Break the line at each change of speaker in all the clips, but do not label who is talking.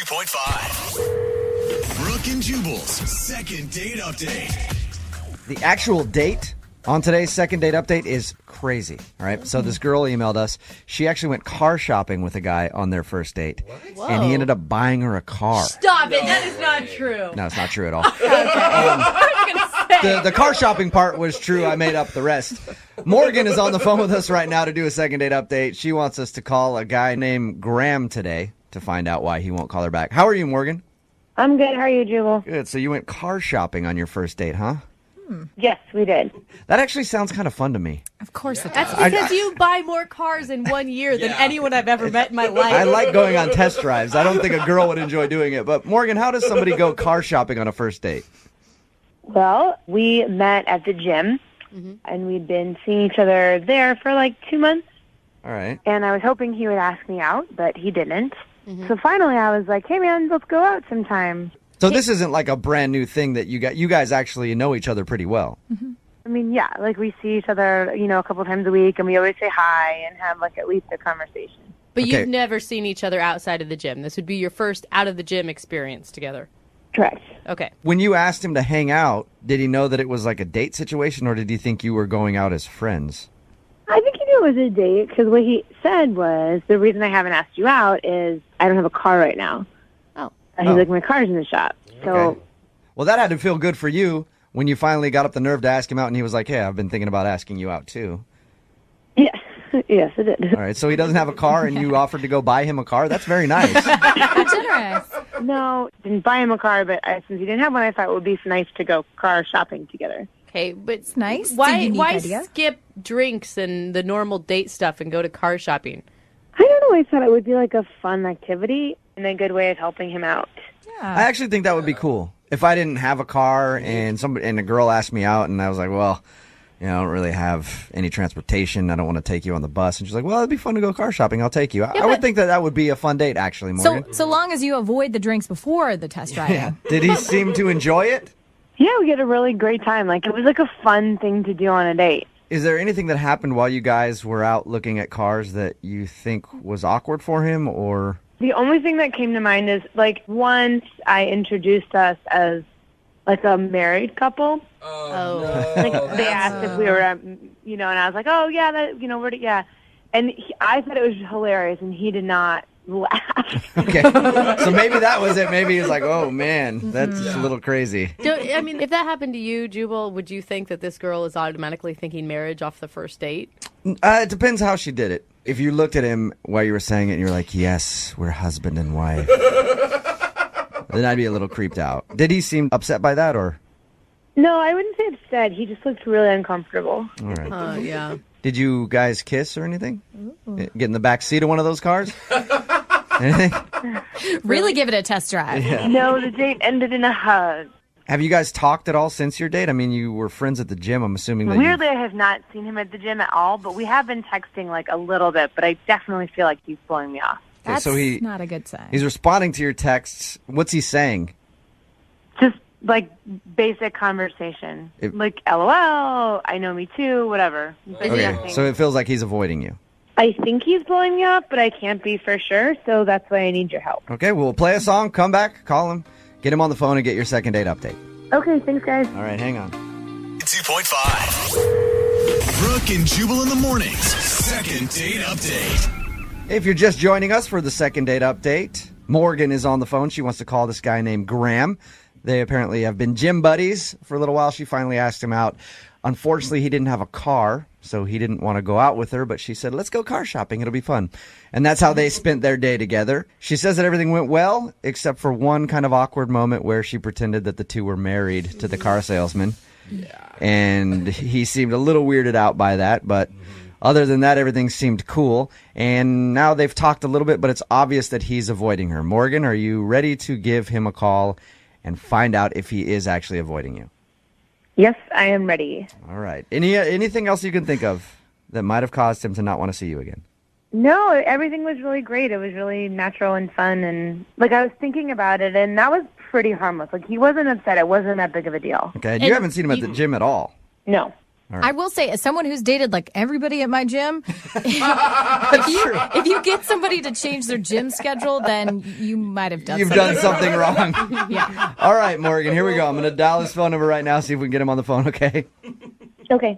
92.5. Brooke and Jubal's second date update.
The actual date on today's second date update is crazy. All right. So this girl emailed us. She actually went car shopping with a guy on their first date.
Whoa.
And he ended up buying her a car.
Stop it. That is not true.
No, it's not true at all.
I was going to say.
The car shopping part was true. I made up the rest. Morgan is on the phone with us right now to do a second date update. She wants us to call a guy named Graham today to find out why he won't call her back. How are you, Morgan?
I'm good. How are you, Jubal?
Good. So you went car shopping on your first date, huh?
Yes, we did.
That actually sounds kind of fun to me.
Of course it
That's
does.
because you buy more cars in 1 year than anyone I've ever met in my life.
I like going on test drives. I don't think a girl would enjoy doing it. But Morgan, how does somebody go car shopping on a first date?
Well, we met at the gym, and we'd been seeing each other there for like 2 months.
All right.
And I was hoping he would ask me out, but he didn't. So finally I was like, hey, man, let's go out sometime.
So this isn't like a brand new thing that you guys actually know each other pretty well.
I mean, yeah, like we see each other, a couple times a week, and we always say hi and have like at least a conversation.
But
Okay.
you've never seen each other outside of the gym. This would be your first out of the gym experience together.
Correct.
Okay.
When you asked him to hang out, did he know that it was like a date situation, or did he think you were going out as friends?
I think he knew it was a date because what he said was, the reason I haven't asked you out is I don't have a car right now.
Oh.
He's like, my car's in the shop. So
Okay. Well, that had to feel good for you when you finally got up the nerve to ask him out, and he was like, hey, I've been thinking about asking you out too.
yes, yes, it did.
All right, so he doesn't have a car, and you offered to go buy him a car? That's very nice.
How generous.
No, didn't buy him a car, but since he didn't have one, I thought it would be nice to go car shopping together.
Okay, but
It's nice. It's a
why
unique idea.
skip drinks and the normal date stuff and go to car shopping?
I don't know. I thought it would be like a fun activity and a good way of helping him out.
I actually think that would be cool. If I didn't have a car and a girl asked me out, and I was like, well, I don't really have any transportation. I don't want to take you on the bus. And she's like, well, it'd be fun to go car shopping. I'll take you. I would think that would be a fun date, actually, Morgan.
So long as you avoid the drinks before the test drive.
Yeah. Did he seem to enjoy it?
Yeah, we had a really great time. Like, it was like a fun thing to do on a date.
Is there anything that happened while you guys were out looking at cars that you think was awkward for him, or?
The only thing that came to mind is, like, once I introduced us as, like, a married couple.
Oh.
Like, they asked if we were, and I was like, oh, yeah, yeah. And I thought it was hilarious, and he did not laugh.
Okay. So maybe that was it. Maybe he was like, oh, man, that's a little crazy.
I mean, if that happened to you, Jubal, would you think that this girl is automatically thinking marriage off the first date?
It depends how she did it. If you looked at him while you were saying it and you're like, yes, we're husband and wife, then I'd be a little creeped out. Did he seem upset by that, or?
No, I wouldn't say upset. He just looked really uncomfortable.
All right.
Oh, yeah.
Did you guys kiss or anything? Get in the back seat of one of those cars? Anything?
Really give it a test drive.
Yeah.
No, the date ended in a hug.
Have you guys talked at all since your date? I mean, you were friends at the gym. I'm assuming that
Weirdly, I have not seen him at the gym at all, but we have been texting like a little bit, but I definitely feel like he's blowing me off.
Okay,
That's
so
not a good sign.
he's responding to your texts. What's he saying?
Just like basic conversation. Like, LOL, I know, me too, whatever. But
Okay,
nothing.
so it feels like he's avoiding you.
I think he's blowing me off, but I can't be for sure, so that's why I need your help.
Okay, we'll play a song, come back, call him, get him on the phone, and get your second date update.
Okay, thanks, guys.
All right, hang on.
2.5. Brooke and Jubal in the mornings. Second date update.
If you're just joining us for the second date update, Morgan is on the phone. She wants to call this guy named Graham. They apparently have been gym buddies for a little while. She finally asked him out. Unfortunately, he didn't have a car, so he didn't want to go out with her, but she said, let's go car shopping. It'll be fun. And that's how they spent their day together. She says that everything went well, except for one kind of awkward moment where she pretended that the two were married to the car salesman. Yeah. And he seemed a little weirded out by that, but other than that, everything seemed cool. And now they've talked a little bit, but it's obvious that he's avoiding her. Morgan, are you ready to give him a call and find out if he is actually avoiding you?
Yes, I am ready.
All right. Anything else you can think of that might have caused him to not want to see you again?
No, everything was really great. It was really natural and fun, and like I was thinking about it, and that was pretty harmless. Like, he wasn't upset. It wasn't that big of a deal.
Okay. And you haven't seen him at the gym at all?
No.
I will say, as someone who's dated like everybody at my gym, if you get somebody to change their gym schedule, then you might have done
You've
something.
done something wrong.
Yeah.
All right, Morgan, here we go. I'm going to dial his phone number right now, see if we can get him on the phone, okay?
Okay.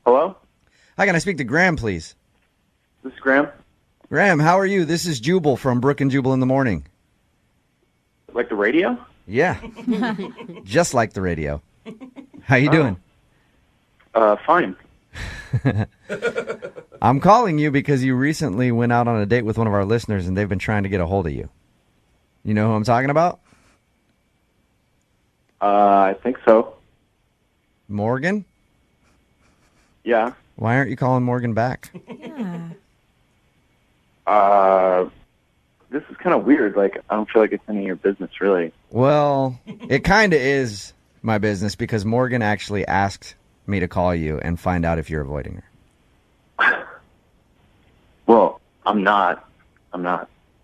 Hello?
Hi, can I speak to Graham, please?
This is Graham.
Graham, how are you? This is Jubal from Brooke and Jubal in the morning.
Like the radio?
Yeah. Just like the radio. How you doing?
Fine.
I'm calling you because you recently went out on a date with one of our listeners and they've been trying to get a hold of you. You know who I'm talking about?
I think so.
Morgan?
Yeah.
Why aren't you calling Morgan back?
This is kind of weird. Like, I don't feel like it's any of your business, really.
Well, it kind of is my business because Morgan actually asked me to call you and find out if you're avoiding her.
Well, I'm not.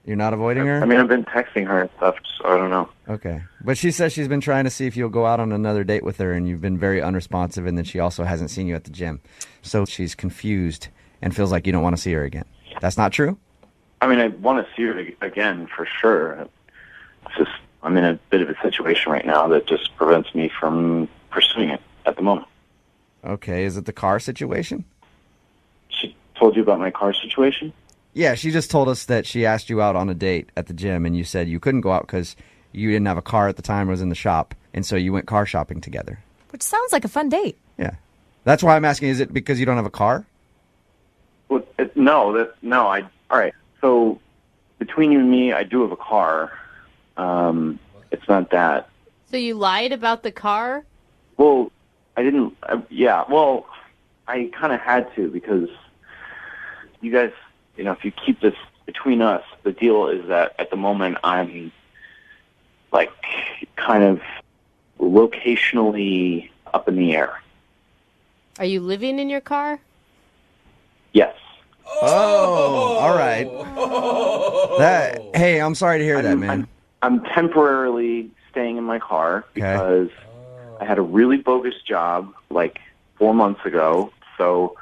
You're not avoiding her?
I mean, I've been texting her and stuff, so I don't know.
Okay. But she says she's been trying to see if you'll go out on another date with her, and you've been very unresponsive, and then she also hasn't seen you at the gym. So she's confused and feels like you don't want to see her again. That's not true?
I mean, I want to see her again for sure. It's just, I'm in a bit of a situation right now that just prevents me from pursuing it at the moment.
Okay. Is it the car situation?
She told you about my car situation?
Yeah, she just told us that she asked you out on a date at the gym, and you said you couldn't go out because you didn't have a car at the time, it was in the shop, and so you went car shopping together.
Which sounds like a fun date.
Yeah. That's why I'm asking, is it because you don't have a car?
Well, all right. So between you and me, I do have a car. It's not that.
So you lied about the car?
Well, I didn't. Well, I kind of had to because you guys, if you keep this between us, the deal is that at the moment I'm like kind of locationally up in the air.
Are you living in your car?
Yes.
Oh, all right. Hey, I'm sorry to hear that, man.
I'm temporarily staying in my car because I had a really bogus job like 4 months ago. So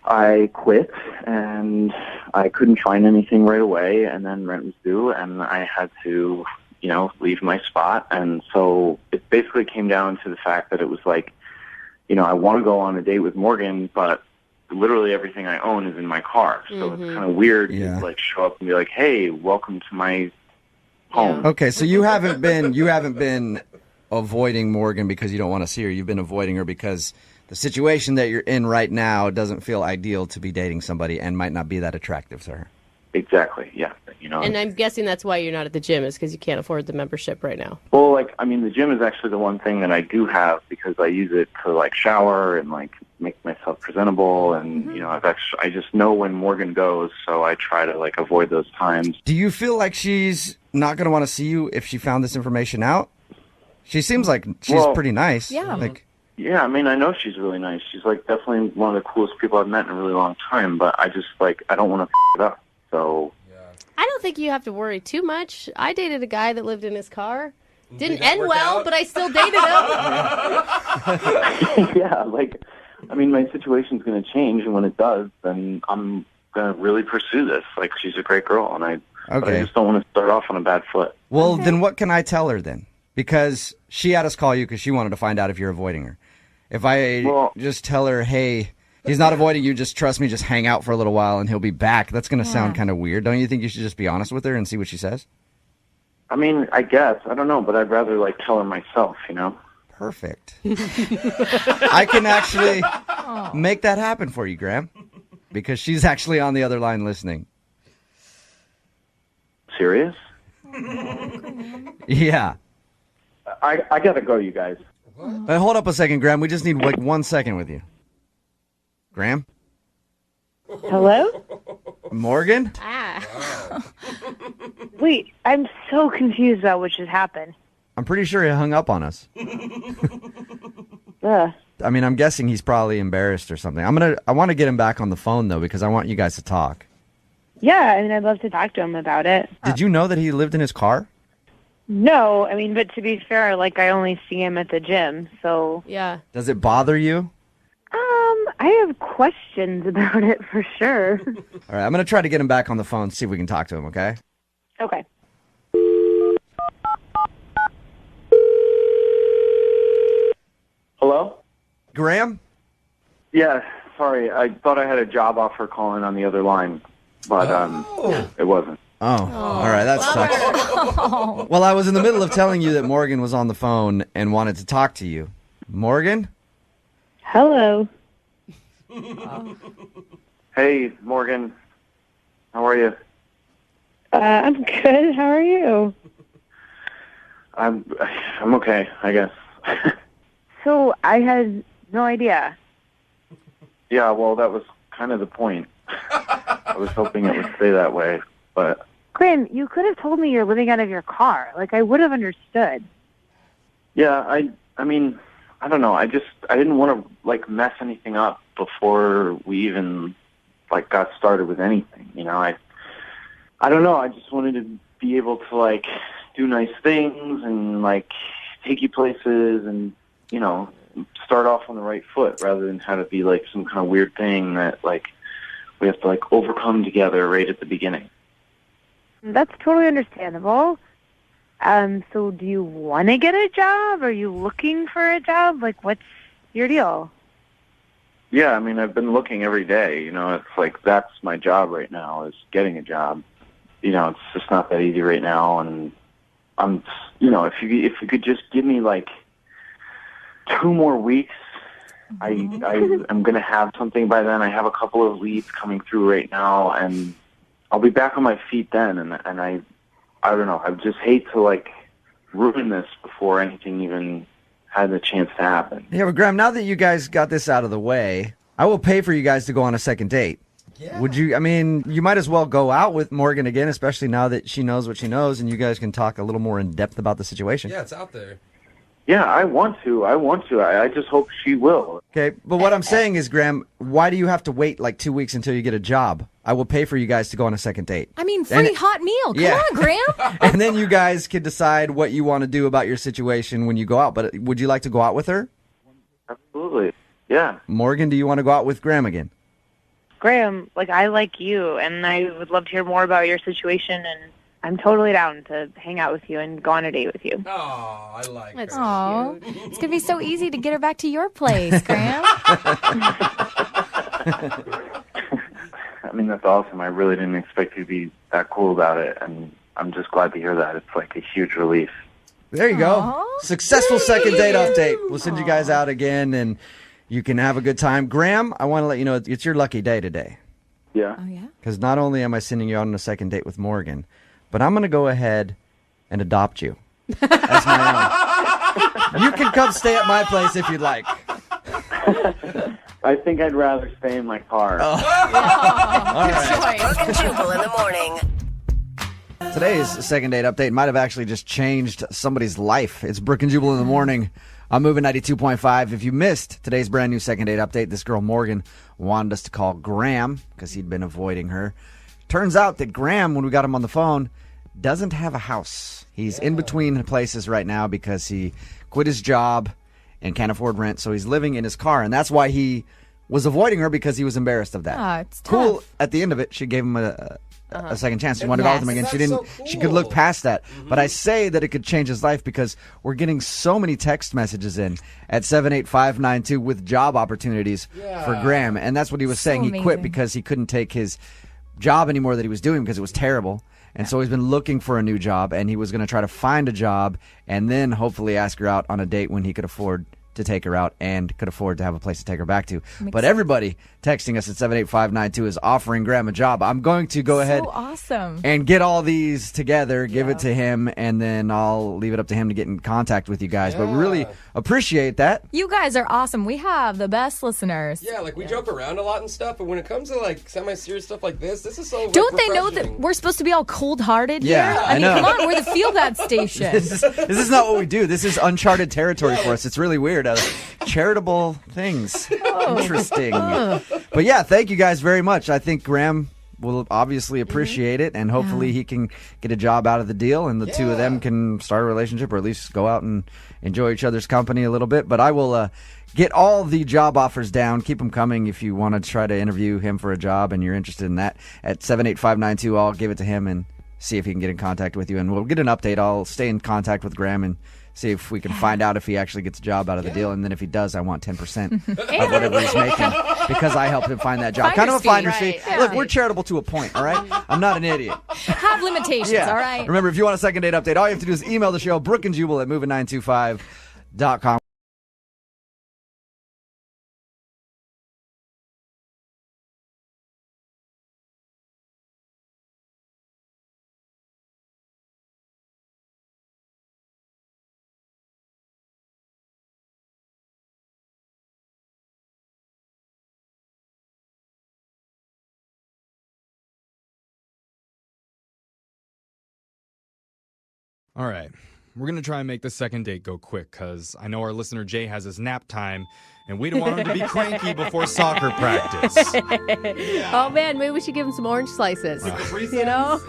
I quit and I couldn't find anything right away, and then rent was due and I had to, leave my spot. And so it basically came down to the fact that it was like, I want to go on a date with Morgan, but literally everything I own is in my car. So it's kind of weird to show up and be like, "Hey, welcome to my home."
Okay, so you haven't been avoiding Morgan because you don't want to see her. You've been avoiding her because the situation that you're in right now doesn't feel ideal to be dating somebody and might not be that attractive to her.
Exactly. Yeah.
And I'm guessing that's why you're not at the gym, is because you can't afford the membership right now.
Well, the gym is actually the one thing that I do have because I use it to shower and make myself presentable, and I just know when Morgan goes, so I try to avoid those times.
Do you feel like she's not going to want to see you if she found this information out? She seems like she's pretty nice.
Yeah.
Yeah, I know she's really nice. She's definitely one of the coolest people I've met in a really long time, but I just I don't want to it up. So
I don't think you have to worry too much. I dated a guy that lived in his car. Didn't end well, but I still dated him.
yeah, my situation's going to change, and when it does, then I'm going to really pursue this. She's a great girl, and I just don't want to start off on a bad foot.
Well, then what can I tell her then? Because she had us call you because she wanted to find out if you're avoiding her. If I just tell her, hey, he's not avoiding you, just trust me, just hang out for a little while and he'll be back, that's going to sound kind of weird. Don't you think you should just be honest with her and see what she says?
I guess. I don't know, but I'd rather tell her myself,
Perfect. I can actually make that happen for you, Graham, because she's actually on the other line listening.
Serious?
Yeah.
I gotta go, you guys.
Hold up a second, Graham. We just need 1 second with you. Graham?
Hello?
Morgan?
Wait, I'm so confused about what just happened.
I'm pretty sure he hung up on us.
Ugh.
I'm guessing he's probably embarrassed or something. I want to get him back on the phone though because I want you guys to talk.
Yeah, I mean, I'd love to talk to him about it.
Did you know that he lived in his car?
No, I mean, but to be fair, like, I only see him at the gym, so...
Yeah.
Does it bother you?
I have questions about it for sure.
All right, I'm going to try to get him back on the phone, see if we can talk to him, okay?
Okay.
Hello?
Graham?
Yeah, sorry. I thought I had a job offer calling on the other line, but it wasn't.
Oh, all right, that sucks. Well, I was in the middle of telling you that Morgan was on the phone and wanted to talk to you. Morgan?
Hello.
Hey, Morgan. How are you?
I'm good. How are you?
I'm okay, I guess.
So, I had no idea.
Yeah, well, that was kind of the point. I was hoping it would stay that way, but...
Graham, you could have told me you're living out of your car. Like, I would have understood.
Yeah, I mean, I don't know. I didn't want to, like, mess anything up before we even, like, got started with anything, you know? I don't know. I just wanted to be able to, like, do nice things and, like, take you places and, you know, start off on the right foot rather than have it be, like, some kind of weird thing that, like, we have to, like, overcome together right at the beginning.
That's totally understandable. So do you want to get a job? Are you looking for a job? Like, what's your deal?
Yeah, I mean, I've been looking every day. You know, it's like that's my job right now is getting a job. You know, it's just not that easy right now. And I'm, you know, if you could just give me like 2 more weeks, I'm going to have something by then. I have a couple of leads coming through right now, and I'll be back on my feet then. And I don't know. I just hate to like ruin this before anything even had the chance to happen.
Yeah, but Graham, now that you guys got this out of the way, I will pay for you guys to go on a second date. Yeah. Would you, I mean, you might as well go out with Morgan again, especially now that she knows what she knows and you guys can talk a little more in depth about the situation.
Yeah, it's out there.
Yeah, I want to. I just hope she will.
Okay, but what I'm saying is, Graham, why do you have to wait like 2 weeks until you get a job? I will pay for you guys to go on a second date.
I mean, free hot meal. Come on, Graham.
And then you guys can decide what you want to do about your situation when you go out. But would you like to go out with her?
Absolutely. Yeah.
Morgan, do you want to go out with Graham again?
Graham, like, I like you, and I would love to hear more about your situation, and I'm totally down to hang out with you and go on a date with you.
Oh, I like
That's
her.
Aw, it's gonna be so easy to get her back to your place, Graham.
I mean, that's awesome. I really didn't expect you to be that cool about it, and I'm just glad to hear that. It's like a huge relief.
There you go.
Aw.
Successful second date update. We'll send you guys out again, and you can have a good time. Graham, I want to let you know it's your lucky day today.
Yeah.
Oh, yeah?
Because not only am I sending you out on a second date with Morgan, but I'm going to go ahead and adopt you as my own. You can come stay at my place if you'd like.
I think I'd rather stay in my car.
All right.
Brooke and Jubal in the morning.
Today's second date update might have actually just changed somebody's life. It's Brooke and Jubal in the morning. I'm moving 92.5. If you missed today's brand new second date update, this girl Morgan wanted us to call Graham because he'd been avoiding her. Turns out that Graham, when we got him on the phone, doesn't have a house. He's in between places right now because he quit his job and can't afford rent, so he's living in his car, and that's why he was avoiding her because he was embarrassed of that.
Ah, it's
Cool.
tough.
At the end of it, she gave him a second chance. She wanted to go with him again.
That's
She didn't.
so
She could look
cool.
past that. But I say that it could change his life because we're getting so many text messages in at 78592 with job opportunities for Graham, and that's what he was saying. He quit
amazing.
because he couldn't take his job anymore that he was doing because it was terrible. And so he's been looking for a new job, and he was going to try to find a job and then hopefully ask her out on a date when he could afford to take her out and could afford to have a place to take her back to. But everybody texting us at 78592 is offering Graham a job. I'm going to go ahead
So awesome.
and get all these together, give it to him, and then I'll leave it up to him to get in contact with you guys. But we really appreciate that.
You guys are awesome. We have the best listeners.
Yeah, like we joke around a lot and stuff, but when it comes to like semi-serious stuff like this is so.
Don't they know that we're supposed to be all cold-hearted
Yeah,
here?
I
I mean,
know.
come on, we're the feel-bad station.
This is not what we do. This is uncharted territory for us. It's really weird. Charitable things. Interesting. But yeah, thank you guys very much. I think Graham will obviously appreciate it, and hopefully he can get a job out of the deal, and the two of them can start a relationship, or at least go out and enjoy each other's company a little bit. But I will get all the job offers down. Keep them coming if you want to try to interview him for a job and you're interested in that. At 78592, I'll give it to him and see if he can get in contact with you, and we'll get an update. I'll stay in contact with Graham and see if we can find out if he actually gets a job out of the deal, and then if he does, I want 10% of whatever he's making because I helped him find that job. Kind of a finder's fee.
Right.
Look, we're charitable to a point, all right? I'm not an idiot.
Have limitations, all right?
Remember, if you want a second date update, all you have to do is email the show, Brooke and Jubal at moving925.com.
All right. We're going to try and make the second date go quick because I know our listener Jay has his nap time and we don't want him to be cranky before soccer practice.
Oh, man, maybe we should give him some orange slices. You know?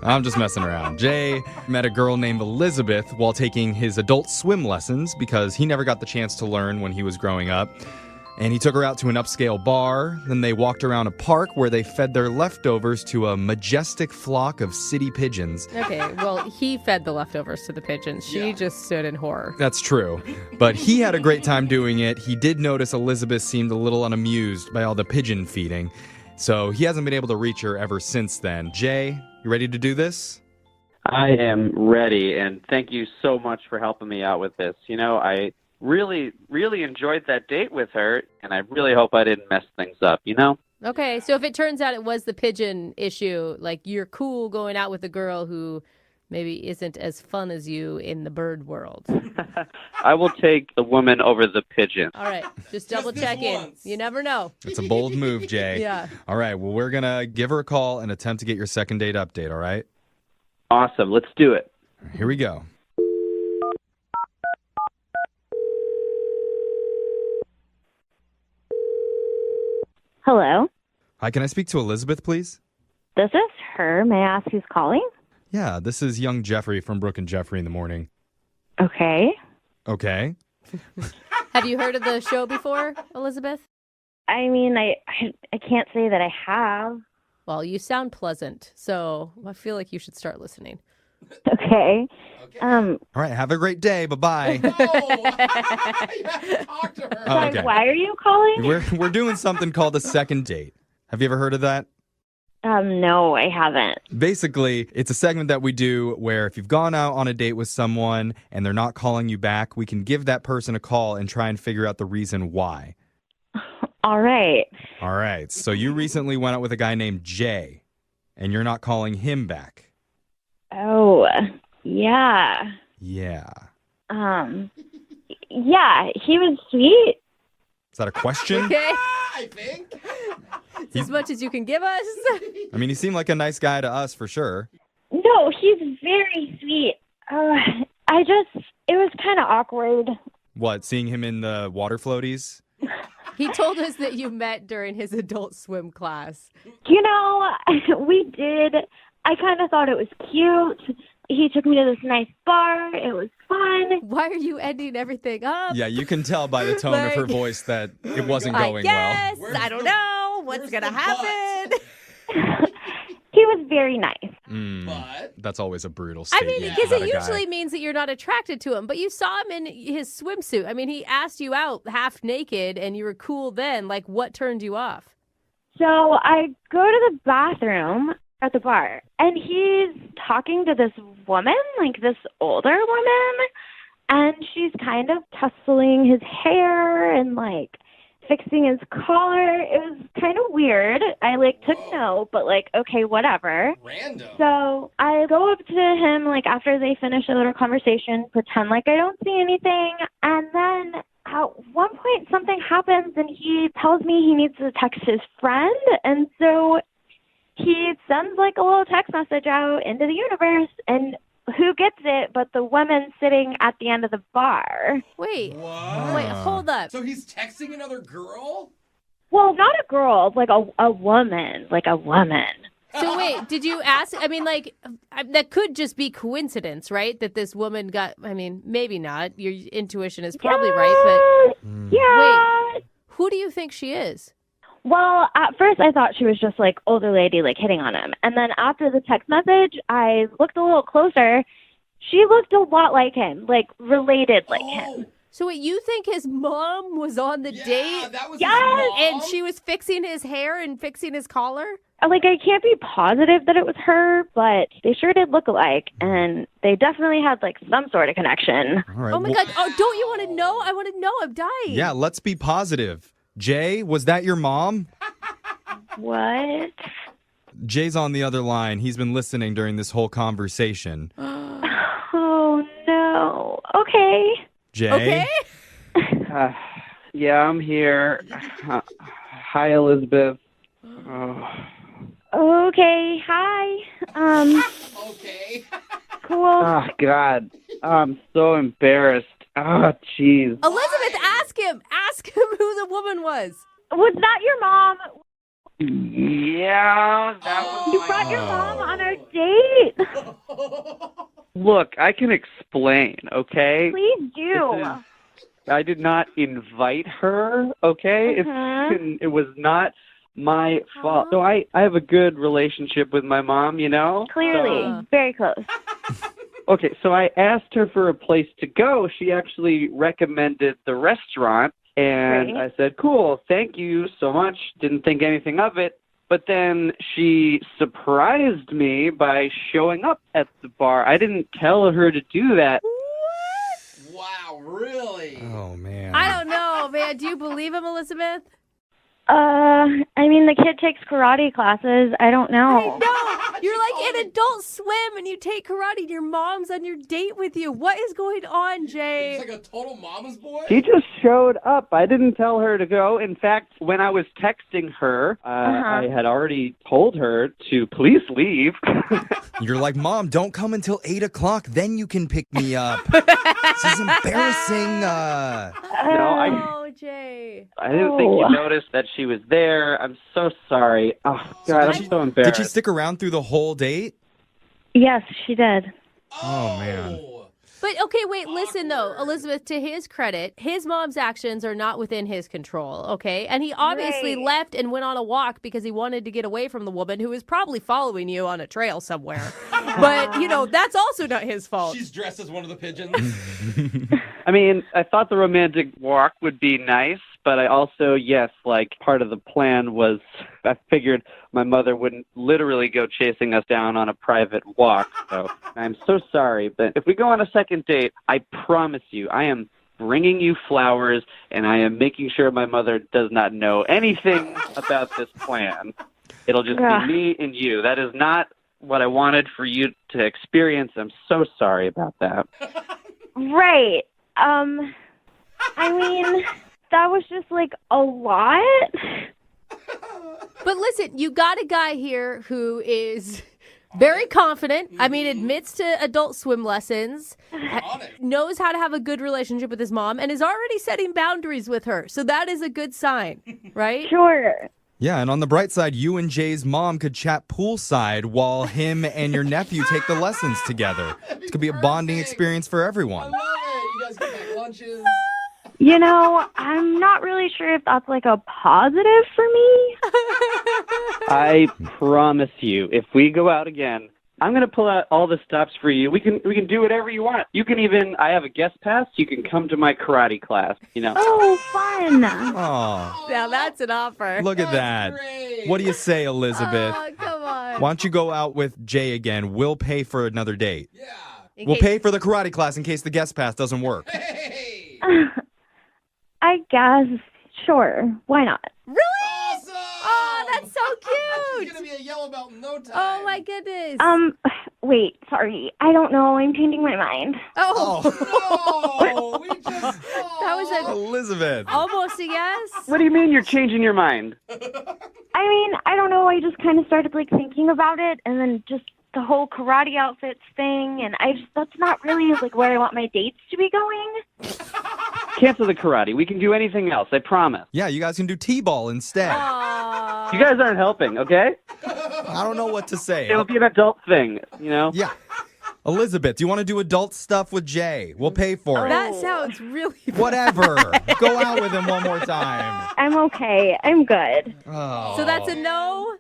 I'm just messing around. Jay met a girl named Elizabeth while taking his adult swim lessons because he never got the chance to learn when he was growing up. And he took her out to an upscale bar. Then they walked around a park where they fed their leftovers to a majestic flock of city pigeons.
Okay, well, he fed the leftovers to the pigeons. She just stood in horror.
That's true. But he had a great time doing it. He did notice Elizabeth seemed a little unamused by all the pigeon feeding. So he hasn't been able to reach her ever since then. Jay, you ready to do this?
I am ready, and thank you so much for helping me out with this. You know, I really enjoyed that date with her, and I really hope I didn't mess things up, you know?
Okay, so if it turns out it was the pigeon issue, like you're cool going out with a girl who maybe isn't as fun as you in the bird world.
I will take the woman over the pigeon.
All right, just double check in. You never know.
It's a bold move, Jay.
Yeah.
All right, well, we're going to give her a call and attempt to get your second date update, all right?
Awesome, let's do it.
Here we go.
Hello,
Hi, can I speak to Elizabeth, please?
this is her. May I ask who's calling?
Yeah, this is young Jeffrey from Brooke and Jeffrey in the morning.
Okay.
Okay.
Have you heard of the show before, Elizabeth?
I mean, I can't say that I have.
Well, you sound pleasant, so I feel like you should start listening.
Okay.
All right, have a great day. Bye-bye.
You have to talk to her.
Oh, okay.
Why are you calling?
We're doing something called a second date. Have you ever heard of that?
No, I haven't.
Basically, it's a segment that we do where if you've gone out on a date with someone and they're not calling you back, we can give that person a call and try and figure out the reason why.
All right.
All right. So you recently went out with a guy named Jay, and you're not calling him back.
Oh, yeah.
Yeah.
Yeah, he was sweet.
Is that a question?
Okay,
I think.
it's as much as you can give us.
I mean, he seemed like a nice guy to us for sure.
No, he's very sweet. It was kind of awkward.
What, seeing him in the water floaties?
He told us that you met during his adult swim class.
You know, we did. I kind of thought it was cute. He took me to this nice bar. It was fun.
Why are you ending everything up?
Yeah, you can tell by the tone of her voice that it wasn't going
I
well.
guess. I don't know. What's going to happen?
He was very nice.
But
That's always a brutal
I
statement.
mean, because
about
it
a guy.
usually means that you're not attracted to him, but you saw him in his swimsuit. I mean, he asked you out half naked and you were cool then. Like, what turned you off?
So I go to the bathroom at the bar, and he's talking to this woman, like this older woman, and she's kind of tussling his hair and like fixing his collar. It was kind of weird. I took note, but okay, whatever.
random.
So I go up to him after they finish a little conversation, pretend like I don't see anything, and then at one point something happens and he tells me he needs to text his friend, and so he sends a little text message out into the universe, and who gets it but the woman sitting at the end of the bar.
Wait,
What?
wait, hold up.
So he's texting another girl?
Well, not a girl, a woman, a woman.
So wait, did you ask? I mean, like, that could just be coincidence, right? That this woman got, I mean, maybe not. Your intuition is probably right, but
Yeah.
wait, who do you think she is?
Well, at first I thought she was just like older lady like hitting on him. And then after the text message, I looked a little closer. She looked a lot like him, like related like him.
So wait, you think his mom was on the date?
That was
Yes!
And she was fixing his hair and fixing his collar?
Like, I can't be positive that it was her, but they sure did look alike, and they definitely had like some sort of connection.
All right.
Oh my God. Oh, don't you want to know? I want to know. I'm dying.
Yeah, let's be positive. Jay, was that your mom?
What?
Jay's on the other line. He's been listening during this whole conversation.
Oh, no. Okay.
Jay?
Okay.
Yeah, I'm here. Hi, Elizabeth.
Okay. Hi.
Okay.
Cool.
Oh, God. I'm so embarrassed. Oh, jeez.
Elizabeth, ask him. Ask him who the woman was.
Was that your mom?
Yeah, that was
You brought your mom on our date.
Look, I can explain, okay?
Please do.
I did not invite her, okay? It was not my fault. So I have a good relationship with my mom, you know?
Clearly. Very close.
Okay, so I asked her for a place to go. She actually recommended the restaurant, and
Great.
I said, cool, thank you so much. Didn't think anything of it. But then she surprised me by showing up at the bar. I didn't tell her to do that.
Wow, really?
Oh, man.
I don't know, man. Do you believe him, Elizabeth?
I mean, the kid takes karate classes. I don't know.
No, you're like in Adult Swim and you take karate and your mom's on your date with you. What is going on, Jay?
He's like a total mama's boy?
She just showed up. I didn't tell her to go. In fact, when I was texting her, I had already told her to please leave.
You're like, Mom, don't come until 8 o'clock. Then you can pick me up. This is embarrassing.
Oh, Jay.
I didn't think you noticed that she was there. I'm so sorry. Oh, God, I'm so embarrassed.
Did she stick around through the whole date?
Yes, she did.
Oh, man.
But okay, wait, listen though, Elizabeth, to his credit, his mom's actions are not within his control, okay? And he obviously left and went on a walk because he wanted to get away from the woman who was probably following you on a trail somewhere. But, you know, that's also not his fault.
She's dressed as one of the pigeons.
I mean, I thought the romantic walk would be nice, but I also, yes, like part of the plan was I figured my mother wouldn't literally go chasing us down on a private walk. So I'm so sorry, but if we go on a second date, I promise you, I am bringing you flowers and I am making sure my mother does not know anything about this plan. It'll just be me and you. That is not what I wanted for you to experience. I'm so sorry about that.
Right. I mean, that was just like a lot.
But listen, you got a guy here who is very confident. I mean, admits to Adult Swim lessons, knows how to have a good relationship with his mom, and is already setting boundaries with her. So that is a good sign, right?
Sure.
Yeah, and on the bright side, you and Jay's mom could chat poolside while him and your nephew take the lessons together. It could be a bonding experience for
I
everyone.
love it. You guys get back lunches.
You know, I'm not really sure if that's like a positive for me.
I promise you, if we go out again, I'm going to pull out all the stops for you. We can do whatever you want. You can even, I have a guest pass. You can come to my karate class, you know.
Oh, fun.
Oh,
Now that's an offer.
look at that.
Great.
What do you say, Elizabeth?
Oh, come on.
Why don't you go out with Jay again? We'll pay for another date.
Yeah.
We'll pay for the karate class in case the guest pass doesn't work.
Hey.
I guess. Sure. Why not?
Really?
Awesome.
Oh, that's so
She's
cute.
going to be a yellow belt in no time.
Oh, my goodness.
Wait, sorry. I don't know. I'm changing my mind.
Oh.
No, we just
That was
Elizabeth.
almost a yes.
What do you mean you're changing your mind?
I mean, I don't know. I just kind of started like thinking about it, and then just the whole karate outfits thing, and that's not really like where I want my dates to be going.
Cancel the karate. We can do anything else, I promise.
Yeah, you guys can do T-ball instead.
Aw.
You guys aren't helping, okay?
I don't know what to say.
It'll be an adult thing, you know?
Yeah. Elizabeth, do you want to do adult stuff with Jay? We'll pay for it.
That sounds really bad.
Whatever. Go out with him one more time.
I'm okay. I'm good.
Oh.
So that's a no?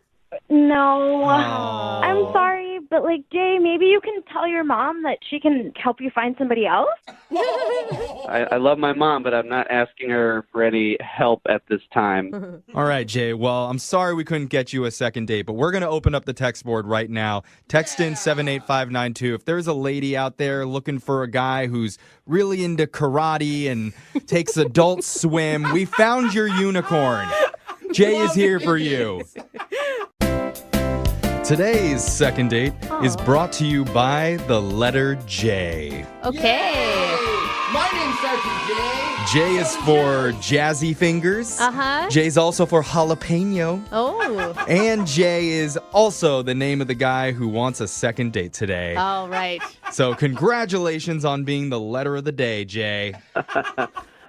No.
Oh.
I'm sorry, but like, Jay, maybe you can tell your mom that she can help you find somebody else?
I love my mom, but I'm not asking her for any help at this time.
All right, Jay. Well, I'm sorry we couldn't get you a second date, but we're going to open up the text board right now. Text in 78592. If there's a lady out there looking for a guy who's really into karate and takes adult swim, we found your unicorn. Jay is here for you. Today's second date is brought to you by the letter J.
Okay.
My name starts with J.
J is for jazzy fingers.
Uh-huh.
J's also for jalapeno.
Oh.
And Jay is also the name of the guy who wants a second date today.
All right.
So congratulations on being the letter of the day, Jay.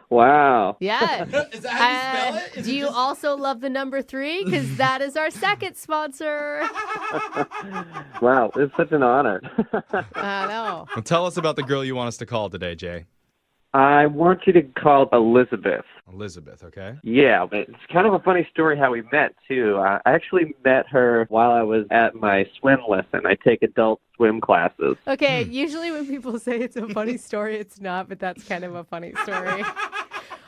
Wow.
Yeah.
Is that how you spell it?
Do you also love the number 3? Because that is our second sponsor.
Wow, it's such an honor.
I know.
Well, tell us about the girl you want us to call today, Jay.
I want you to call Elizabeth.
Elizabeth, okay?
Yeah, but it's kind of a funny story how we met, too. I actually met her while I was at my swim lesson. I take adult swim classes.
Okay, usually when people say it's a funny story, it's not, but that's kind of a funny story.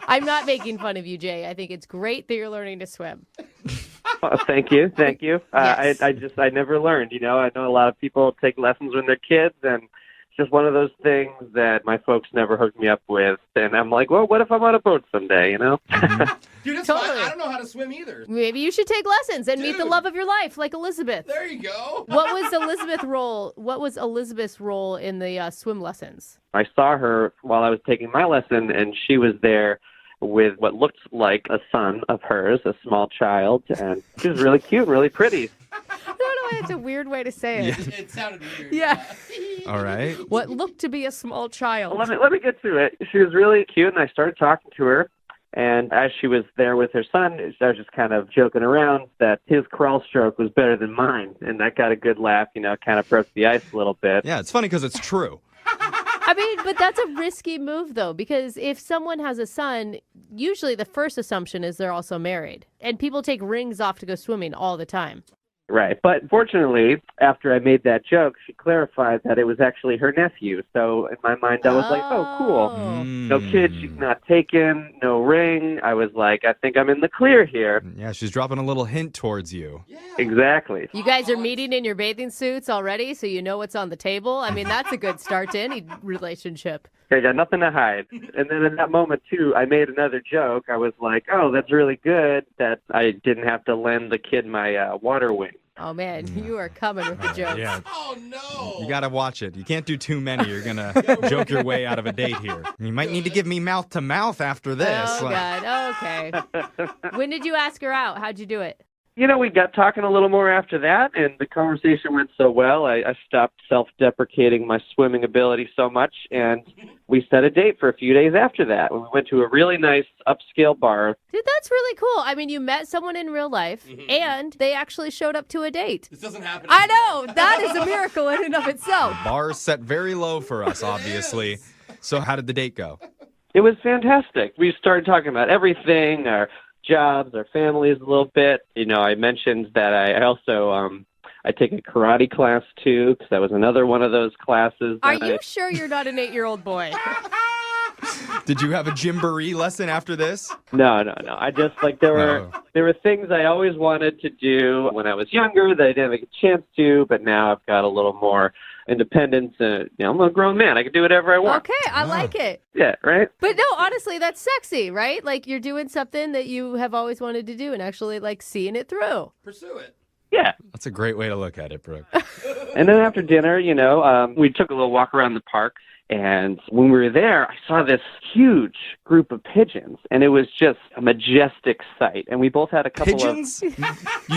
I'm not making fun of you, Jay. I think it's great that you're learning to swim.
Oh, thank you.
Yes.
I never learned, you know. I know a lot of people take lessons when they're kids, and it's just one of those things that my folks never hooked me up with. And I'm like, well, what if I'm on a boat someday, you know?
Dude, it's
Totally.
fine. I don't know how to swim either.
Maybe you should take lessons and meet the
Dude.
love of your life, like Elizabeth.
There you go.
What was Elizabeth's role in the swim lessons?
I saw her while I was taking my lesson, and she was there with what looked like a son of hers, a small child, and she was really cute, really pretty.
I don't know why it's a weird way to say it.
It sounded weird.
Yeah.
All right.
What looked to be a small child.
Let me get to it. She was really cute, and I started talking to her. And as she was there with her son, I was just kind of joking around that his crawl stroke was better than mine. And that got a good laugh, you know, kind of broke the ice a little bit.
Yeah, it's funny because it's true.
I mean, but that's a risky move, though, because if someone has a son, usually the first assumption is they're also married. And people take rings off to go swimming all the time.
Right. But fortunately, after I made that joke, she clarified that it was actually her nephew. So in my mind, I was like, oh, cool. No kid, she's not taken, no ring. I was like, I think I'm in the clear here.
Yeah, she's dropping a little hint towards you.
Yeah.
Exactly.
You guys are meeting in your bathing suits already, so you know what's on the table. I mean, that's a good start to any relationship.
I got nothing to hide. And then in that moment, too, I made another joke. I was like, oh, that's really good that I didn't have to lend the kid my water wing.
Oh, man, you are coming with the jokes.
Yeah.
Oh, no.
You got to watch it. You can't do too many. You're going to joke your way out of a date here. You might need to give me mouth to mouth after this.
Oh, God. Okay. When did you ask her out? How'd you do it?
You know, we got talking a little more after that, and the conversation went so well, I stopped self-deprecating my swimming ability so much, and we set a date for a few days after that. We went to a really nice upscale bar.
Dude, that's really cool. I mean, you met someone in real life, and they actually showed up to a date.
This doesn't happen.
I know. That is a miracle in and of itself.
Bar's set very low for us, obviously. So how did the date go?
It was fantastic. We started talking about everything, our jobs, our families a little bit. You know, I mentioned that I also I take a karate class too, because that was another one of those classes.
Are you sure you're not an 8-year-old boy?
Did you have a gymboree lesson after this?
No. I just there were things I always wanted to do when I was younger that I didn't have a chance to, but now I've got a little more independence. You know, I'm a grown man. I can do whatever I want.
Okay, I like it.
Yeah, right?
But no, honestly, that's sexy, right? Like you're doing something that you have always wanted to do and actually like seeing it through.
Pursue it.
Yeah.
That's a great way to look at it, Brooke.
And then after dinner, you know, we took a little walk around the park. And when we were there, I saw this huge group of pigeons, and it was just a majestic sight. And we both had a couple
Pigeons?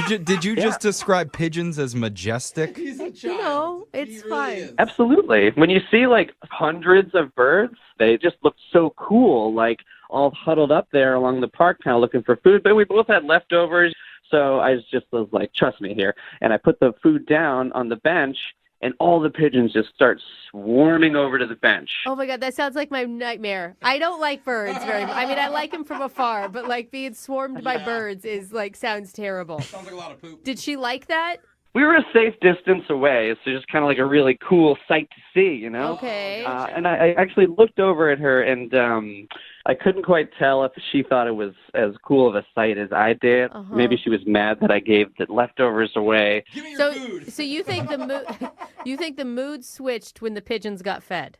Did you just describe pigeons as majestic?
He's a child.
You know, it's
He really
fine.
is.
Absolutely. When you see hundreds of birds, they just look so cool, all huddled up there along the park, kind of looking for food. But we both had leftovers, So I just was like, trust me here. And I put the food down on the bench, and all the pigeons just start swarming over to the bench.
Oh my God, that sounds like my nightmare. I don't like birds very much. I mean, I like them from afar, but like being swarmed by birds is like sounds terrible.
Sounds like a lot of poop.
Did she like that?
We were a safe distance away, so just kind of like a really cool sight to see, you know?
Okay.
And I actually looked over at her, and I couldn't quite tell if she thought it was as cool of a sight as I did.
Uh-huh.
Maybe she was mad that I gave the leftovers away.
Give me your food.
So you think the mood switched when the pigeons got fed?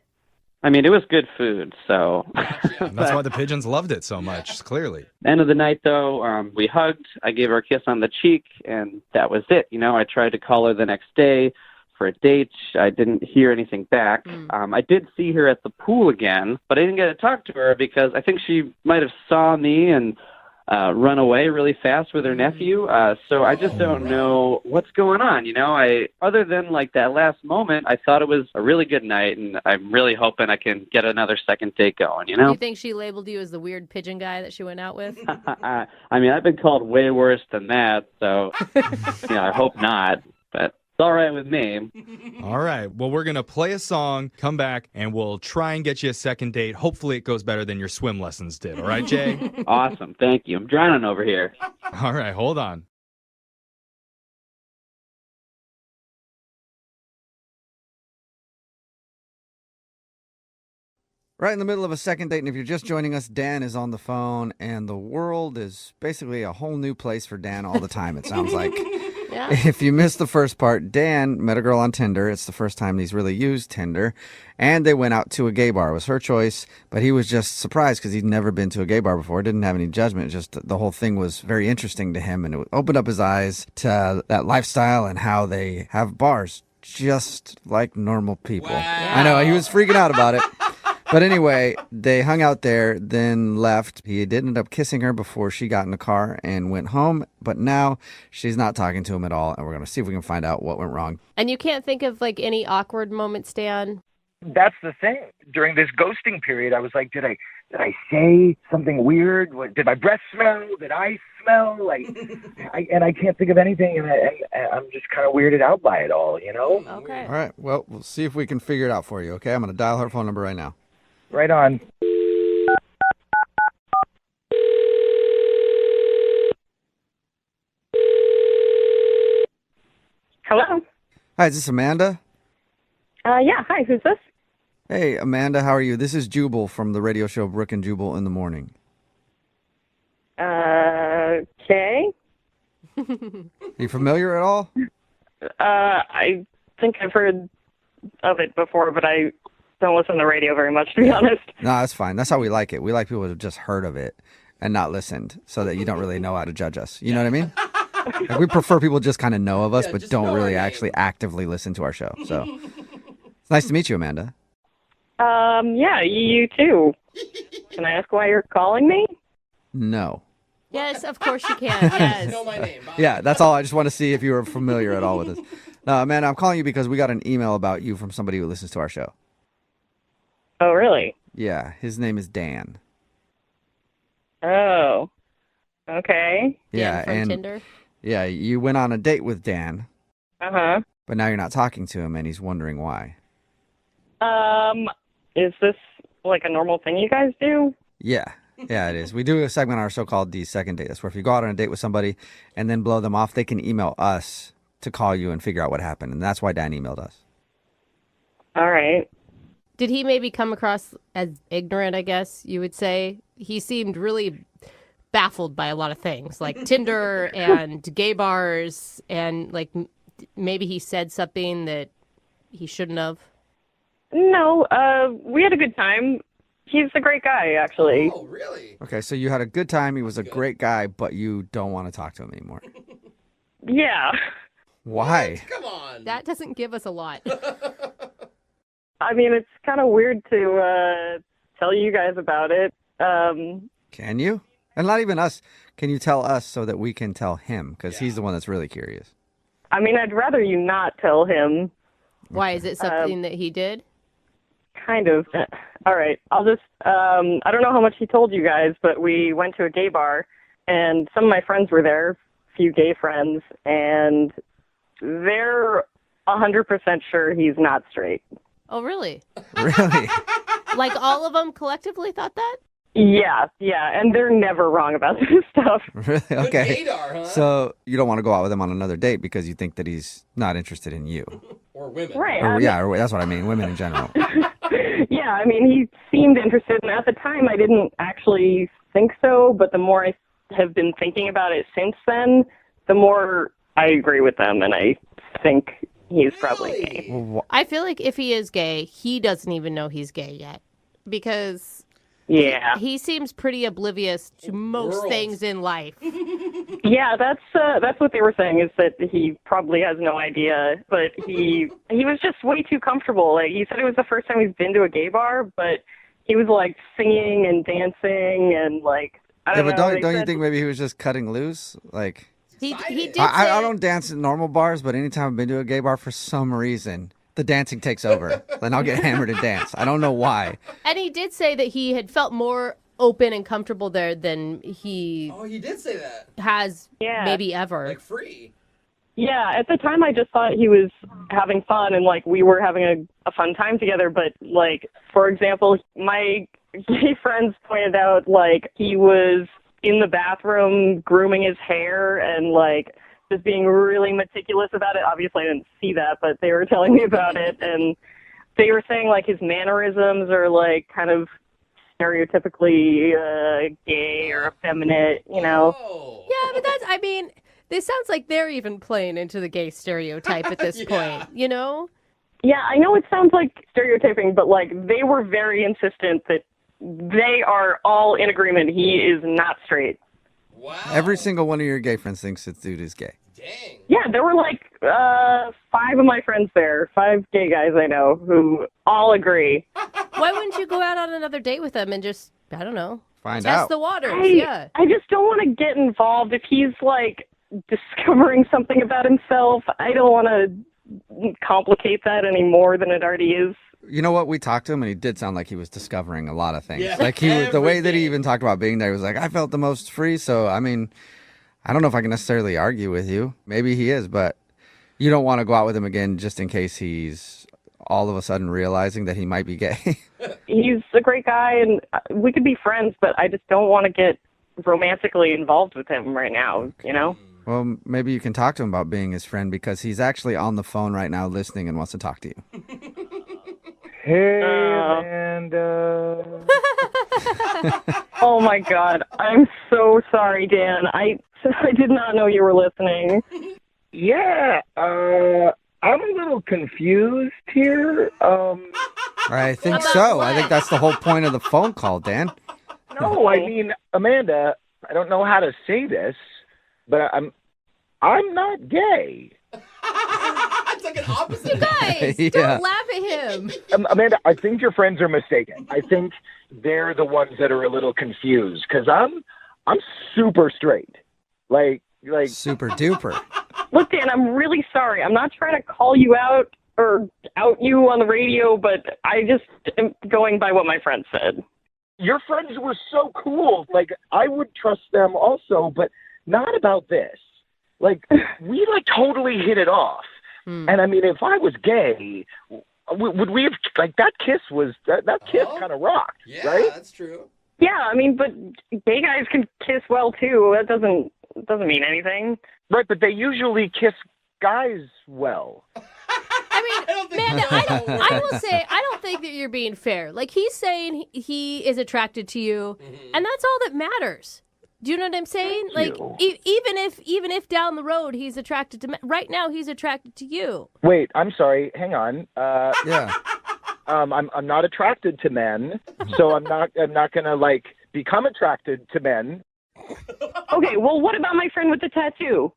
I mean, it was good food, so.
That's why the pigeons loved it so much, clearly.
End of the night, though, we hugged. I gave her a kiss on the cheek, and that was it. You know, I tried to call her the next day for a date. I didn't hear anything back. I did see her at the pool again, but I didn't get to talk to her because I think she might have saw me and run away really fast with her nephew. So I just don't know what's going on. You know, other than like that last moment, I thought it was a really good night, and I'm really hoping I can get another second date going, you know?
Do you think she labeled you as the weird pigeon guy that she went out with?
I mean, I've been called way worse than that, so I hope not, but it's all right with me.
All right. Well, we're going to play a song, come back, and we'll try and get you a second date. Hopefully it goes better than your swim lessons did. All right, Jay?
Awesome. Thank you. I'm drowning over here.
All right. Hold on.
Right in the middle of a second date, and if you're just joining us, Dan is on the phone, and the world is basically a whole new place for Dan all the time, it sounds like.
Yeah.
If you missed the first part, Dan met a girl on Tinder. It's the first time he's really used Tinder, and they went out to a gay bar. It was her choice, but he was just surprised because he'd never been to a gay bar before. Didn't have any judgment. Just the whole thing was very interesting to him, and it opened up his eyes to that lifestyle and how they have bars just like normal people.
Wow.
I know, he was freaking out about it. But anyway, they hung out there, then left. He did end up kissing her before she got in the car and went home. But now she's not talking to him at all. And we're going to see if we can find out what went wrong.
And you can't think of like any awkward moments, Dan?
That's the thing. During this ghosting period, I was like, did I say something weird? Did my breath smell? Did I smell? I can't think of anything, and I'm just kind of weirded out by it all, you know?
Okay.
All right. Well, we'll see if we can figure it out for you, okay? I'm going to dial her phone number right now.
Right on.
Hello?
Hi, is this Amanda?
Yeah, hi, who's this?
Hey, Amanda, how are you? This is Jubal from the radio show Brooke and Jubal in the Morning.
Okay.
Are you familiar at all?
I think I've heard of it before, but I don't listen to the radio very much, to be honest.
No, that's fine. That's how we like it. We like people to have just heard of it and not listened so that you don't really know how to judge us. You know what I mean? Like, we prefer people just kind of know of us, but don't really actually actively listen to our show. So it's nice to meet you, Amanda.
Yeah, you too. Can I ask why you're calling me?
No.
Yes, of course you can. Yes.
Know my name. Bye.
Yeah, that's all. I just want to see if you were familiar at all with this. No, Amanda, I'm calling you because we got an email about you from somebody who listens to our show.
Oh, really?
Yeah, his name is Dan.
Oh. Okay.
Yeah,
from
and
Tinder.
yeah, you went on a date with Dan,
Uh-huh.
but now you're not talking to him, and he's wondering why.
Is this like a normal thing you guys do?
Yeah, it is. We do a segment on our show called The Second Date. That's where if you go out on a date with somebody and then blow them off, they can email us to call you and figure out what happened, and that's why Dan emailed us.
All right.
Did he maybe come across as ignorant, I guess you would say? He seemed really baffled by a lot of things, like Tinder and gay bars, and like maybe he said something that he shouldn't have.
No, we had a good time. He's a great guy, actually.
Oh, really?
Okay, so you had a good time. He was a great guy, but you don't want to talk to him anymore.
Yeah.
Why?
Come on.
That doesn't give us a lot.
I mean, it's kind of weird to tell you guys about it.
Can you? And not even us. Can you tell us so that we can tell him? Because he's the one that's really curious.
I mean, I'd rather you not tell him.
Why? Is it something that he did?
Kind of. All right. I'll just, I don't know how much he told you guys, but we went to a gay bar, and some of my friends were there, a
few gay friends, and they're 100% sure he's not straight.
Oh, really?
Really?
Like all of them collectively thought that?
Yeah, and they're never wrong about this stuff.
Really? Okay.
gaydar, huh?
So you don't want to go out with him on another date because you think that he's not interested in you.
Or women.
Right.
Or that's what I mean, women in general.
Yeah, I mean, he seemed interested, and at the time I didn't actually think so, but the more I have been thinking about it since then, the more I agree with them, and I think he's probably gay.
I feel like if he is gay, he doesn't even know he's gay yet. Because he seems pretty oblivious to most things in life.
Yeah, that's what they were saying, is that he probably has no idea, but he was just way too comfortable. Like, he said it was the first time he's been to a gay bar, but he was like singing and dancing and like, I don't know.
But don't you think maybe he was just cutting loose? Like,
he did
I don't dance at normal bars, but anytime I've been to a gay bar, for some reason, the dancing takes over. Then I'll get hammered and dance. I don't know why.
And he did say that he had felt more open and comfortable there than he...
Oh, he did say that.
...has maybe ever.
Like free.
Yeah, at the time I just thought he was having fun and like we were having a fun time together, but like, for example, my gay friends pointed out like he was in the bathroom grooming his hair and like just being really meticulous about it. Obviously I didn't see that, but they were telling me about it, and they were saying like his mannerisms are like kind of stereotypically gay or effeminate, you know.
Yeah, but that's, I mean, this sounds like they're even playing into the gay stereotype at this point, you know?
Yeah, I know it sounds like stereotyping, but like they were very insistent that they are all in agreement he is not straight.
Wow.
Every single one of your gay friends thinks this dude is gay.
Dang.
Yeah, there were like 5 of my friends there, 5 gay guys I know who all agree.
Why wouldn't you go out on another date with him and just, I don't know,
Find
test
out.
the waters?
I just don't want to get involved if he's like discovering something about himself. I don't want to complicate that any more than it already is.
You know what? We talked to him, and he did sound like he was discovering a lot of things.
Yeah,
like the way that he even talked about being there, he was like, I felt the most free. So, I mean, I don't know if I can necessarily argue with you. Maybe he is, but you don't want to go out with him again just in case he's all of a sudden realizing that he might be gay.
He's a great guy, and we could be friends, but I just don't want to get romantically involved with him right now, you know?
Well, maybe you can talk to him about being his friend, because he's actually on the phone right now listening and wants to talk to you.
Hey, Amanda.
Oh my God, I'm so sorry, Dan. I did not know you were listening.
Yeah, I'm a little confused here.
I think so. I think that's the whole point of the phone call, Dan.
No, I mean, Amanda, I don't know how to say this, but I'm not gay.
It's like an opposite.
You guys,
Yeah.
don't laugh at him.
Amanda, I think your friends are mistaken. I think they're the ones that are a little confused, because I'm super straight. Like
Super duper.
Look, Dan, I'm really sorry. I'm not trying to call you out or out you on the radio, but I just am going by what my friend said.
Your friends were so cool. Like, I would trust them also, but not about this. Like, we like totally hit it off. And I mean, if I was gay, would we have, like, that kiss kind of rocked,
Yeah,
right?
that's true.
Yeah, I mean, but gay guys can kiss well too. That doesn't mean anything.
Right, but they usually kiss guys well.
I mean, man, I will say, I don't think that you're being fair. Like, he's saying he is attracted to you, and that's all that matters. Do you know what I'm saying? Like, even if down the road he's attracted to men, right now he's attracted to you.
Wait, I'm sorry. Hang on.
Yeah.
I'm not attracted to men, so I'm not gonna like become attracted to men.
Okay, well, what about my friend with the tattoo?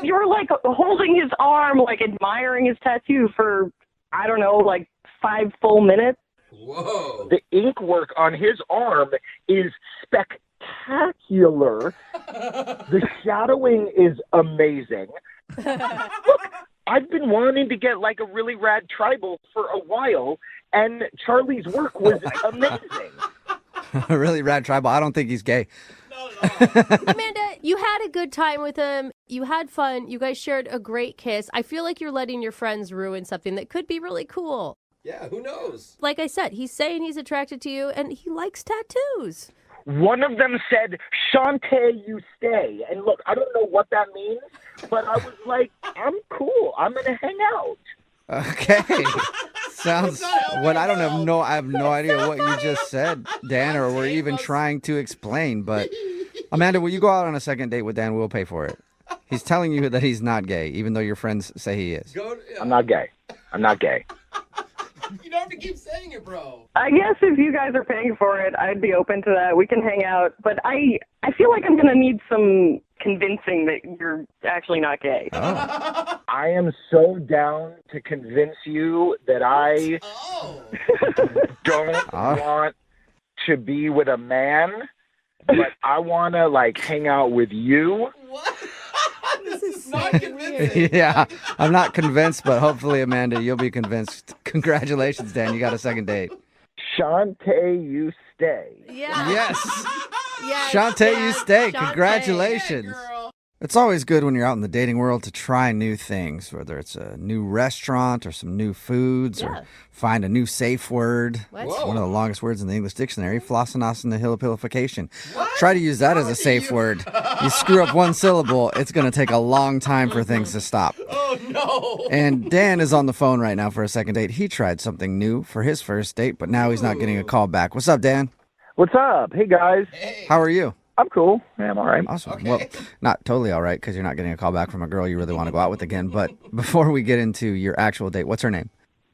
You were like holding his arm, like admiring his tattoo for, I don't know, like 5 full minutes.
Whoa.
The ink work on his arm is spectacular. The shadowing is amazing. Look, I've been wanting to get like a really rad tribal for a while, and Charlie's work was amazing.
Really rad tribal. I don't think he's gay.
Amanda, you had a good time with him. You had fun. You guys shared a great kiss. I feel like you're letting your friends ruin something that could be really cool.
Yeah, who knows?
Like I said, he's saying he's attracted to you, and he likes tattoos.
One of them said, Shantae, you stay. And look, I don't know what that means, but I was like, I'm cool. I'm going to hang out.
Okay. Sounds what I don't have no I have no idea what you just said, Dan, or were even trying to explain, but Amanda, will you go out on a second date with Dan? We'll pay for it. He's telling you that he's not gay, even though your friends say he is.
I'm not gay. I'm not gay.
You don't have to keep saying it, bro.
I guess if you guys are paying for it, I'd be open to that. We can hang out. But I feel like I'm going to need some convincing that you're actually not gay.
Oh.
I am so down to convince you that I don't want to be with a man, but I want to, like, hang out with you.
What? This is not convincing.
Yeah, I'm not convinced, but hopefully, Amanda, you'll be convinced. Congratulations, Dan. You got a second date.
Shantae, you stay.
Yeah.
Yes.
Yes,
Shantae, you
yes,
stay.
Shantae.
Congratulations.
Yeah, girl.
It's always good when you're out in the dating world to try new things, whether it's a new restaurant or some new foods or find a new safe word.
What?
It's one of the longest words in the English dictionary, flossinasinahilipilification. Try to use that as a safe word. You screw up one syllable, it's going to take a long time for things to stop.
Oh, no.
And Dan is on the phone right now for a second date. He tried something new for his first date, but now he's not getting a call back. What's up, Dan?
What's up? Hey, guys.
Hey.
How are you?
I'm cool. Yeah, I'm all right.
Awesome.
Okay.
Well, not totally all right because you're not getting a call back from a girl you really want to go out with again. But before we get into your actual date, what's her name?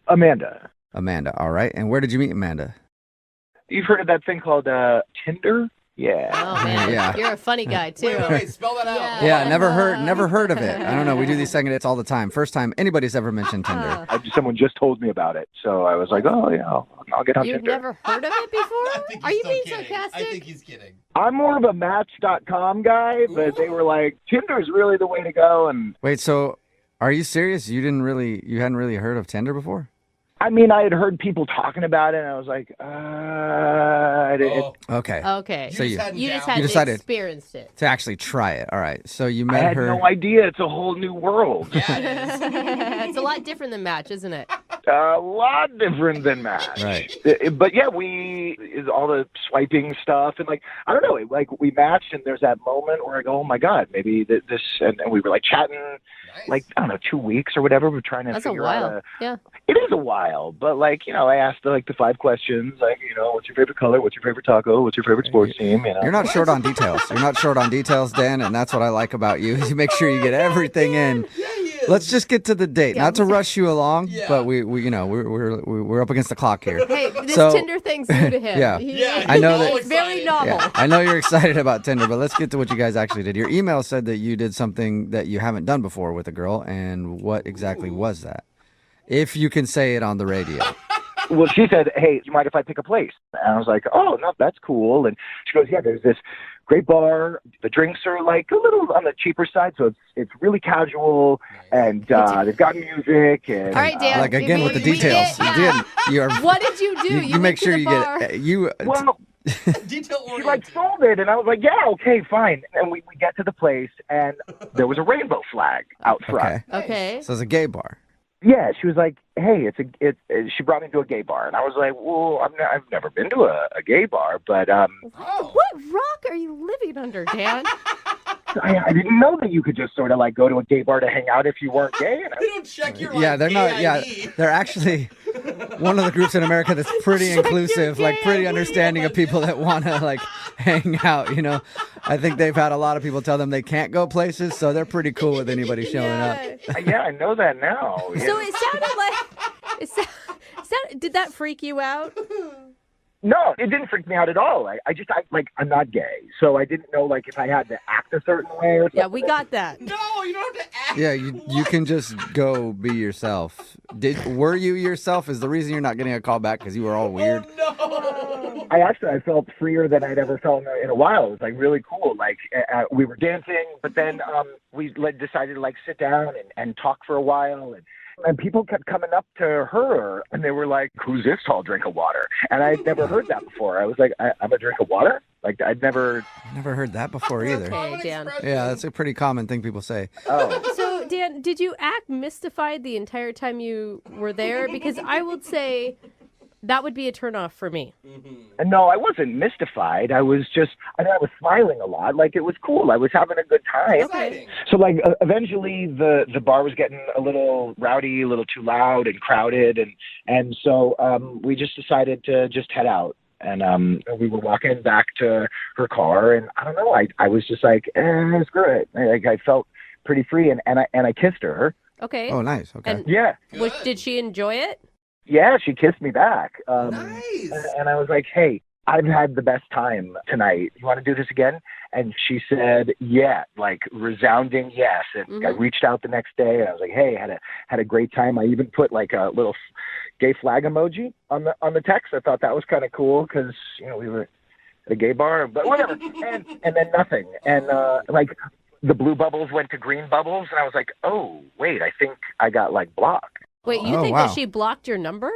Amanda.
Amanda. All right. And where did you meet Amanda?
You've heard of that thing called Tinder? Yeah.
Oh, man.
Yeah.
You're a funny guy, too.
Wait, spell that out.
Yeah, never heard of it. I don't know. We do these second dates all the time. First time anybody's ever mentioned Tinder.
Someone just told me about it, so I was like, oh, yeah, I'll get on
You've
Tinder.
never heard of it before? Are you being sarcastic?
I think he's kidding.
I'm more of a Match.com guy, but they were like, Tinder's really the way to go. And
Wait, so are you serious? You hadn't really heard of Tinder before?
I mean, I had heard people talking about it, and I was like,
Okay.
Okay.
So you
just
you
hadn't
decided
experienced it.
to actually try it. All right. So you
I
met
had
her.
no idea. It's a whole new world.
It's a lot different than Match, isn't it?
A lot different than Match.
Right.
But yeah, all the swiping stuff, and like, I don't know, like we matched, and there's that moment where I go, oh my God, maybe this, and we were like chatting, like, I don't know, 2 weeks or whatever. We're trying to
That's a
figure
while.
out.
Yeah.
It is a while, but like, I asked like the 5 questions, like, what's your favorite color? What's your favorite taco? What's your favorite sports team?
You're not short on details. You're not short on details, Dan, and that's what I like about you. Is you make sure you get everything in.
Yeah, he is.
Let's just get to the date.
Yeah.
Not to rush you along,
Yeah.
but we're up against the clock here.
Hey, this
So-
Tinder thing's new to him.
Yeah.
Yeah,
I know
he's
that-
all
It's very
excited.
novel.
Yeah, I know you're excited about Tinder, but let's get to what you guys actually did. Your email said that you did something that you haven't done before with a girl, and what exactly was that? If you can say it on the radio.
Well, she said, hey, you mind if I pick a place? And I was like, oh, no, that's cool. And she goes, yeah, there's this great bar. The drinks are like a little on the cheaper side, so it's really casual, and they've got music. And,
All right, Dan.
Like again with the details. You did. You are.
What did you do?
You make
went to
sure
the
you
bar.
get you.
Well,
Detail
she
oriented.
like sold it, and I was like, yeah, okay, fine. And we get to the place, and there was a rainbow flag out front.
Okay.
Okay.
So it's a gay bar.
Yeah, she was like, hey, she brought me to a gay bar, and I was like, well, I've never been to a gay bar, but
Oh.
What rock are you living under, Dan?
I didn't know that you could just sort of like go to a gay bar to hang out if you weren't gay. And
They don't check your
Yeah, they're not.
gay
Yeah,
ID.
they're actually one of the groups in America that's pretty inclusive, like pretty understanding of people that want to like hang out. I think they've had a lot of people tell them they can't go places, so they're pretty cool with anybody showing up.
yeah, I know that now. Yeah.
So it sounded like did that freak you out?
No, it didn't freak me out at all. I'm not gay, so I didn't know like if I had to act a certain way or something.
Yeah, we got that.
No, you don't have to act.
Yeah, you can just go be yourself. Were you yourself? Is the reason you're not getting a call back because you were all weird?
No.
I felt freer than I'd ever felt in a while. It was like really cool. Like we were dancing, but then we decided to like sit down and talk for a while, And people kept coming up to her, and they were like, who's this tall drink of water? And I'd never heard that before. I was like, I'm a drink of water? Like, I'd never
heard that before either.
Okay, Dan.
Yeah, that's a pretty common thing people say.
Oh.
So, Dan, did you act mystified the entire time you were there? Because I would say that would be a turnoff for me.
And no, I wasn't mystified. I was smiling a lot. Like, it was cool. I was having a good time.
Okay.
So, like, eventually the bar was getting a little rowdy, a little too loud and crowded. And so we just decided to just head out. And we were walking back to her car. And I don't know, I was just like, screw it. Like, I felt pretty free. And I kissed her.
Okay.
Oh, nice. Okay.
And
yeah.
Did she enjoy it?
Yeah, she kissed me back.
Nice.
And I was like, hey, I've had the best time tonight. You want to do this again? And she said, yeah, like resounding yes. And I reached out the next day and I was like, hey, had a great time. I even put like a little gay flag emoji on the text. I thought that was kind of cool because, we were at a gay bar, but whatever. and then nothing. And like the blue bubbles went to green bubbles. And I was like, oh, wait, I think I got like blocked.
Wait, you think that she blocked your number?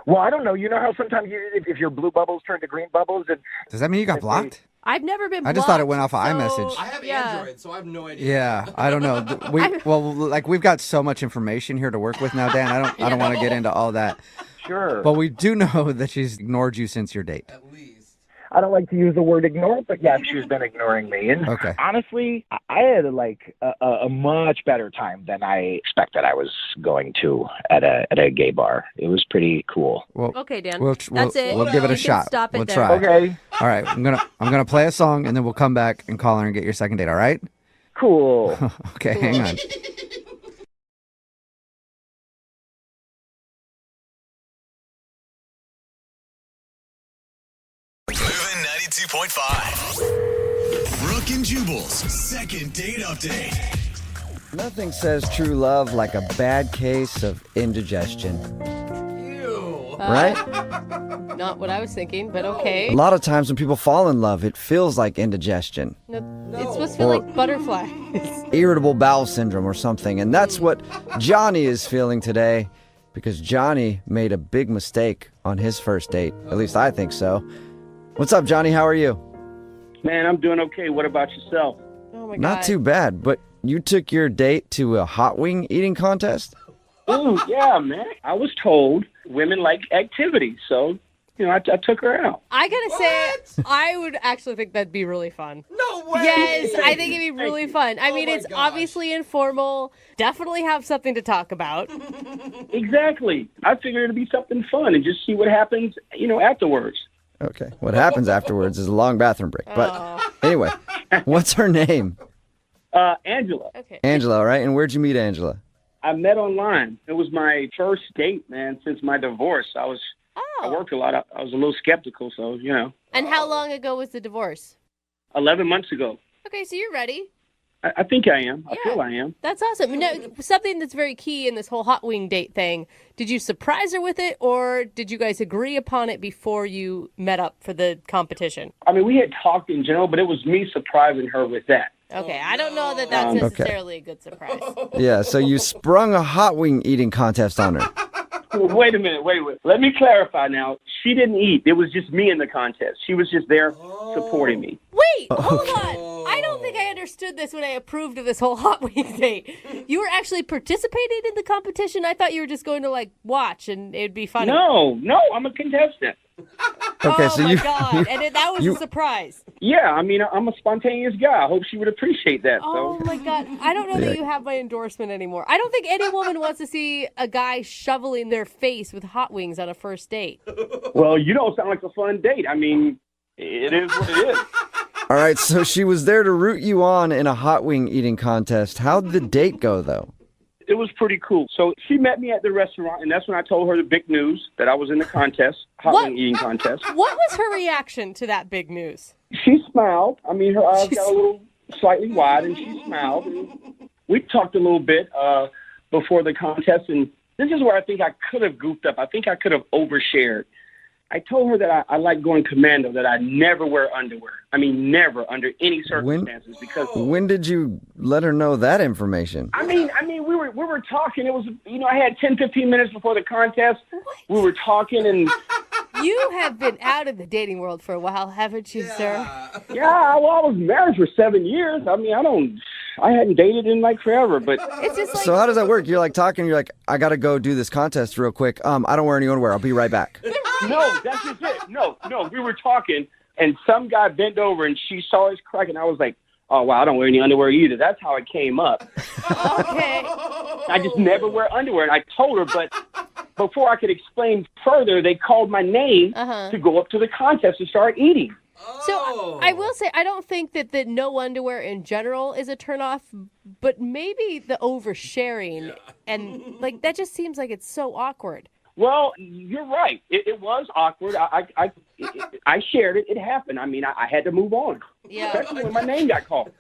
Well, I don't know. You know how sometimes if your blue bubbles turn to green bubbles?
Does that mean you got blocked?
I've never been blocked.
I just thought it went off of iMessage.
I have Android, so I have no idea.
Yeah, I don't know. We've got so much information here to work with now, Dan. I don't want to get into all that.
Sure.
But we do know that she's ignored you since your date.
At least.
I don't like to use the word ignore, but yeah, she's been ignoring me. And honestly, I had like a much better time than I expected I was going to at a gay bar. It was pretty cool.
Well,
okay, Dan.
That's
it.
We'll give it a shot.
Stop it
we'll
there.
try.
Okay.
All right. I'm gonna play a song and then we'll come back and call her and get your second date. All right?
Cool.
Okay. Hang on.
Moving 92.5. Brooke and Jubal's second date update.
Nothing says true love like a bad case of indigestion.
Ew.
Right?
Not what I was thinking, but okay.
A lot of times when people fall in love, it feels like indigestion.
No, it's supposed to feel like butterflies.
Irritable bowel syndrome or something. And that's what Johnny is feeling today because Johnny made a big mistake on his first date. At least I think so. What's up, Johnny? How are you?
Man, I'm doing okay. What about yourself?
Oh my God.
Not too bad, but you took your date to a hot wing eating contest?
Ooh, yeah, man. I was told women like activity, so, I took her out.
I gotta say, I would actually think that'd be really fun.
No way.
Yes, I think it'd be really fun. I mean,
my
it's
gosh.
obviously informal. Definitely have something to talk about.
Exactly. I figured it'd be something fun and just see what happens, afterwards.
Okay. What happens afterwards is a long bathroom break. But anyway, what's her name?
Angela.
Okay.
Angela, all right? And where'd you meet Angela?
I met online. It was my first date, man, since my divorce. I worked a lot. I was a little skeptical, so,
And how long ago was the divorce?
11 months ago.
Okay, so you're ready.
I think I am. I
Yeah.
feel I am.
That's awesome. Now, something that's very key in this whole hot wing date thing, did you surprise her with it or did you guys agree upon it before you met up for the competition?
I mean, we had talked in general, but it was me surprising her with that.
Okay, I don't know that that's necessarily a good surprise.
Yeah, so you sprung a hot wing eating contest on her.
Wait a minute. Wait. Let me clarify now. She didn't eat. It was just me in the contest. She was just there supporting me.
Wait, hold on. I don't think I understood this when I approved of this whole hot wing date. You were actually participating in the competition? I thought you were just going to, watch and it'd be funny.
No, I'm a contestant.
Okay,
oh,
so
my God. And that was
you-
a surprise.
Yeah, I mean, I'm a spontaneous guy. I hope she would appreciate that.
Oh,
So.
my God. I don't know that you have my endorsement anymore. I don't think any woman wants to see a guy shoveling their face with hot wings on a first date.
Well, you don't sound like a fun date. I mean, it is what it is.
All right, so she was there to root you on in a hot wing eating contest. How'd the date go, though?
It was pretty cool. So she met me at the restaurant, and that's when I told her the big news that I was in the contest, hot wing eating contest.
What was her reaction to that big news?
She smiled. I mean, her eyes got a little slightly wide, and she smiled. And we talked a little bit before the contest, and this is where I think I could have goofed up. I think I could have overshared. I told her that I like going commando, that I never wear underwear. I mean, never under any circumstances. Because
when did you let her know that information?
I mean, we were we were talking. It was, I had 10, 15 minutes before the contest. What? We were talking and...
You have been out of the dating world for a while, haven't you, sir?
Yeah, well, I was married for 7 years. I mean, I hadn't dated in like forever, but...
It's just like...
So how does that work? You're like talking, you're like, I got to go do this contest real quick. I don't wear any underwear. I'll be right back.
No, that's just it. No, we were talking and some guy bent over and she saw his crack and I was like, oh, wow, I don't wear any underwear either. That's how it came up.
Okay.
I just never wear underwear. And I told her, but before I could explain further, they called my name to go up to the contest and start eating.
So I will say, I don't think that the no underwear in general is a turnoff, but maybe the oversharing and like that just seems like it's so awkward.
Well, you're right. It was awkward. I shared it. It happened. I mean, I had to move on.
Yeah.
Especially when my name got called.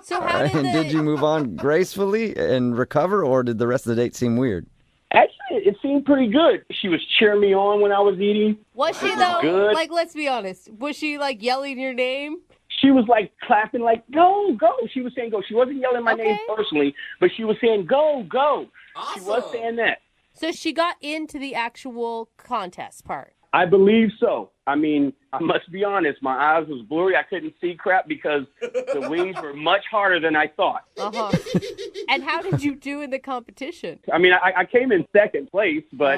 So how
did you move on gracefully and recover, or did the rest of the date seem weird?
Actually, it seemed pretty good. She was cheering me on when I was eating.
Was she though?
Good.
Like, let's be honest. Was she like yelling your name?
She was like clapping, like go, go. She was saying go. She wasn't yelling my name personally, but she was saying go, go. Awesome. She was saying that.
So she got into the actual contest part.
I believe so. I mean, I must be honest. My eyes was blurry. I couldn't see crap because the wings were much harder than I thought.
And how did you do in the competition?
I mean, I came in second place, but,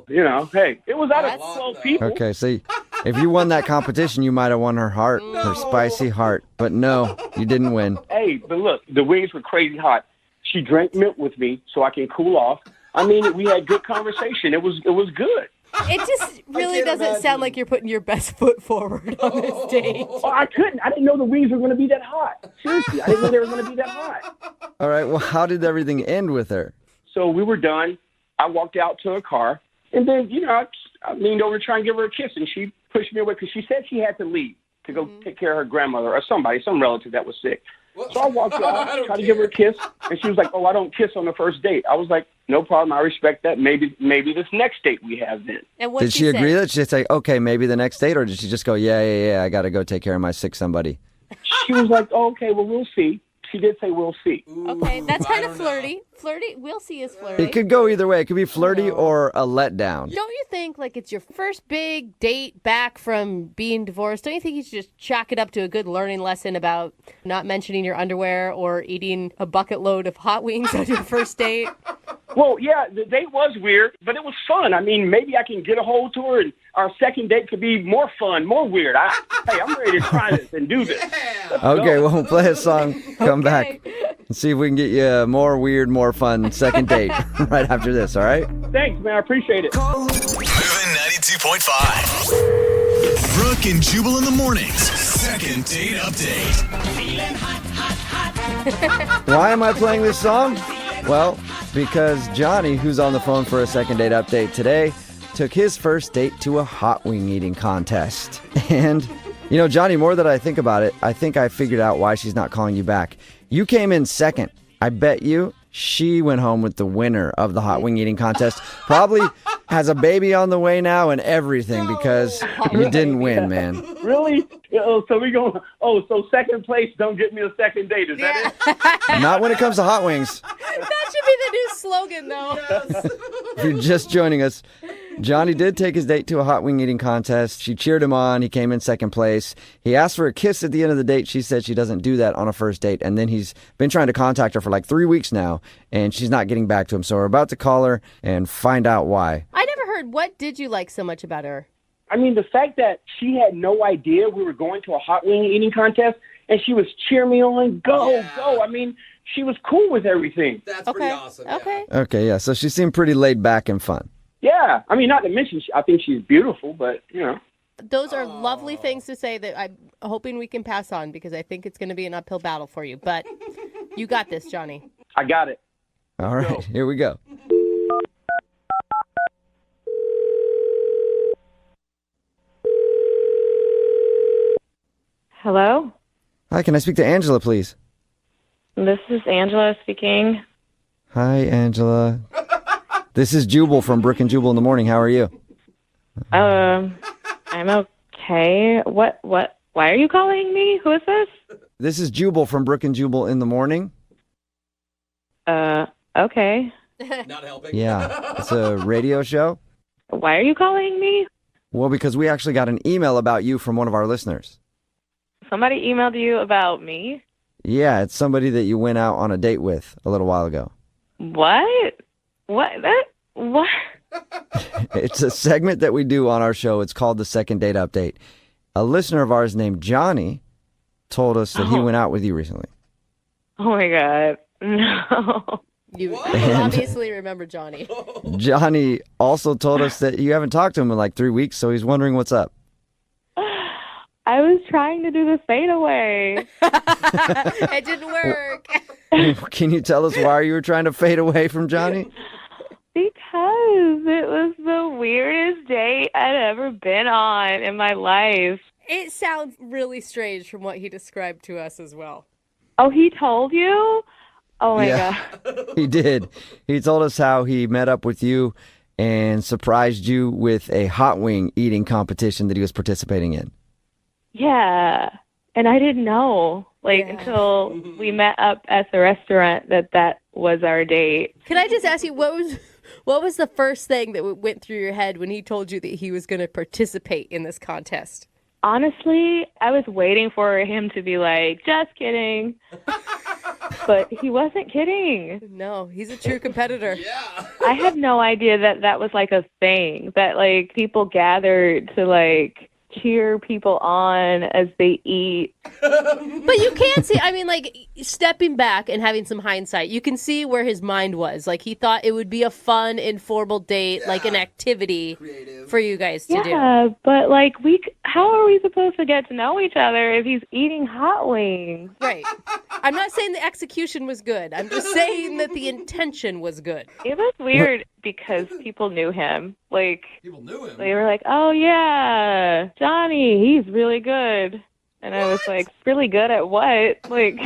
hey, it was out of 12 people.
Okay, see, if you won that competition, you might have won her heart, her spicy heart. But no, you didn't win.
Hey, but look, the wings were crazy hot. She drank milk with me so I can cool off. I mean, we had good conversation. It was good.
It just really doesn't sound like you're putting your best foot forward on this date.
Oh, I couldn't. I didn't know the wings were going to be that hot. Seriously, I didn't know they were going to be that hot.
All right, well, how did everything end with her?
So we were done. I walked out to her car, and then, I leaned over to try and give her a kiss, and she pushed me away because she said she had to leave to go take care of her grandmother or some relative that was sick. So I walked out, tried to give her a kiss, and she was like, oh, I don't kiss on the first date. I was like, no problem. I respect that. Maybe this next date we have then.
And
did she agree that she'd say, okay, maybe the next date, or did she just go, yeah, I got to go take care of my sick somebody?
She was like, oh, okay, well, we'll see. She did say we'll see.
Okay, that's kind of flirty. Flirty, we'll see is flirty.
It could go either way. It could be flirty or a letdown.
Don't you think, like, it's your first big date back from being divorced? Don't you think you should just chalk it up to a good learning lesson about not mentioning your underwear or eating a bucket load of hot wings on your first date?
Well, yeah, the date was weird, but it was fun. I mean, maybe I can get a hold to her, and our second date could be more fun, more weird. Hey, I'm ready to try this and do this.
Okay, well, we'll play a song, come back, and see if we can get you more weird, more fun second date right after this, all right?
Thanks, man. I appreciate it.
Moving 92.5. Brooke and Jubal in the mornings. Second date update.
Why am I playing this song? Well, because Johnny, who's on the phone for a second date update today, took his first date to a hot wing eating contest. And, Johnny, more that I think about it, I think I figured out why she's not calling you back. You came in second. I bet you she went home with the winner of the hot wing eating contest. Probably has a baby on the way now and everything because you didn't win, man.
Really? So second place, don't get me a second date. Is that it?
Not when it comes to hot wings.
That should be the new slogan, though.
If you're just joining us, Johnny did take his date to a hot wing eating contest. She cheered him on. He came in second place. He asked for a kiss at the end of the date. She said she doesn't do that on a first date. And then he's been trying to contact her for like 3 weeks now, and she's not getting back to him. So we're about to call her and find out why.
I never heard. What did you like so much about her?
I mean, the fact that she had no idea we were going to a hot wing eating contest, and she was cheering me on, go. I mean, she was cool with everything.
That's pretty awesome.
Okay.
Okay, yeah. So she seemed pretty laid back and fun.
Yeah. I mean, not to mention, I think she's beautiful, but,
Those are lovely things to say that I'm hoping we can pass on because I think it's going to be an uphill battle for you. But you got this, Johnny.
I got it.
All right, here we go.
Hello?
Hi, can I speak to Angela, please?
This is Angela speaking.
Hi, Angela. This is Jubal from Brooke and Jubal in the morning. How are you?
I'm okay. What? Why are you calling me? Who is this?
This is Jubal from Brooke and Jubal in the morning.
Okay.
Not helping.
Yeah, it's a radio show.
Why are you calling me?
Well, because we actually got an email about you from one of our listeners.
Somebody emailed you about me?
Yeah, it's somebody that you went out on a date with a little while ago.
What? What? What?
It's a segment that we do on our show. It's called the Second Date Update. A listener of ours named Johnny told us that he went out with you recently.
Oh, my God. No.
You obviously remember Johnny.
Johnny also told us that you haven't talked to him in like 3 weeks, so he's wondering what's up.
I was trying to do the fadeaway.
It didn't work.
Can you tell us why you were trying to fade away from Johnny?
Because it was the weirdest date I'd ever been on in my life.
It sounds really strange from what he described to us as well.
Oh, he told you? Oh, my God.
He did. He told us how he met up with you and surprised you with a hot wing eating competition that he was participating in.
Yeah. And I didn't know, until we met up at the restaurant that was our date.
Can I just ask you, what was the first thing that went through your head when he told you that he was going to participate in this contest?
Honestly, I was waiting for him to be like, just kidding. But he wasn't kidding.
No, he's a true competitor.
Yeah.
I had no idea that was like a thing, that like people gathered to like cheer people on as they eat.
But you can see, I mean, like, stepping back and having some hindsight, you can see where his mind was. Like, he thought it would be a fun, informal date, like an activity for you guys to do.
Yeah, but like, how are we supposed to get to know each other if he's eating hot wings?
Right. I'm not saying the execution was good. I'm just saying that the intention was good.
It was weird because people knew him. Like,
people knew him.
They were like, "Oh yeah, Johnny, he's really good." And I was like, "Really good at what?" Like,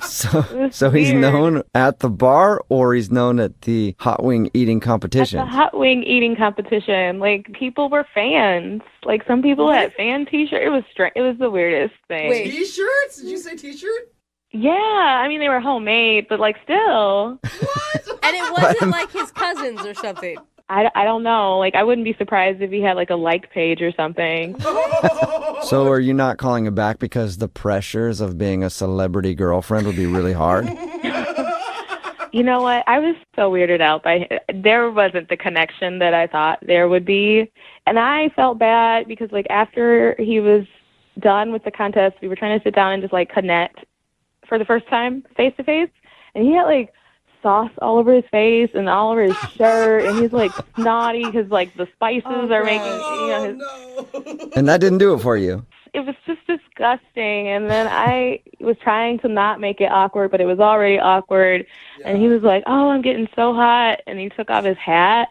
so he's known at the bar, or he's known at the hot wing eating competition?
At the hot wing eating competition, like people were fans. Like some people had fan T-shirts. It was It was the weirdest thing.
Wait.
T-shirts? Did you say T-shirt?
Yeah, I mean they were homemade, but like still.
What?
And it wasn't like his cousins or something.
I don't know. Like, I wouldn't be surprised if he had, like, a like page or something.
So are you not calling him back because the pressures of being a celebrity girlfriend would be really hard?
You know what? I was so weirded out by there wasn't the connection that I thought there would be. And I felt bad because, like, after he was done with the contest, we were trying to sit down and just, like, connect for the first time face-to-face. And he had, like, sauce all over his face and all over his shirt, and he's like snotty because like the spices are making
And that didn't do it for you.
It was just disgusting. And then I was trying to not make it awkward, but it was already awkward. And he was like, "Oh, I'm getting so hot," and he took off his hat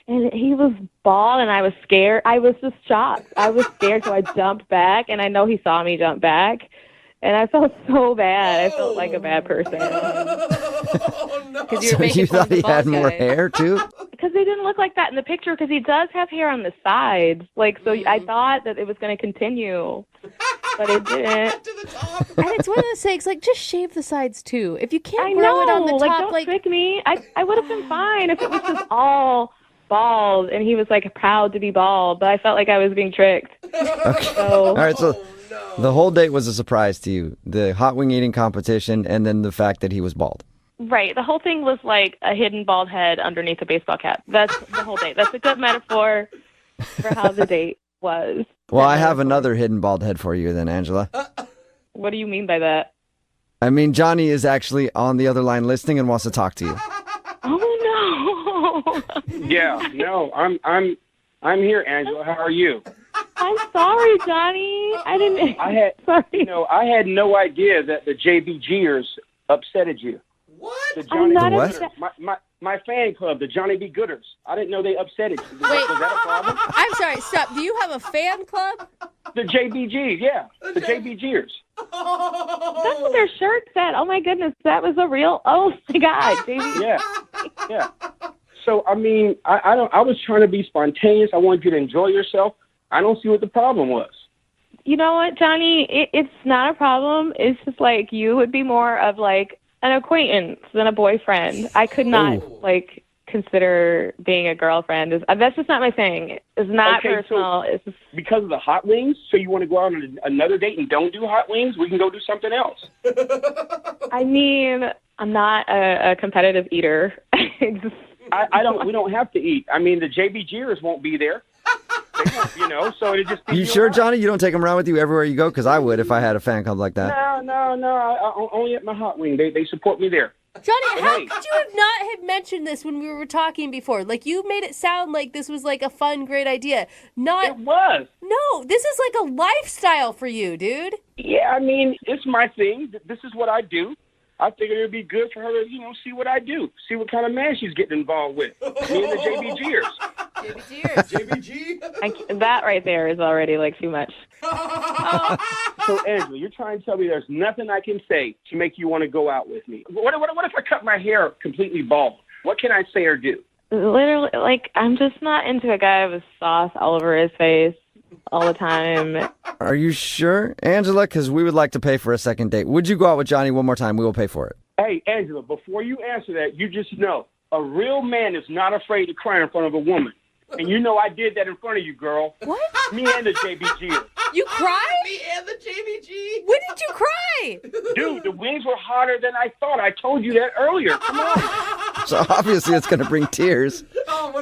and he was bald, and I was scared. I was just shocked. I was scared, so I jumped back, and I know he saw me jump back. And I felt so bad. I felt like a bad person.
Oh, no.
So you thought he had more hair, too?
Because they didn't look like that in the picture, because he does have hair on the sides. Like, so I thought that it was going to continue, but it didn't.
And it's one of those things, like, just shave the sides, too. If you can't
I
grow
know,
it on the top,
like, don't trick me. I would have been fine if it was just all bald, and he was, like, proud to be bald, but I felt like I was being tricked.
Okay.
So,
all right, so the whole date was a surprise to you. The hot wing eating competition and then the fact that he was bald.
right. The whole thing was like a hidden bald head underneath a baseball cap. That's the whole date. That's a good metaphor for how the date was.
Well, I have another hidden bald head for you then, Angela.
What do you mean by that?
I mean, Johnny is actually on the other line listening and wants to talk to you.
Oh, no.
Yeah, no, I'm here, Angela. How are you?
I'm sorry, Johnny.
I had no idea that the JBGers upsetted you.
What?
The Johnny
I'm not
B.
upset.
Gooders. My fan club, the Johnny B. Gooders. I didn't know they upsetted you. Was that a problem?
I'm sorry, stop. Do you have a fan club?
The JBG, yeah. The JBGers.
That's what their shirt said. Oh, my goodness. That was a real... Oh, my God. JB.
Yeah. So, I mean, I was trying to be spontaneous. I wanted you to enjoy yourself. I don't see what the problem was.
You know what, Johnny? It's not a problem. It's just like you would be more of like an acquaintance than a boyfriend. I could not, like, consider being a girlfriend. That's just not my thing. It's not personal.
So
it's just...
because of the hot wings, so you want to go out on another date and don't do hot wings? We can go do something else.
I mean, I'm not a competitive eater.
We don't have to eat. I mean, the JBGers won't be there. They won't, you know, so it just...
You sure, Johnny? You don't take them around with you everywhere you go? Because I would if I had a fan club like that.
No. Only at my hot wing. They support me there.
Johnny, how could you not have mentioned this when we were talking before? Like, you made it sound like this was like a fun, great idea.
It was.
No, this is like a lifestyle for you, dude.
Yeah, I mean, it's my thing. This is what I do. I figured it would be good for her to, see what I do. See what kind of man she's getting involved with. Me and the JBGers.
JBG?
That right there is already, like, too much.
So, Angela, you're trying to tell me there's nothing I can say to make you want to go out with me? What if I cut my hair completely bald? What can I say or do?
Literally, like, I'm just not into a guy with sauce all over his face all the time.
Are you sure, Angela? Because we would like to pay for a second date. Would you go out with Johnny one more time? We will pay for it.
Hey, Angela, before you answer that, you just know a real man is not afraid to cry in front of a woman. And you know I did that in front of you, girl.
What?
Me and the JBG.
You cried?
Me and the JBG.
When did you cry?
Dude, the wings were hotter than I thought. I told you that earlier. Come on.
So obviously it's going to bring tears.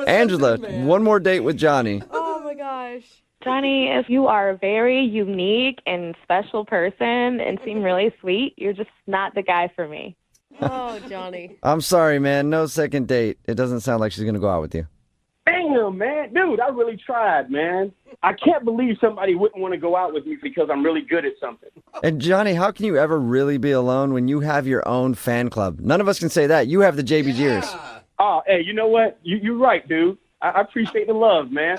Angela, one more date with Johnny.
Oh, my gosh.
Johnny, if you are a very unique and special person and seem really sweet, you're just not the guy for me.
Oh, Johnny.
I'm sorry, man. No second date. It doesn't sound like she's going to go out with you.
Damn, man. Dude, I really tried, man. I can't believe somebody wouldn't want to go out with me because I'm really good at something.
And Johnny, how can you ever really be alone when you have your own fan club? None of us can say that. You have the JBGers.
Yeah. Oh, hey, you know what? You're right, dude. I appreciate the love, man.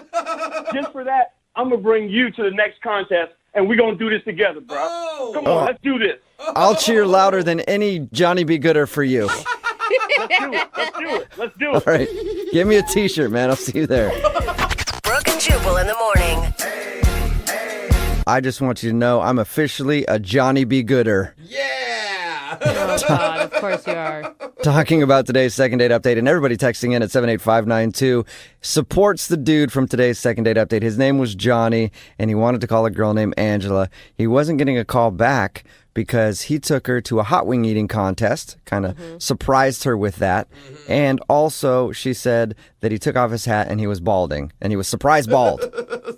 Just for that, I'm going to bring you to the next contest, and we're going to do this together, bro. Come on, let's do this.
I'll cheer louder than any Johnny B. Gooder for you.
Let's do it.
All right. Give me a T-shirt, man. I'll see you there.
Brooke and Jubal in the morning.
I just want you to know I'm officially a Johnny B. Gooder.
Oh, God, of course you are.
Talking about today's second date update, and everybody texting in at 78592 supports the dude from today's second date update. His name was Johnny, and he wanted to call a girl named Angela. He wasn't getting a call back because he took her to a hot wing eating contest, kind of surprised her with that. And also, she said that he took off his hat and he was balding, and he was surprise bald.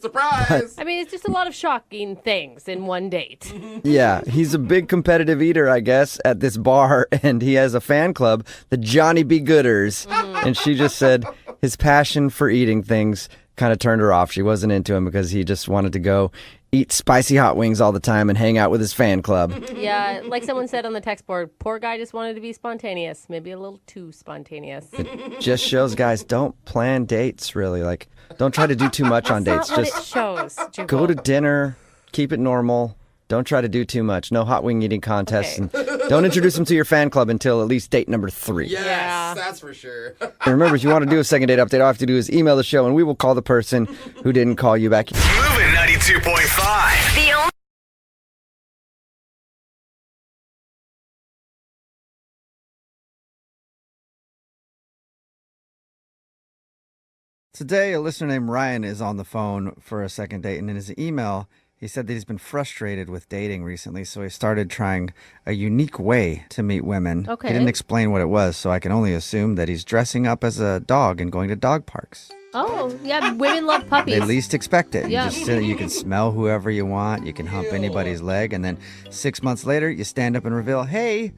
Surprise!
I mean, it's just a lot of shocking things in one date.
Yeah, he's a big competitive eater, I guess, at this bar, and he has a fan club, the Johnny B. Gooders. And she just said his passion for eating things kind of turned her off. She wasn't into him because he just wanted to go eat spicy hot wings all the time and hang out with his fan club.
Yeah, like someone said on the text board, poor guy just wanted to be spontaneous. Maybe a little too spontaneous.
It just shows, guys, don't plan dates, really. Like, don't try to do too much on dates.
That's not
Just
what it shows, Jubal.
go to dinner, keep it normal. Don't try to do too much. No hot wing eating contests.
Okay.
And don't introduce them to your fan club until at least date number 3.
Yes, that's for sure.
And remember, if you want to do a second date update, all you have to do is email the show, and we will call the person who didn't call you back.
Moving 92.5.
The only
Today, a listener named Ryan is on the phone for a second date, and in his email, he said that he's been frustrated with dating recently, so he started trying a unique way to meet women.
Okay.
He didn't explain what it was, so I can only assume that he's dressing up as a dog and going to dog parks.
Oh, yeah, women love puppies.
They least expect it.
Yeah.
You just sit, you can smell whoever you want, you can hump anybody's leg, and then 6 months later, you stand up and reveal, hey,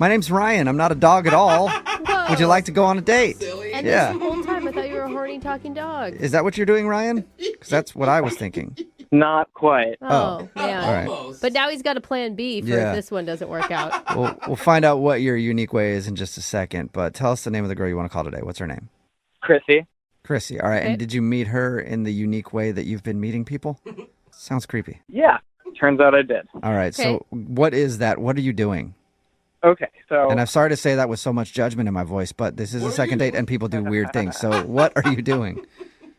my name's Ryan. I'm not a dog at all.
Whoa.
Would you like to go on a date?
And
Yeah.
this whole time, I thought you were a horny talking dog.
Is that what you're doing, Ryan? Because that's what I was thinking.
Not quite.
Oh, man.
All right.
But now he's got a plan B for
Yeah.
if this one doesn't work out.
We'll find out what your unique way is in just a second, but tell us the name of the girl you want to call today. What's her name?
Chrissy.
Chrissy. All right.
Okay.
And did you meet her in the unique way that you've been meeting people? Sounds creepy.
Yeah, turns out I did.
All right.
Okay.
So what is that? What are you doing?
Okay, so
And I'm sorry to say that with so much judgment in my voice, but this is a second date and people do weird things. So what are you doing?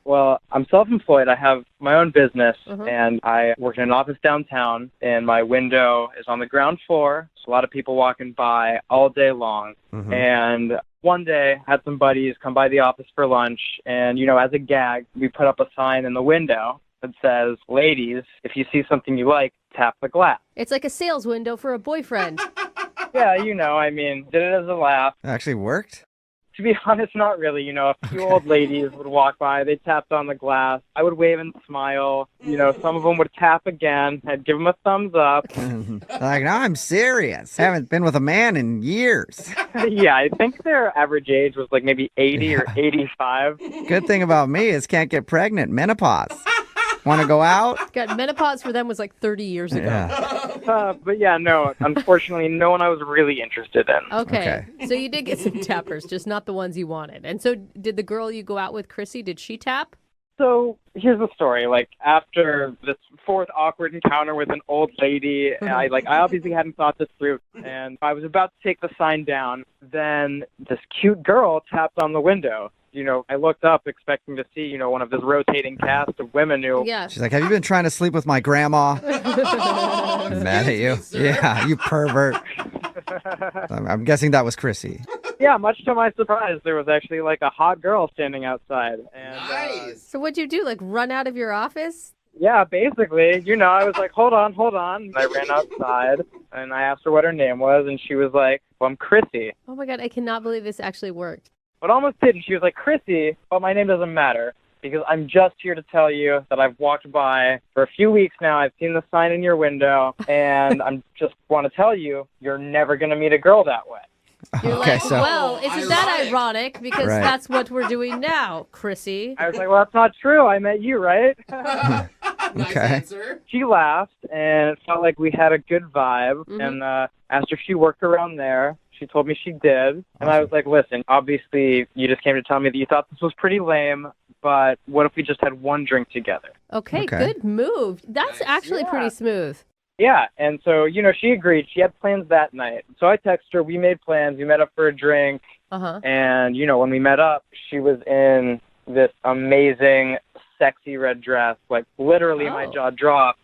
Well, I'm self-employed. I have my own business, and I work in an office downtown, and my window is on the ground floor. So a lot of people walking by all day long. And one day, I had some buddies come by the office for lunch, and, as a gag, we put up a sign in the window that says, "Ladies, if you see something you like, tap the glass."
It's like a sales window for a boyfriend.
Yeah, did it as a laugh.
It actually worked?
To be honest, not really. A few old ladies would walk by. They tapped on the glass. I would wave and smile. Some of them would tap again. I'd give them a thumbs up.
Like, no, I'm serious. Haven't been with a man in years.
Yeah, I think their average age was like maybe 80 or 85.
Good thing about me is can't get pregnant. Menopause. Want to go out?
God, menopause for them was like 30 years ago.
Yeah.
But yeah, no, unfortunately, no one I was really interested in.
Okay. So you did get some tappers, just not the ones you wanted. And so did the girl you go out with, Chrissy, did she tap?
So here's the story. Like, after this fourth awkward encounter with an old lady, I obviously hadn't thought this through, and I was about to take the sign down. Then this cute girl tapped on the window. I looked up expecting to see, one of this rotating cast of women who...
Yeah.
She's like, have you been trying to sleep with my grandma? I'm mad at you. Yeah, you pervert. I'm guessing that was Chrissy.
Yeah, much to my surprise, there was actually like a hot girl standing outside. And,
Nice.
So what'd you do, like run out of your office?
Yeah, basically. I was like, hold on. And I ran outside, and I asked her what her name was, and she was like, well, I'm Chrissy.
Oh my God, I cannot believe this actually worked.
But almost didn't. She was like, Chrissy, but my name doesn't matter, because I'm just here to tell you that I've walked by for a few weeks now. I've seen the sign in your window, and I'm just want to tell you, you're never going to meet a girl that way.
You're well, isn't that ironic? Because that's what we're doing now, Chrissy.
I was like, well, that's not true. I met you, right?
Nice answer.
She laughed, and it felt like we had a good vibe, and asked her if she worked around there. She told me she did, and I was like, listen, obviously you just came to tell me that you thought this was pretty lame, but what if we just had one drink together?
Okay. Good move. That's actually pretty smooth.
Yeah, and so, she agreed. She had plans that night. So I texted her. We made plans. We met up for a drink. And, when we met up, she was in this amazing, sexy red dress. Like, literally my jaw dropped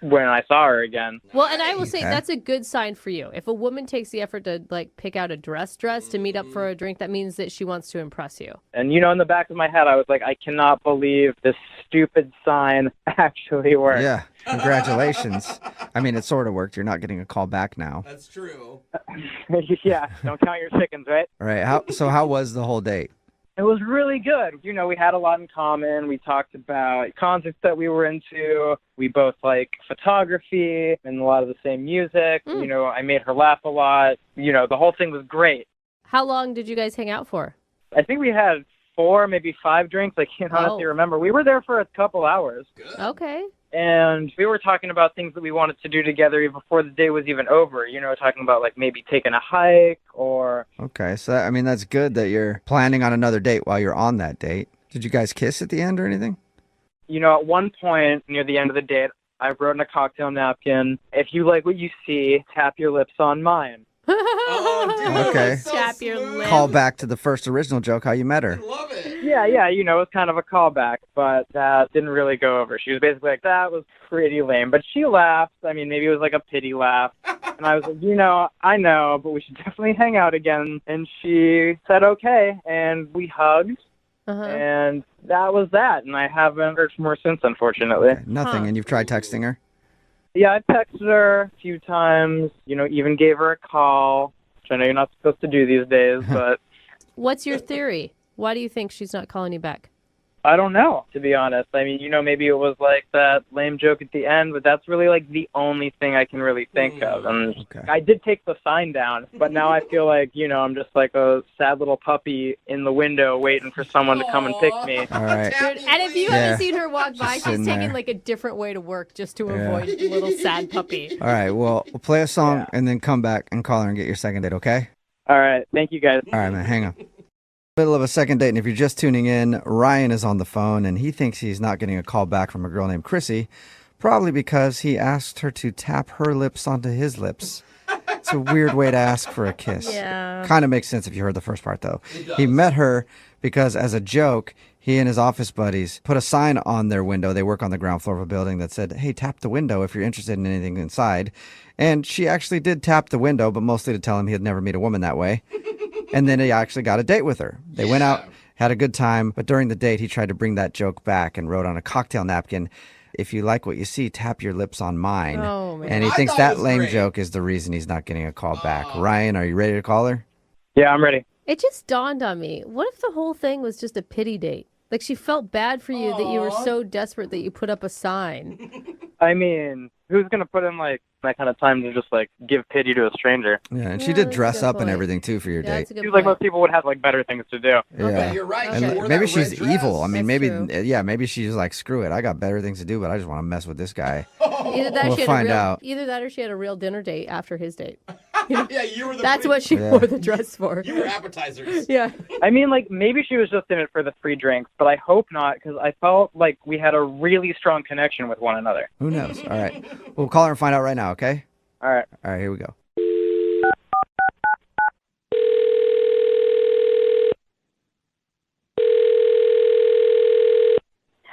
when I saw her again.
Well, and I will say that's a good sign for you. If a woman takes the effort to, pick out a dress to meet up for a drink, that means that she wants to impress you.
And, in the back of my head, I was like, I cannot believe this stupid sign actually worked.
Yeah. Congratulations. I mean, it sort of worked. You're not getting a call back now.
That's true.
Yeah, don't count your chickens, right?
All right. How was the whole date?
It was really good. We had a lot in common. We talked about concerts that we were into. We both like photography and a lot of the same music. I made her laugh a lot. The whole thing was great.
How long did you guys hang out for?
I think we had 4, maybe 5 drinks. I can't honestly remember. We were there for a couple hours.
Good.
Okay.
And we were talking about things that we wanted to do together even before the day was even over. Talking about maybe taking a hike or...
Okay, so that's good that you're planning on another date while you're on that date. Did you guys kiss at the end or anything?
At one point near the end of the date, I wrote in a cocktail napkin, if you like what you see, tap your lips on mine.
Oh, dude,
okay.
so
Tap your
smooth.
lips.
Call back to the first original joke, how you met her.
I love it.
Yeah, it was kind of a callback, but that didn't really go over. She was basically like, that was pretty lame. But she laughed. Maybe it was like a pity laugh. And I was like, I know, but we should definitely hang out again. And she said, okay. And we hugged. And that was that. And I haven't heard from her since, unfortunately.
Okay, nothing. And you've tried texting her?
Yeah, I texted her a few times, even gave her a call, which I know you're not supposed to do these days, but...
What's your theory? Why do you think she's not calling you back?
I don't know, to be honest. Maybe it was like that lame joke at the end, but that's really the only thing I can really think of. And I did take the sign down, but now I feel like, I'm just like a sad little puppy in the window waiting for someone to come and pick me.
All right.
And if you haven't seen her walk by, she's taking a different way to work just to avoid little sad puppy.
All right, well, we'll play a song and then come back and call her and get your second date, okay?
All right, thank you guys.
All right, man, hang on. Middle of a second date, and if you're just tuning in, Ryan is on the phone, and he thinks he's not getting a call back from a girl named Chrissy, probably because he asked her to tap her lips onto his lips. It's a weird way to ask for a kiss.
Yeah.
Kind of makes sense if you heard the first part, though. He met her because, as a joke, he and his office buddies put a sign on their window. They work on the ground floor of a building that said, hey, tap the window if you're interested in anything inside. And she actually did tap the window, but mostly to tell him he'd never meet a woman that way. And then he actually got a date with her. They went out, had a good time, but during the date, he tried to bring that joke back and wrote on a cocktail napkin, if you like what you see, tap your lips on mine.
Oh, man.
And he thinks that lame joke is the reason he's not getting a call back. Ryan, are you ready to call her?
Yeah, I'm ready.
It just dawned on me. What if the whole thing was just a pity date? Like she felt bad for you that you were so desperate that you put up a sign.
I mean, who's going to put in, like, that kind of time to just, like, give pity to a stranger?
Yeah, and she did dress up and everything, too, for your date.
Seems like most people would have, like, better things to do.
Yeah.
You're right.
And
She wore
maybe
that
she's
red dress.
evil. I mean,
That's
maybe she's like, screw it. I got better things to do, but I just want to mess with this guy.
Either that,
We'll find out.
Either that or she had a real dinner date after his date.
Yeah, you were the
That's what she wore the dress for.
You were appetizers.
Yeah.
I mean, like, maybe she was just in it for the free drinks, but I hope not, because I felt like we had a really strong connection with one another.
Who knows? All right. We'll call her and find out right now, okay?
All right.
All right, here we go.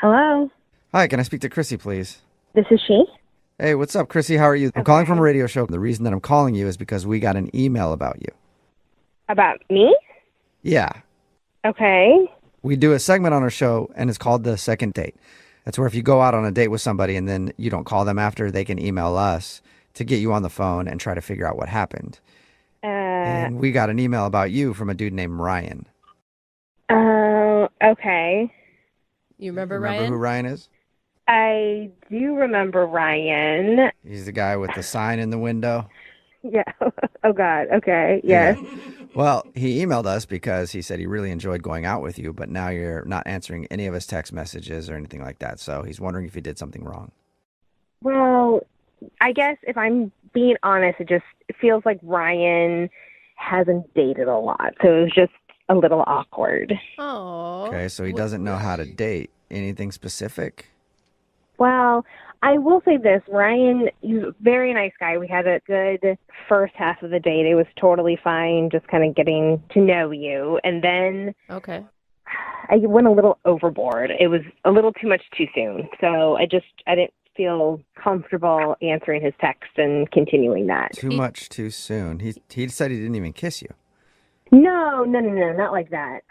Hello,
Hi, can I speak to Chrissy, please?
this is she.
Hey, what's up, Chrissy? How are you? I'm calling from a radio show. The reason that I'm calling you is because we got an email about you.
About me?
Yeah.
Okay.
We do a segment on our show, and it's called The Second Date. That's where if you go out on a date with somebody and then you don't call them after, they can email us to get you on the phone and try to figure out what happened. And we got an email about you from a dude named Ryan.
Okay.
You remember
Remember who Ryan is?
I do remember Ryan.
He's the guy with the sign in the window.
Yeah. Oh, God. Okay. Yes.
Well, he emailed us because he said he really enjoyed going out with you, but now you're not answering any of his text messages or anything like that. So he's wondering if you did something wrong.
Well, I guess if I'm being honest, it feels like Ryan hasn't dated a lot. So it was just a little awkward.
Oh.
Okay, so he doesn't know how to date. Anything specific?
Well, I will say this. Ryan, he's a very nice guy. We had a good first half of the date. It was totally fine, just kind of getting to know you. And then
Okay.
I went a little overboard. It was a little too much too soon. So I didn't feel comfortable answering his text and continuing that.
Too much too soon. He said he didn't even kiss you.
No, not like that.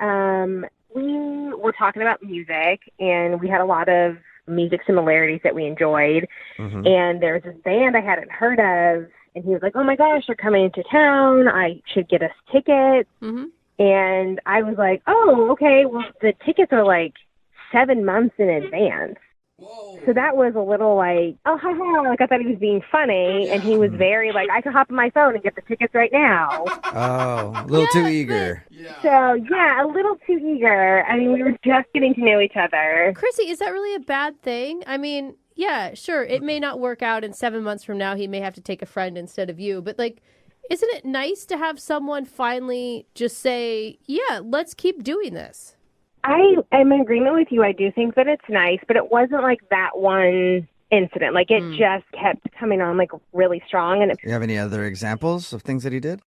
We were talking about music, and we had a lot of music similarities that we enjoyed.
Mm-hmm.
And there was this band I hadn't heard of, and he was like, oh my gosh, they're coming into town. I should get us tickets.
Mm-hmm.
And I was like, oh, okay, well, the tickets are like 7 months in advance. So that was a little like, oh, ha, ha. Like I thought he was being funny, and he was very like, I can hop on my phone and get the tickets right now.
Oh, a little too eager.
So, yeah, a little too eager. I mean, we were just getting to know each other.
Chrissy, is that really a bad thing? I mean, yeah, sure, it may not work out, and 7 months from now he may have to take a friend instead of you, but like, isn't it nice to have someone finally just say, yeah, let's keep doing this?
I am in agreement with you. I do think that it's nice, but it wasn't like that one incident. Like, it just kept coming on, like, really strong. And
Do you have any other examples of things that he did?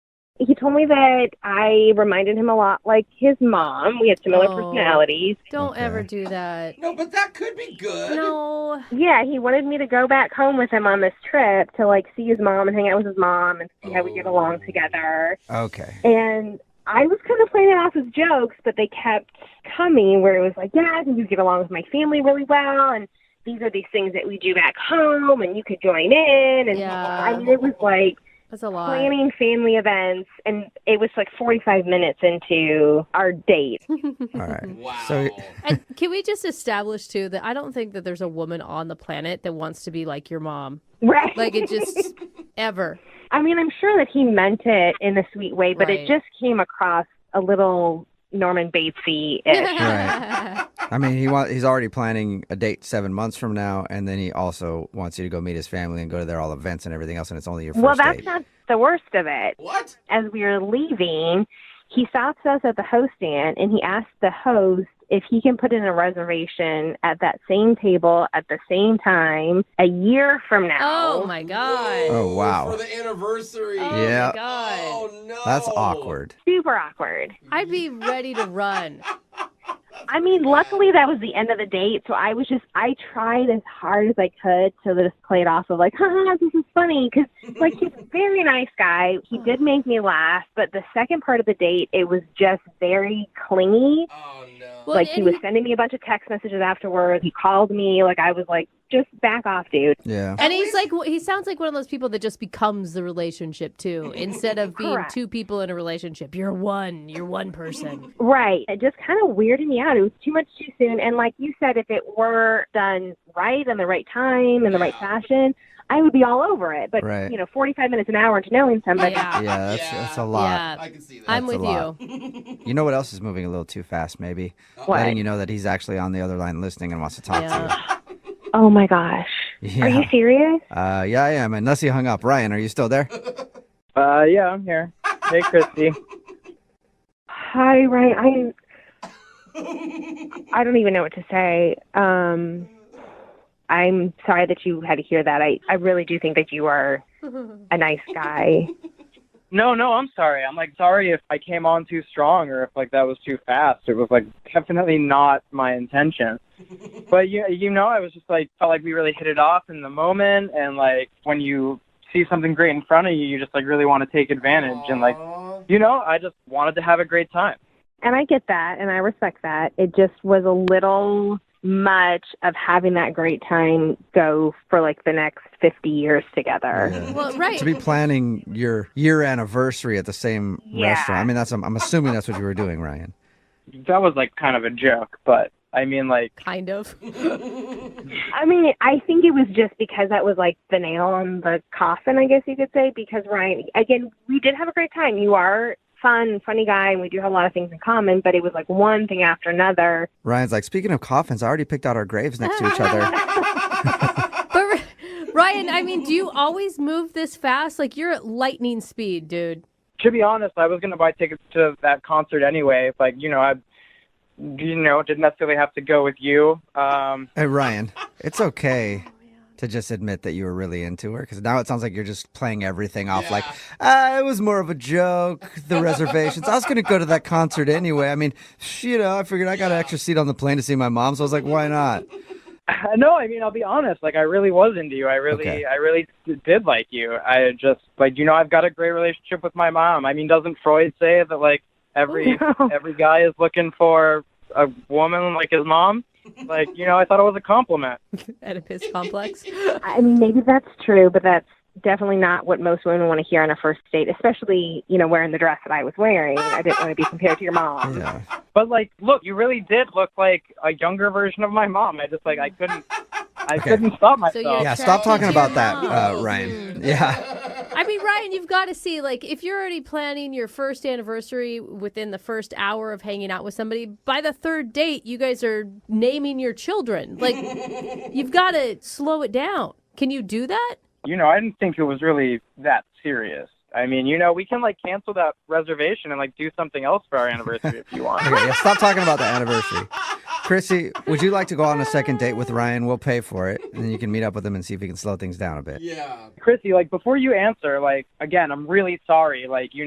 he told me that I reminded him a lot like his mom. We had similar personalities.
Don't ever do that.
No, but that could be good.
No.
Yeah, he wanted me to go back home with him on this trip to, like, see his mom and hang out with his mom and see how we get along together.
Okay.
And I was kind of playing it off as jokes, but they kept coming where it was like, yeah, I think you get along with my family really well, and these are these things that we do back home, and you could join in. And I mean, it was like
that's a lot.
Planning family events, and it was like 45 minutes into our date.
All right. Wow. So,
and can we just establish, too, that I don't think that there's a woman on the planet that wants to be like your mom.
Right.
Like, it just, ever.
I mean, I'm sure that he meant it in a sweet way, but it just came across a little Norman Batesy-ish.
Right. I mean, he's already planning a date 7 months from now, and then he also wants you to go meet his family and go to their all events and everything else, and it's only your first
Well, that's
date.
not the worst of it.
What?
As we were leaving, he stops us at the host stand, and he asked the host
if he can put in a reservation at that same table at the same time a year from now.
Oh, my God.
Oh, wow.
For the anniversary.
Oh,
Yeah.
my God.
Oh, no.
That's awkward.
Super awkward.
I'd be ready to run.
I mean, luckily that was the end of the date, so I tried as hard as I could to just play it off of like, haha, this is funny, because like he's a very nice guy. He did make me laugh, but the second part of the date, it was just very clingy.
Oh, no.
Well,
Like he was sending me a bunch of text messages afterwards. He called me, like I was like, just back off, dude.
Yeah.
And he sounds like one of those people that just becomes the relationship too, instead of being
Correct.
two people in a relationship. You're one person.
Right. It just kind of weirded me out. It was too much too soon. And like you said, if it were done right in the right time, in the right fashion, I would be all over it. But,
Right.
45 minutes an hour into knowing somebody.
Yeah, that's a lot.
Yeah.
I can see that.
I'm
That's
with
a lot.
you.
You know what else is moving a little too fast, maybe?
What?
Letting you know that he's actually on the other line listening and wants to talk to
Yeah.
Oh, my gosh.
you.
Are you serious?
Yeah, I am. Unless he hung up. Ryan, are you still there?
Yeah, I'm here. Hey, Christy.
Hi, Ryan. I don't even know what to say. I'm sorry that you had to hear that. I really do think that you are a nice guy.
No, I'm sorry. I'm like sorry if I came on too strong or if like that was too fast. It was like definitely not my intention. But I was just like felt like we really hit it off in the moment, and like when you see something great in front of you, you just like really want to take advantage. And like I just wanted to have a great time.
And I get that, and I respect that. It just was a little much of having that great time go for like the next 50 years together.
Yeah.
Well, right.
To be planning your year anniversary at the same restaurant. I mean, I'm assuming that's what you were doing, Ryan.
That was like kind of a joke, but I mean like
Kind of.
I mean, I think it was just because that was like the nail on the coffin, I guess you could say, because Ryan, again, we did have a great time. You are funny guy, and we do have a lot of things in common, but it was like one thing after another.
Ryan's like, speaking of coffins, I already picked out our graves next to each other.
But Ryan, I mean, do you always move this fast? Like you're at lightning speed, dude.
to be honest, I was going to buy tickets to that concert anyway. Like, I didn't necessarily have to go with you.
Hey, Ryan, it's okay to just admit that you were really into her, because now it sounds like you're just playing everything off like, it was more of a joke, the reservations. I was going to go to that concert anyway. I mean, I figured I got an extra seat on the plane to see my mom, so I was like, why not?
No, I mean, I'll be honest. Like, I really was into you. I really did like you. I just, I've got a great relationship with my mom. I mean, doesn't Freud say that, like, every guy is looking for a woman like his mom? Like, I thought it was a compliment.
Oedipus complex.
I mean, maybe that's true, but that's definitely not what most women want to hear on a first date, especially, wearing the dress that I was wearing. I didn't want to be compared to your mom.
Yeah.
But, look, you really did look like a younger version of my mom. I just, I couldn't stop myself.
Yeah, stop talking about that, Ryan. Yeah.
I mean, Ryan, you've got to see, if you're already planning your first anniversary within the first hour of hanging out with somebody, by the third date, you guys are naming your children. You've got to slow it down. Can you do that?
I didn't think it was really that serious. I mean, we can, cancel that reservation and, do something else for our anniversary if you want.
Okay, yeah, stop talking about the anniversary. Chrissy, would you like to go on a second date with Ryan? We'll pay for it, and then you can meet up with him and see if we can slow things down a bit.
Yeah.
Chrissy, before you answer, again, I'm really sorry. If you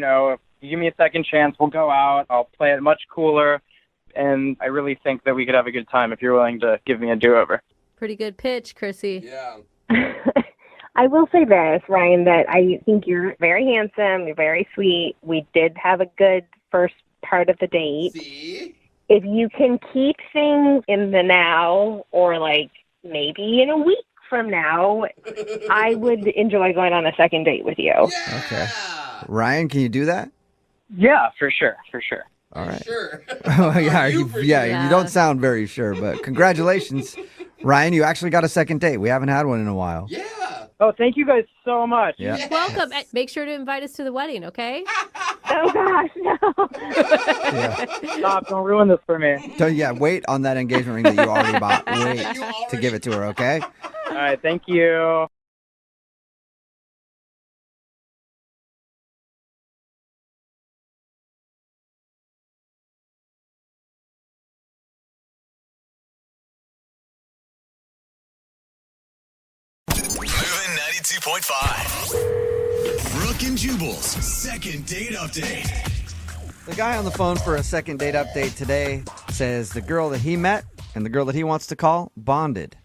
give me a second chance, we'll go out. I'll play it much cooler, and I really think that we could have a good time if you're willing to give me a do-over.
Pretty good pitch, Chrissy.
Yeah.
I will say this, Ryan, that I think you're very handsome, you're very sweet. We did have a good first part of the date.
See?
If you can keep things in the now, or maybe in a week from now, I would enjoy going on a second date with you.
Yeah.
Okay. Ryan, can you do that?
Yeah, for sure.
All right.
Sure.
Oh, yeah,
Yeah.
you don't sound very sure, but congratulations. Ryan, you actually got a second date. We haven't had one in a while.
Yeah.
Oh, thank you guys so much.
Yeah.
You're welcome. Make sure to invite us to the wedding, okay?
Oh, gosh, no.
Yeah.
Stop, don't ruin this for me.
So, wait on that engagement ring that you already bought. Wait to give it to her, okay?
All right, thank you.
92.5. Brooke and Jubal's second date update.
The guy on the phone for a second date update today says the girl that he met and the girl that he wants to call bonded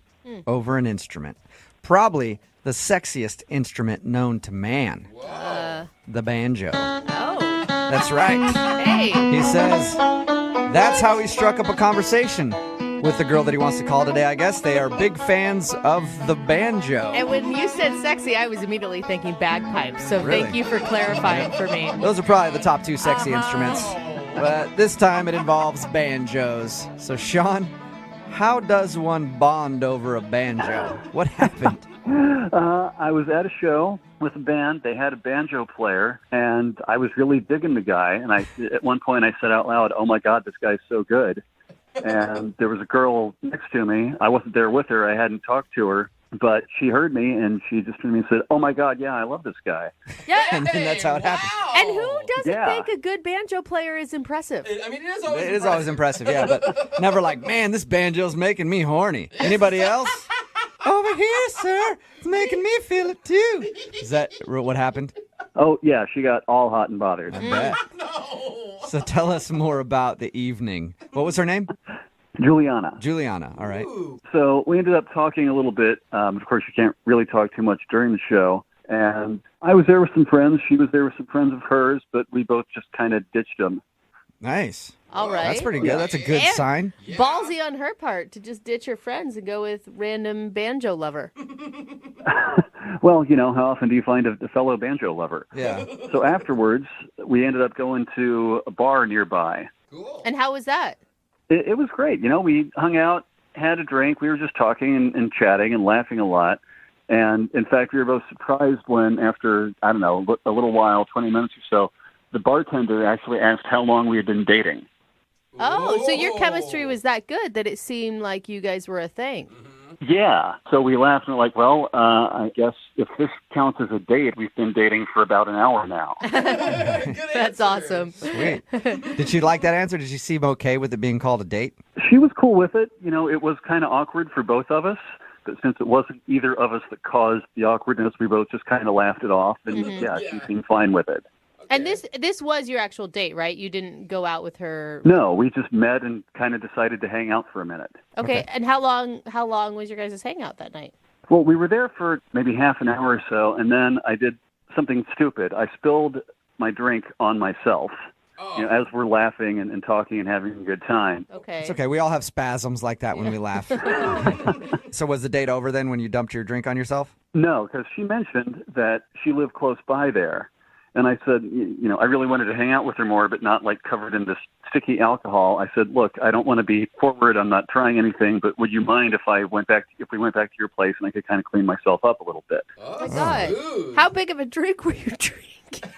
over an instrument. Probably the sexiest instrument known to man. The banjo.
Oh.
That's right.
Hey.
He says that's how he struck up a conversation with the girl that he wants to call today. I guess they are big fans of the banjo.
And when you said sexy, I was immediately thinking bagpipes. So
Really?
thank you for clarifying for me.
Those are probably the top two sexy instruments. But this time it involves banjos. So, Sean, how does one bond over a banjo? What happened?
I was at a show with a band. They had a banjo player, and I was really digging the guy. And at one point I said out loud, "Oh my God, this guy's so good." And there was a girl next to me. I wasn't there with her. I hadn't talked to her. But she heard me, and she just turned to me and said, "Oh, my God, yeah, I love this guy."
Yeah.
And that's how it happened.
And who doesn't
Yeah.
think a good banjo player is impressive?
I mean, it
It is always impressive, yeah, but never like, man, this banjo's making me horny. Anybody else? Over here, sir. It's making me feel it, too. Is that what happened?
Oh, yeah, she got all hot and bothered.
I bet. So tell us more about the evening. What was her name?
Juliana.
Juliana, all right.
So we ended up talking a little bit. Of course, you can't really talk too much during the show. And I was there with some friends. She was there with some friends of hers, but we both just kind of ditched them.
Nice.
All right.
That's pretty good. That's a good
And
sign.
Ballsy on her part to just ditch her friends and go with random banjo lover.
Well, you know, how often do you find a fellow banjo lover?
Yeah.
So afterwards, we ended up going to a bar nearby.
And how was that?
It was great. You know, we hung out, had a drink. We were just talking and chatting and laughing a lot. And, in fact, we were both surprised when, after, I don't know, a little while, 20 minutes or so, the bartender actually asked how long we had been dating.
Oh, so your chemistry was that good that it seemed like you guys were a thing.
Yeah. So we laughed and were like, well, I guess if this counts as a date, we've been dating for about an hour now.
That's awesome.
Sweet. Did she like that answer? Did she seem okay with it being called a date?
She was cool with it. You know, it was kind of awkward for both of us. But since it wasn't either of us that caused the awkwardness, we both just kind of laughed it off. And, she seemed fine with it.
And this was your actual date, right? You didn't go out with her.
No, we just met and kind of decided to hang out for a minute.
Okay. And how long was your guys' hangout that night?
Well, we were there for maybe half an hour or so, and then I did something stupid. I spilled my drink on myself, you know, as we're laughing and talking and having a good time.
Okay.
It's okay. We all have spasms like that when we laugh. So was the date over then when you dumped your drink on yourself?
No, because she mentioned that she lived close by there. And I said, you know, I really wanted to hang out with her more, but not like covered in this sticky alcohol. I said, look, I don't want to be forward. I'm not trying anything, but would you mind if we went back to your place and I could kind of clean myself up a little bit?
Oh my God. How big of a drink were you drinking?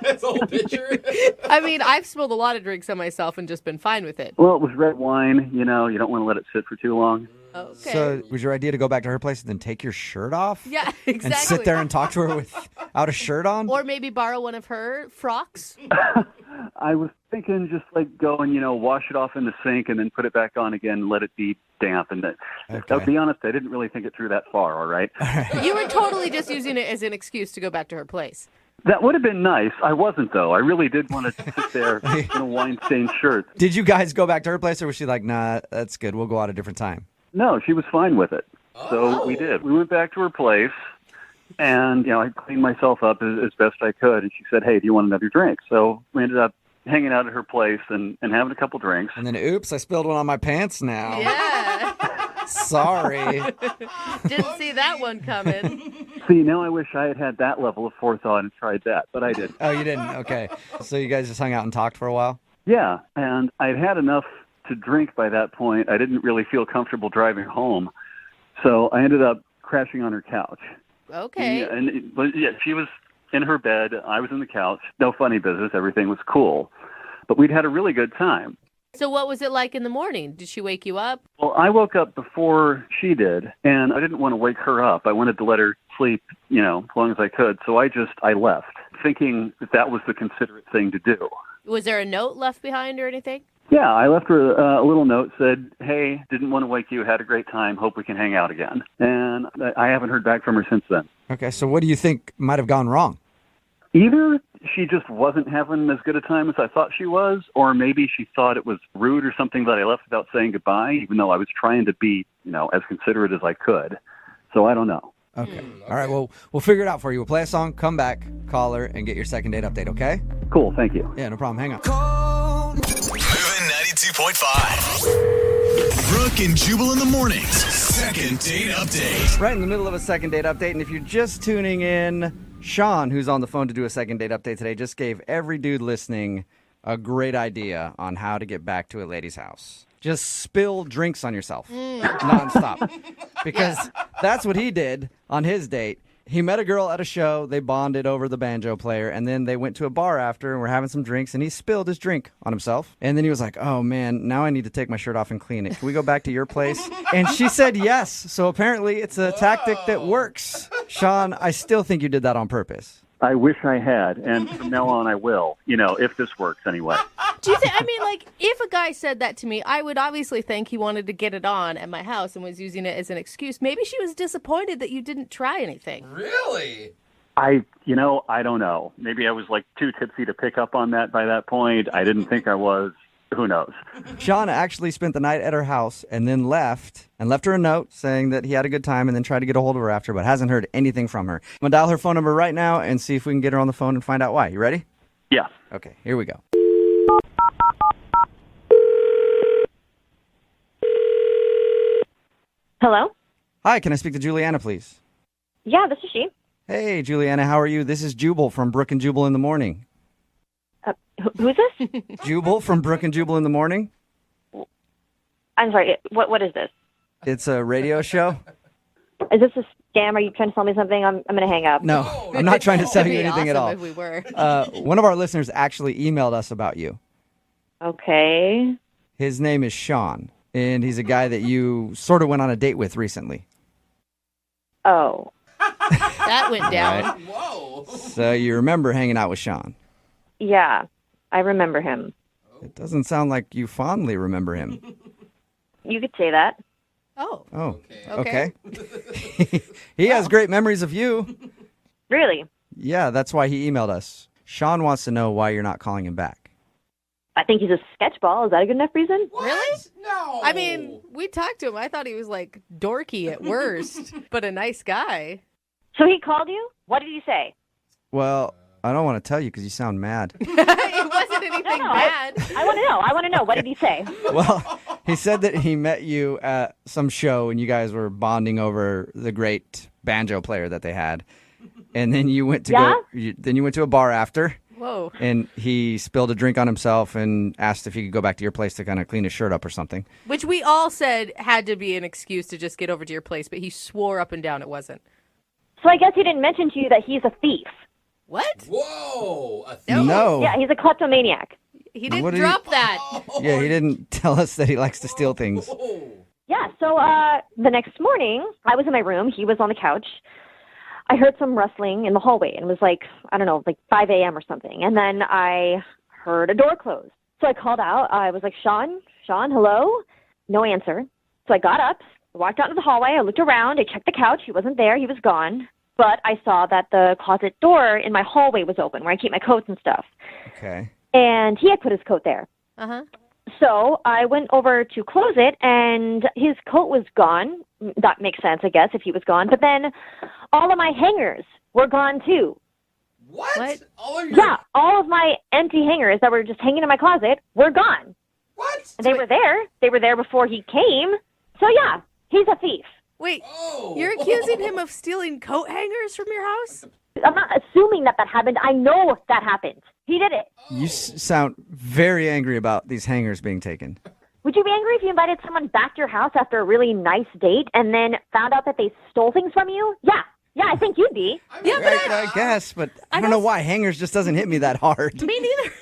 That's a whole picture.
I mean, I've spilled a lot of drinks on myself and just been fine with it.
Well, it was red wine. You know, you don't want to let it sit for too long.
Okay.
So was your idea to go back to her place and then take your shirt off?
Yeah, exactly.
And sit there and talk to her without a shirt on?
Or maybe borrow one of her frocks.
I was thinking just like go and, you know, wash it off in the sink and then put it back on again and let it be damp. And I'll be honest, I didn't really think it through that far, all right?
You were totally just using it as an excuse to go back to her place.
That would have been nice. I wasn't, though. I really did want to sit there in a wine-stained shirt.
Did you guys go back to her place or was she like, nah, that's good. We'll go out a different time?
No, she was fine with it. So we did. We went back to her place, and, you know, I cleaned myself up as best I could. And she said, hey, do you want another drink? So we ended up hanging out at her place and having a couple drinks.
And then, oops, I spilled one on my pants now.
Yeah.
Sorry.
Didn't see that one coming.
See, now I wish I had that level of forethought and tried that, but I didn't.
Oh, you didn't? Okay. So you guys just hung out and talked for a while?
Yeah, and I'd had enough to drink by that point. I didn't really feel comfortable driving home, so I ended up crashing on her couch.
Okay.
Yeah, she was in her bed. I was in the couch. No funny business. Everything was cool. But we'd had a really good time.
So what was it like in the morning? Did she wake you up?
Well, I woke up before she did, and I didn't want to wake her up. I wanted to let her sleep, you know, as long as I could. So I left, thinking that was the considerate thing to do.
Was there a note left behind or anything?
Yeah, I left her a little note, said, hey, didn't want to wake you, had a great time, hope we can hang out again. And I haven't heard back from her since then.
Okay, so what do you think might have gone wrong?
Either she just wasn't having as good a time as I thought she was, or maybe she thought it was rude or something that I left without saying goodbye, even though I was trying to be, as considerate as I could. So I don't know.
Okay. All right, well, we'll figure it out for you. We'll play a song, come back, call her, and get your second date update, okay?
Cool, thank you.
Yeah, no problem. Hang on.
Moving 92.5. Brooke and Jubal in the mornings. Second date update.
Right in the middle of a second date update, and if you're just tuning in, Sean, who's on the phone to do a second date update today, just gave every dude listening a great idea on how to get back to a lady's house. Just spill drinks on yourself nonstop. Because that's what he did on his date. He met a girl at a show, they bonded over the banjo player, and then they went to a bar after and were having some drinks, and he spilled his drink on himself. And then he was like, oh man, now I need to take my shirt off and clean it. Can we go back to your place? And she said yes. So apparently it's a tactic that works. Sean, I still think you did that on purpose.
I wish I had, and from now on I will, if this works anyway.
Do you think, if a guy said that to me, I would obviously think he wanted to get it on at my house and was using it as an excuse. Maybe she was disappointed that you didn't try anything.
Really?
I don't know. Maybe I was too tipsy to pick up on that by that point. I didn't think I was. Who knows?
Sean actually spent the night at her house and then left her a note saying that he had a good time and then tried to get a hold of her after, but hasn't heard anything from her. I'm going to dial her phone number right now and see if we can get her on the phone and find out why. You ready?
Yeah.
Okay, here we go.
Hello?
Hi, can I speak to Juliana, please?
Yeah, this is she.
Hey, Juliana, how are you? This is Jubal from Brooke and Jubal in the Morning.
Who's this?
Jubal from Brooke and Jubal in the Morning.
I'm sorry, what is this?
It's a radio show.
Is this a scam? Are you trying to sell me something? I'm going to hang up.
No, I'm not trying to sell you anything at all.
If we were.
One of our listeners actually emailed us about you.
Okay.
His name is Sean, and he's a guy that you sort of went on a date with recently.
Oh.
That went down.
Right. Whoa. So you remember hanging out with Sean?
Yeah, I remember him.
It doesn't sound like you fondly remember him.
You could say that.
Oh.
Oh, okay. He has great memories of you.
Really?
Yeah, that's why he emailed us. Sean wants to know why you're not calling him back.
I think he's a sketchball. Is that a good enough reason?
What?
Really?
No.
I mean, we talked to him. I thought he was dorky at worst, but a nice guy.
So he called you? What did he say?
Well, I don't want to tell you because you sound mad.
It wasn't anything bad.
I want to know. What did he say?
Well, he said that he met you at some show and you guys were bonding over the great banjo player that they had. And then you went to then you went to a bar after.
Whoa.
And he spilled a drink on himself and asked if he could go back to your place to kind of clean his shirt up or something.
Which we all said had to be an excuse to just get over to your place, but he swore up and down it wasn't.
So I guess he didn't mention to you that he's a thief.
What?
Whoa.
No.
Yeah, he's a kleptomaniac.
He didn't drop that.
Yeah, he didn't tell us that he likes to steal things.
Yeah, so the next morning, I was in my room. He was on the couch. I heard some rustling in the hallway, and it was 5 a.m. or something. And then I heard a door close. So I called out. I was like, Sean, hello? No answer. So I got up, walked out into the hallway. I looked around. I checked the couch. He wasn't there. He was gone. But I saw that the closet door in my hallway was open, where I keep my coats and stuff.
Okay.
And he had put his coat there.
Uh-huh.
So I went over to close it, and his coat was gone. That makes sense, I guess, if he was gone. But then all of my hangers were gone, too.
What?
Yeah, all of my empty hangers that were just hanging in my closet were gone.
What?
And they were there. They were there before he came. So, yeah, he's a thief.
Wait, you're accusing him of stealing coat hangers from your house?
I'm not assuming that happened. I know that happened. He did it.
You sound very angry about these hangers being taken.
Would you be angry if you invited someone back to your house after a really nice date and then found out that they stole things from you? Yeah, I think you'd be.
I guess, but I don't know why hangers just doesn't hit me that hard.
Me neither.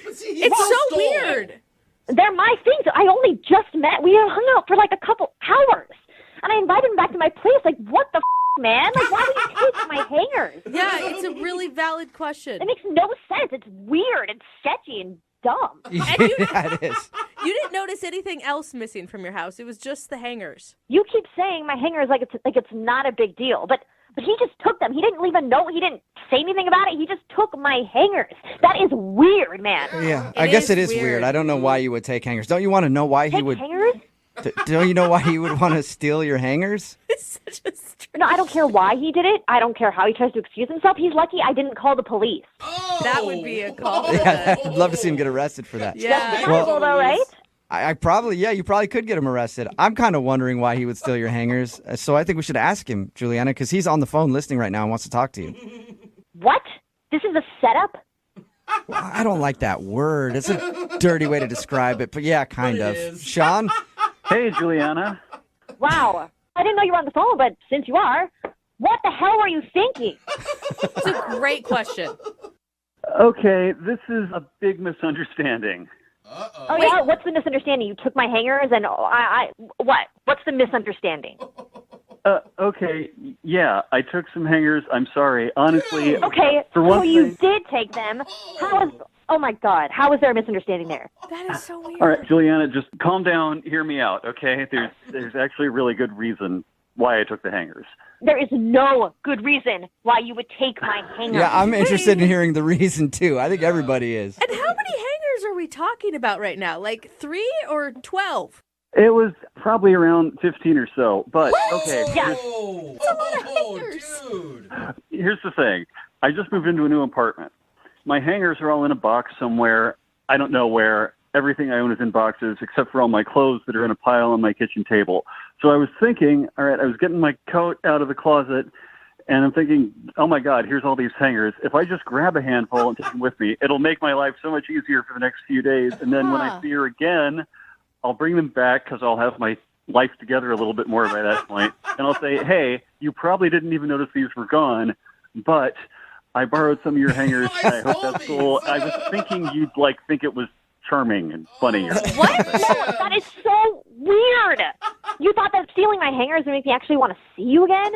It's so weird.
They're my things. I only just met. We hung out for a couple hours. And I invited him back to my place. What the man? Why would you take my hangers?
Yeah, it's a really valid question.
It makes no sense. It's weird and sketchy and
dumb.
Yeah, it is.
You didn't notice anything else missing from your house. It was just the hangers.
You keep saying my hangers like it's not a big deal, but he just took them. He didn't leave a note. He didn't say anything about it. He just took my hangers. That is weird, man.
Yeah, I guess it is weird. I don't know why you would take hangers. Don't you want to know why he would?
Hangers?
Don't you know why he would want to steal your hangers?
No, I don't care why he did it. I don't care how he tries to excuse himself. He's lucky I didn't call the police.
That would be a call.
Yeah, I'd love to see him get arrested for that.
Yeah.
Well, though, right?
I probably, you probably could get him arrested. I'm kind of wondering why he would steal your hangers. So I think we should ask him, Juliana, because he's on the phone listening right now and wants to talk to you.
What? This is a setup?
Well, I don't like that word. It's a dirty way to describe it, but yeah, kind of. Sean?
Hey, Juliana.
Wow. I didn't know you were on the phone, but since you are, what the hell were you thinking?
It's a great question.
Okay, this is a big misunderstanding.
Oh, yeah? What's the misunderstanding? You took my hangers and what? What's the misunderstanding?
Okay, yeah, I took some hangers. I'm sorry. Honestly,
okay,
for one
so you
thing...
did take them. Oh my God, how is there a misunderstanding there?
That is so weird.
All right, Juliana, just calm down. Hear me out, okay? There's actually a really good reason why I took the hangers.
There is no good reason why you would take my hangers.
Yeah, I'm interested in hearing the reason, too. I think everybody is.
And how many hangers are we talking about right now? Like 3 or 12?
It was probably around 15 or so, but okay.
Yeah.
That's a lot of hangers.
Dude.
Here's the thing. I just moved into a new apartment. My hangers are all in a box somewhere. I don't know where. Everything I own is in boxes except for all my clothes that are in a pile on my kitchen table. So I was thinking, all right, I was getting my coat out of the closet, and I'm thinking, oh, my God, here's all these hangers. If I just grab a handful and take them with me, it'll make my life so much easier for the next few days. And then when I see her again, I'll bring them back because I'll have my life together a little bit more by that point. And I'll say, hey, you probably didn't even notice these were gone, but I borrowed some of your hangers. I hope that's cool. I was thinking you'd think it was charming and funny.
What? No, that is so weird. You thought that stealing my hangers would make me actually want to see you again?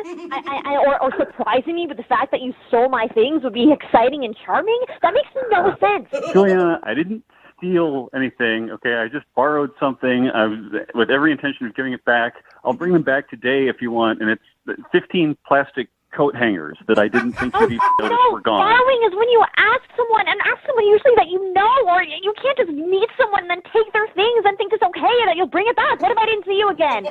Or surprising me with the fact that you stole my things would be exciting and charming? That makes no sense.
Juliana, I didn't steal anything, okay? I just borrowed something with every intention of giving it back. I'll bring them back today if you want, and it's 15 plastic coat hangers that I didn't think you'd even notice were gone.
Borrowing is when you ask someone usually that you know, or you can't just meet someone and then take their things and think it's okay that you'll bring it back. What if I didn't see you again?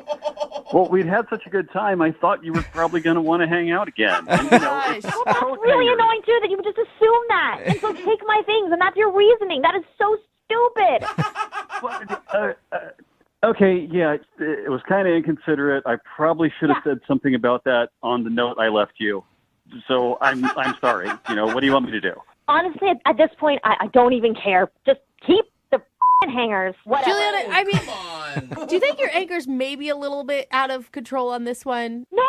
Well, we'd had such a good time, I thought you were probably going to want to hang out again. And,
That's really annoying, too, that you would just assume that. And so take my things, and that's your reasoning. That is so stupid.
Okay, yeah, it was kind of inconsiderate. I probably should have said something about that on the note I left you. So I'm sorry. What do you want me to do?
Honestly, at this point, I don't even care. Just keep the hangers. Whatever.
Juliana, I mean, do you think your anchor's maybe a little bit out of control on this one?
No,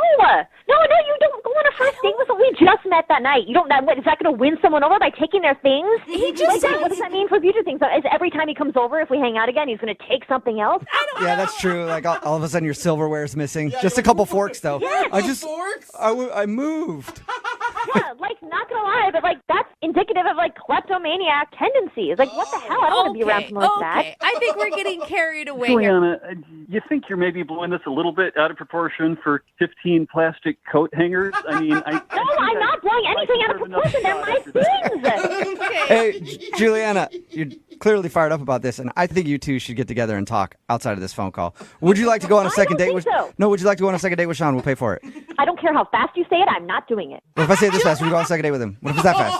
you don't go on a first date with someone. We just met that night. You don't. What, is that going to win someone over by taking their things?
He just
what does that mean for future things? Is every time he comes over, if we hang out again, he's going to take something else?
Yeah, that's true. Like all of a sudden your silverware's missing. Just a couple forks, though.
Yes.
I moved.
Yeah, not gonna lie, but that's indicative of kleptomaniac tendencies. What the hell? I don't want to be around someone like that.
I think we're getting carried away here.
Juliana, you think you're maybe blowing this a little bit out of proportion for 15 plastic coat hangers? I mean, I'm
not blowing anything out of proportion. They're my things.
Hey, Juliana, you're clearly fired up about this, and I think you two should get together and talk outside of this phone call. Would you like to go on a second date? No, would you like to go on a second date with Sean? We'll pay for it.
I don't care how fast you say it. I'm not doing it.
What if I say it this fast? Would you go on a second date with him? What if it's that fast?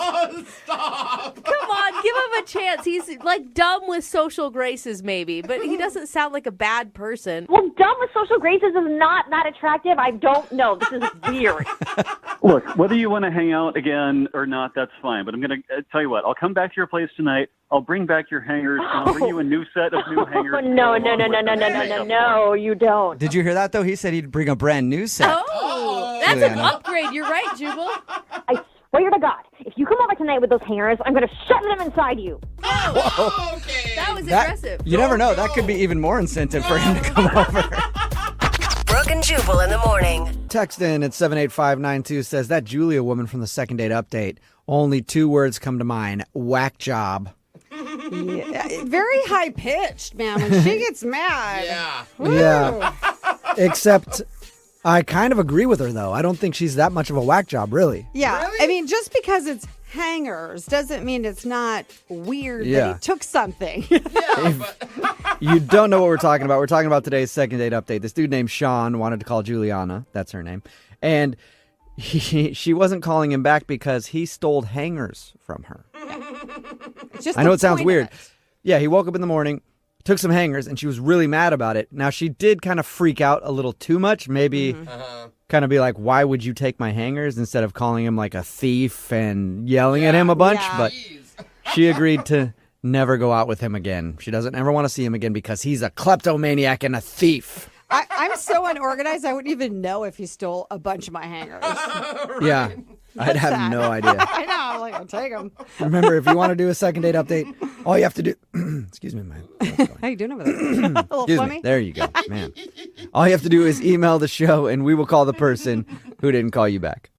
Stop! Come on, give him a chance. He's dumb with social graces, maybe, but he doesn't sound like a bad person.
Well, dumb with social graces is not that attractive. I don't know. This is weird.
Look, whether you want to hang out again or not, that's fine. But I'm going to tell you what. I'll come back to your place tonight. I'll bring back your hangers, and I'll bring you a new set of new hangers.
No, you don't.
Did you hear that, though? He said he'd bring a brand new set.
Oh, that's an upgrade. You're right, Jubal.
I swear to God, if you come over tonight with those hangers, I'm going to shove them inside you.
Oh, okay. That was aggressive.
You never know. That could be even more incentive for him to come over.
Brooke and Jubal in the morning.
Text in at 78592 says, that Julia woman from the second date update, only 2 words come to mind. Whack job.
Yeah, very high pitched, man. When she gets mad.
Yeah. Except I kind of agree with her, though. I don't think she's that much of a whack job, really.
Yeah. Really? I mean, just because it's hangers doesn't mean it's not weird that he took something.
You don't know what we're talking about. We're talking about today's second date update. This dude named Sean wanted to call Juliana. That's her name. And she wasn't calling him back because he stole hangers from her.
Just
I know it sounds weird. Yeah, he woke up in the morning, took some hangers, and she was really mad about it. Now, she did kind of freak out a little too much. Maybe kind of be like, why would you take my hangers, instead of calling him like a thief and yelling at him a bunch. But she agreed to never go out with him again. She doesn't ever want to see him again because he's a kleptomaniac and a thief.
I'm so unorganized, I wouldn't even know if he stole a bunch of my hangers.
Yeah, I'd have no idea.
I know. I'm like, I'll take them.
Remember, if you want to do a second date update, all you have to do... Excuse me, man.
How you doing over there? A little
Excuse
flummy?
me. There you go, man. All you have to do is email the show, and we will call the person who didn't call you back.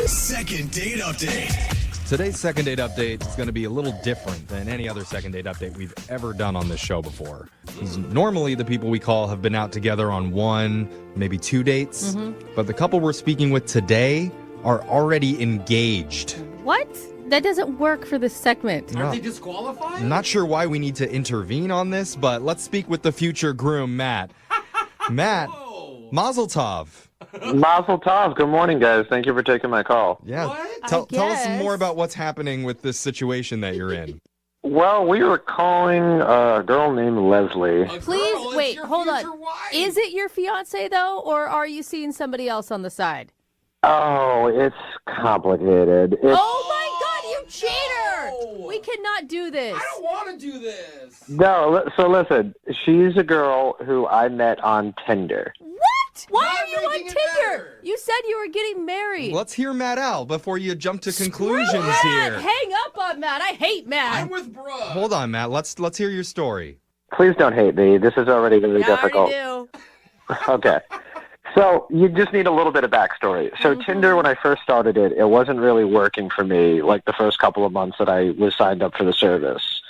Second date update.
Today's second date update is going to be a little different than any other second date update we've ever done on this show before. 'Cause normally, the people we call have been out together on 1, maybe 2 dates. But the couple we're speaking with today are already engaged.
What? That doesn't work for this segment.
Aren't they
disqualified?
I'm not sure why we need to intervene on this, but let's speak with the future groom, Matt. Matt, Mazel Tov.
Mazel Tov. Good morning, guys. Thank you for taking my call.
Yeah. Tell us more about what's happening with this situation that you're in.
Well, we were calling a girl named Leslie.
Please, wait, hold on. Is it your fiance, though, or are you seeing somebody else on the side?
Oh, it's complicated.
Oh, my God, you cheater! We cannot do this.
I don't want to do this.
No, so listen, she's a girl who I met on Tinder.
What? Why are you on Tinder? You said you were getting married.
Let's hear Matt out before you jump to conclusions
Matt.
here.
Hang up on Matt. I hate Matt.
I'm with Brooke.
Hold on, Matt. Let's hear your story.
Please don't hate me. This is already really difficult.
I already do.
Okay. So you just need a little bit of backstory. So Tinder, when I first started it, it wasn't really working for me like the first couple of months that I was signed up for the service.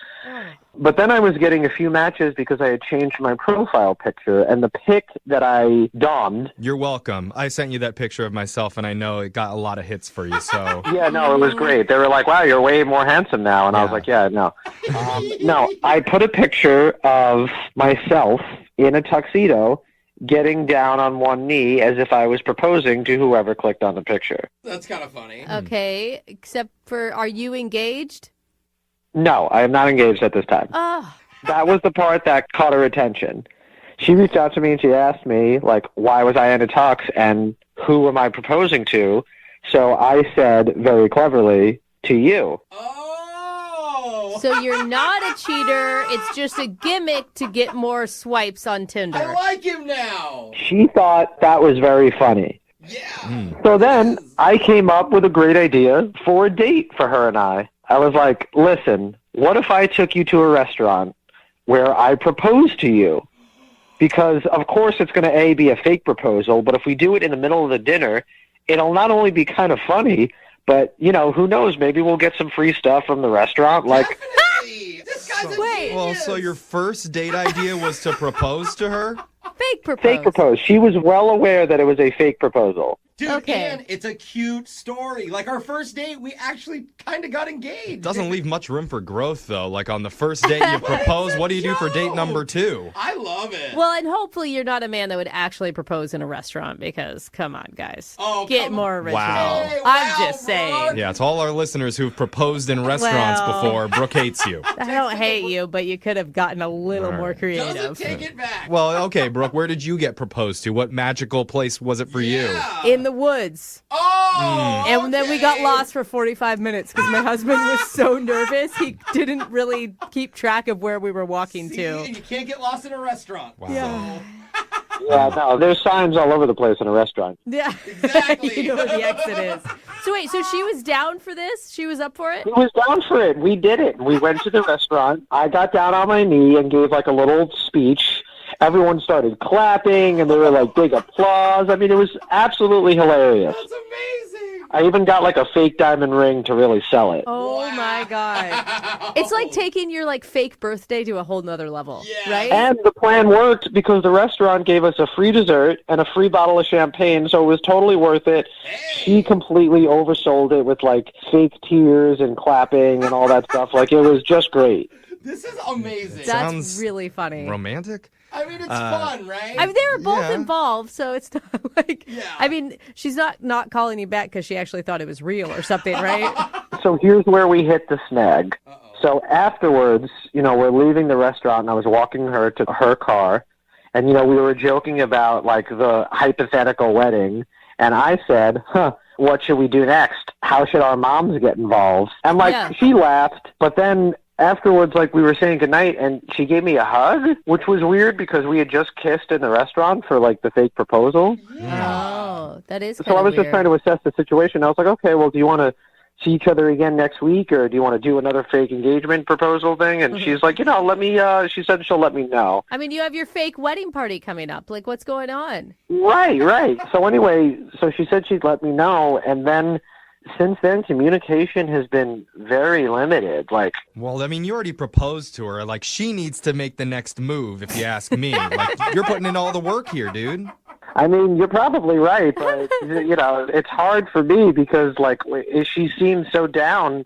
But then I was getting a few matches because I had changed my profile picture, and the pic that I dommed...
You're welcome. I sent you that picture of myself, and I know it got a lot of hits for you, so...
Yeah, no, it was great. They were like, wow, you're way more handsome now. And I was like, yeah, no. No, I put a picture of myself in a tuxedo getting down on one knee as if I was proposing to whoever clicked on the picture.
That's kind of funny.
Okay, except for, are you engaged?
No, I am not engaged at this time. That was the part that caught her attention. She reached out to me and she asked me, like, why was I in a tux and who am I proposing to? So I said very cleverly, to you.
So you're not a cheater. It's just a gimmick to get more swipes on Tinder.
I like him now.
She thought that was very funny. Yeah. So then I came up with a great idea for a date for her and I. I was like, listen, what if I took you to a restaurant where I propose to you? Because, of course, it's going to, A, be a fake proposal, but if we do it in the middle of the dinner, it'll not only be kind of funny, but, you know, who knows, maybe we'll get some free stuff from the restaurant. Like,
So your first date idea was to propose to her?
Fake propose.
Fake propose. She was well aware that it was a fake proposal.
Dude, and it's a cute story. Like, our first date, we actually kind of got engaged.
It doesn't leave much room for growth, though. Like, on the first date you propose, what do you do for date number 2?
I love it.
Well, and hopefully you're not a man that would actually propose in a restaurant because, come on, guys. Get more original.
Wow. Hey,
I'm just saying.
Yeah, to all our listeners who've proposed in restaurants before, Brooke hates you.
I don't hate you, but you could have gotten a little more creative.
Take it back.
Well, okay, Brooke, where did you get proposed to? What magical place was it for you?
In the woods. And then we got lost for 45 minutes because my husband was so nervous he didn't really keep track of where we were walking to.
And you can't get lost in a restaurant.
Wow.
Yeah.
Yeah, no, there's signs all over the place in a restaurant.
Yeah. Exactly. You know where the exit is. So wait, so she was down for this? She was up for it?
She was down for it. We did it. We went to the restaurant. I got down on my knee and gave like a little speech. everyone started clapping, and there were like big applause. I mean, it was absolutely hilarious.
That's amazing.
I even got like a fake diamond ring to really sell it.
Oh my God. It's like taking your like fake birthday to a whole nother level, right?
And the plan worked because the restaurant gave us a free dessert and a free bottle of champagne, so it was totally worth it. She completely oversold it with like fake tears and clapping and all that stuff. Like, it was just great.
This is amazing.
That's
Sounds
really funny.
romantic.
I mean, it's fun, right?
I mean, they were both involved, so it's not like. I mean, she's not calling you back because she actually thought it was real or something, right?
So here's where we hit the snag. So afterwards, we're leaving the restaurant, and I was walking her to her car, and, we were joking about, like, the hypothetical wedding, and I said, what should we do next? How should our moms get involved? And, like, she laughed, but then afterwards, like, we were saying goodnight, and she gave me a hug, which was weird because we had just kissed in the restaurant for, like, the fake proposal.
Oh, that is
So I was just trying to assess the situation. I was like, okay, well, do you want to see each other again next week, or do you want to do another fake engagement proposal thing? And she's like, let me, she said she'll let me know.
I mean, you have your fake wedding party coming up. Like, what's going on?
Right. So anyway, so she said she'd let me know, and then since then, communication has been very limited. Like,
well, I mean, you already proposed to her. Like, she needs to make the next move, if you ask me. Like, you're putting in all the work here, dude.
I mean, you're probably right, but, it's hard for me because, like, she seemed so down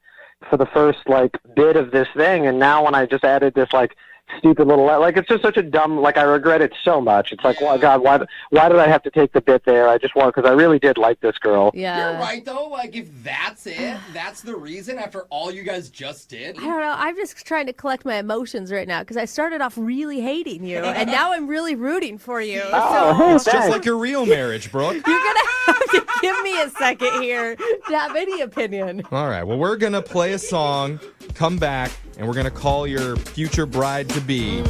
for the first, like, bit of this thing, and now when I just added this, like, stupid little, like, it's just such a dumb, like, I regret it so much. It's like, well, God, why did I have to take the bit there? I just want, because I really did like this girl.
Yeah.
You're right, though. Like, if that's it, that's the reason after all you guys just did.
I don't know. I'm just trying to collect my emotions right now because I started off really hating you, and now I'm really rooting for you.
It's just like your real marriage, Brooke.
You're going to have to give me a second here to have any opinion.
All right. Well, we're going to play a song, come back, and we're going to call your future bride-to-be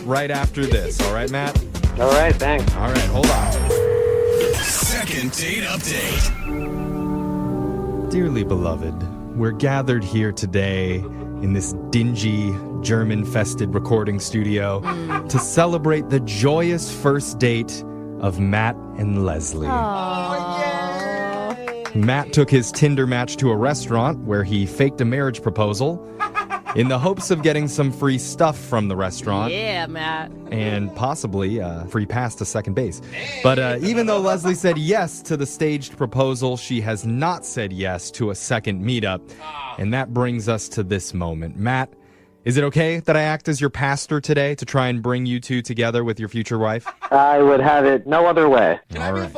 right after this. All right, Matt?
All right, thanks.
All right, hold on.
Second date update.
Dearly beloved, we're gathered here today in this dingy, German-fested recording studio to celebrate the joyous first date of Matt and Leslie. Matt took his Tinder match to a restaurant where he faked a marriage proposal in the hopes of getting some free stuff from the restaurant.
Yeah, Matt.
And possibly free pass to second base. But even though Leslie said yes to the staged proposal, she has not said yes to a second meetup. And that brings us to this moment. Matt, is it okay that I act as your pastor today to try and bring you two together with your future wife?
I would have it no other way.
All right.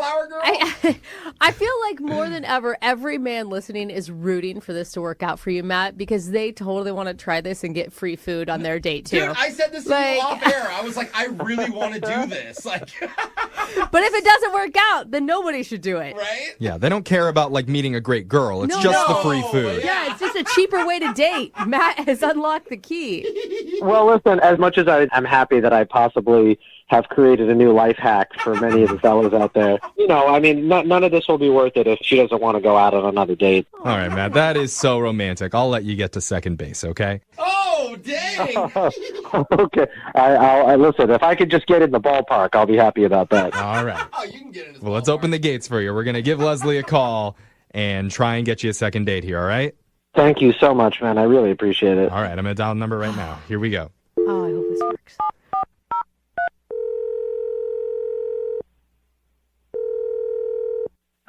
I feel like more than ever, every man listening is rooting for this to work out for you, Matt, because they totally want to try this and get free food on their date, too.
Dude, I said this to you off air. I was like, I really want to do this. Like,
but if it doesn't work out, then nobody should do it.
Right?
Yeah, they don't care about, like, meeting a great girl. It's just the free food.
Yeah, it's just a cheaper way to date. Matt has unlocked the key.
Well, listen, as much as I'm happy that I possibly have created a new life hack for many of the fellas out there, I mean, none of this will be worth it if she doesn't want to go out on another date.
All right, Matt, that is so romantic. I'll let you get to second base, okay?
Oh, dang!
Okay. I listen, if I could just get in the ballpark, I'll be happy about that.
All right.
Oh, you can get in his
Well, let's open the gates for you. We're going to give Leslie a call and try and get you a second date here, all right?
Thank you so much, man. I really appreciate it.
All right, I'm going to dial the number right now. Here we go.
Oh, I hope this works.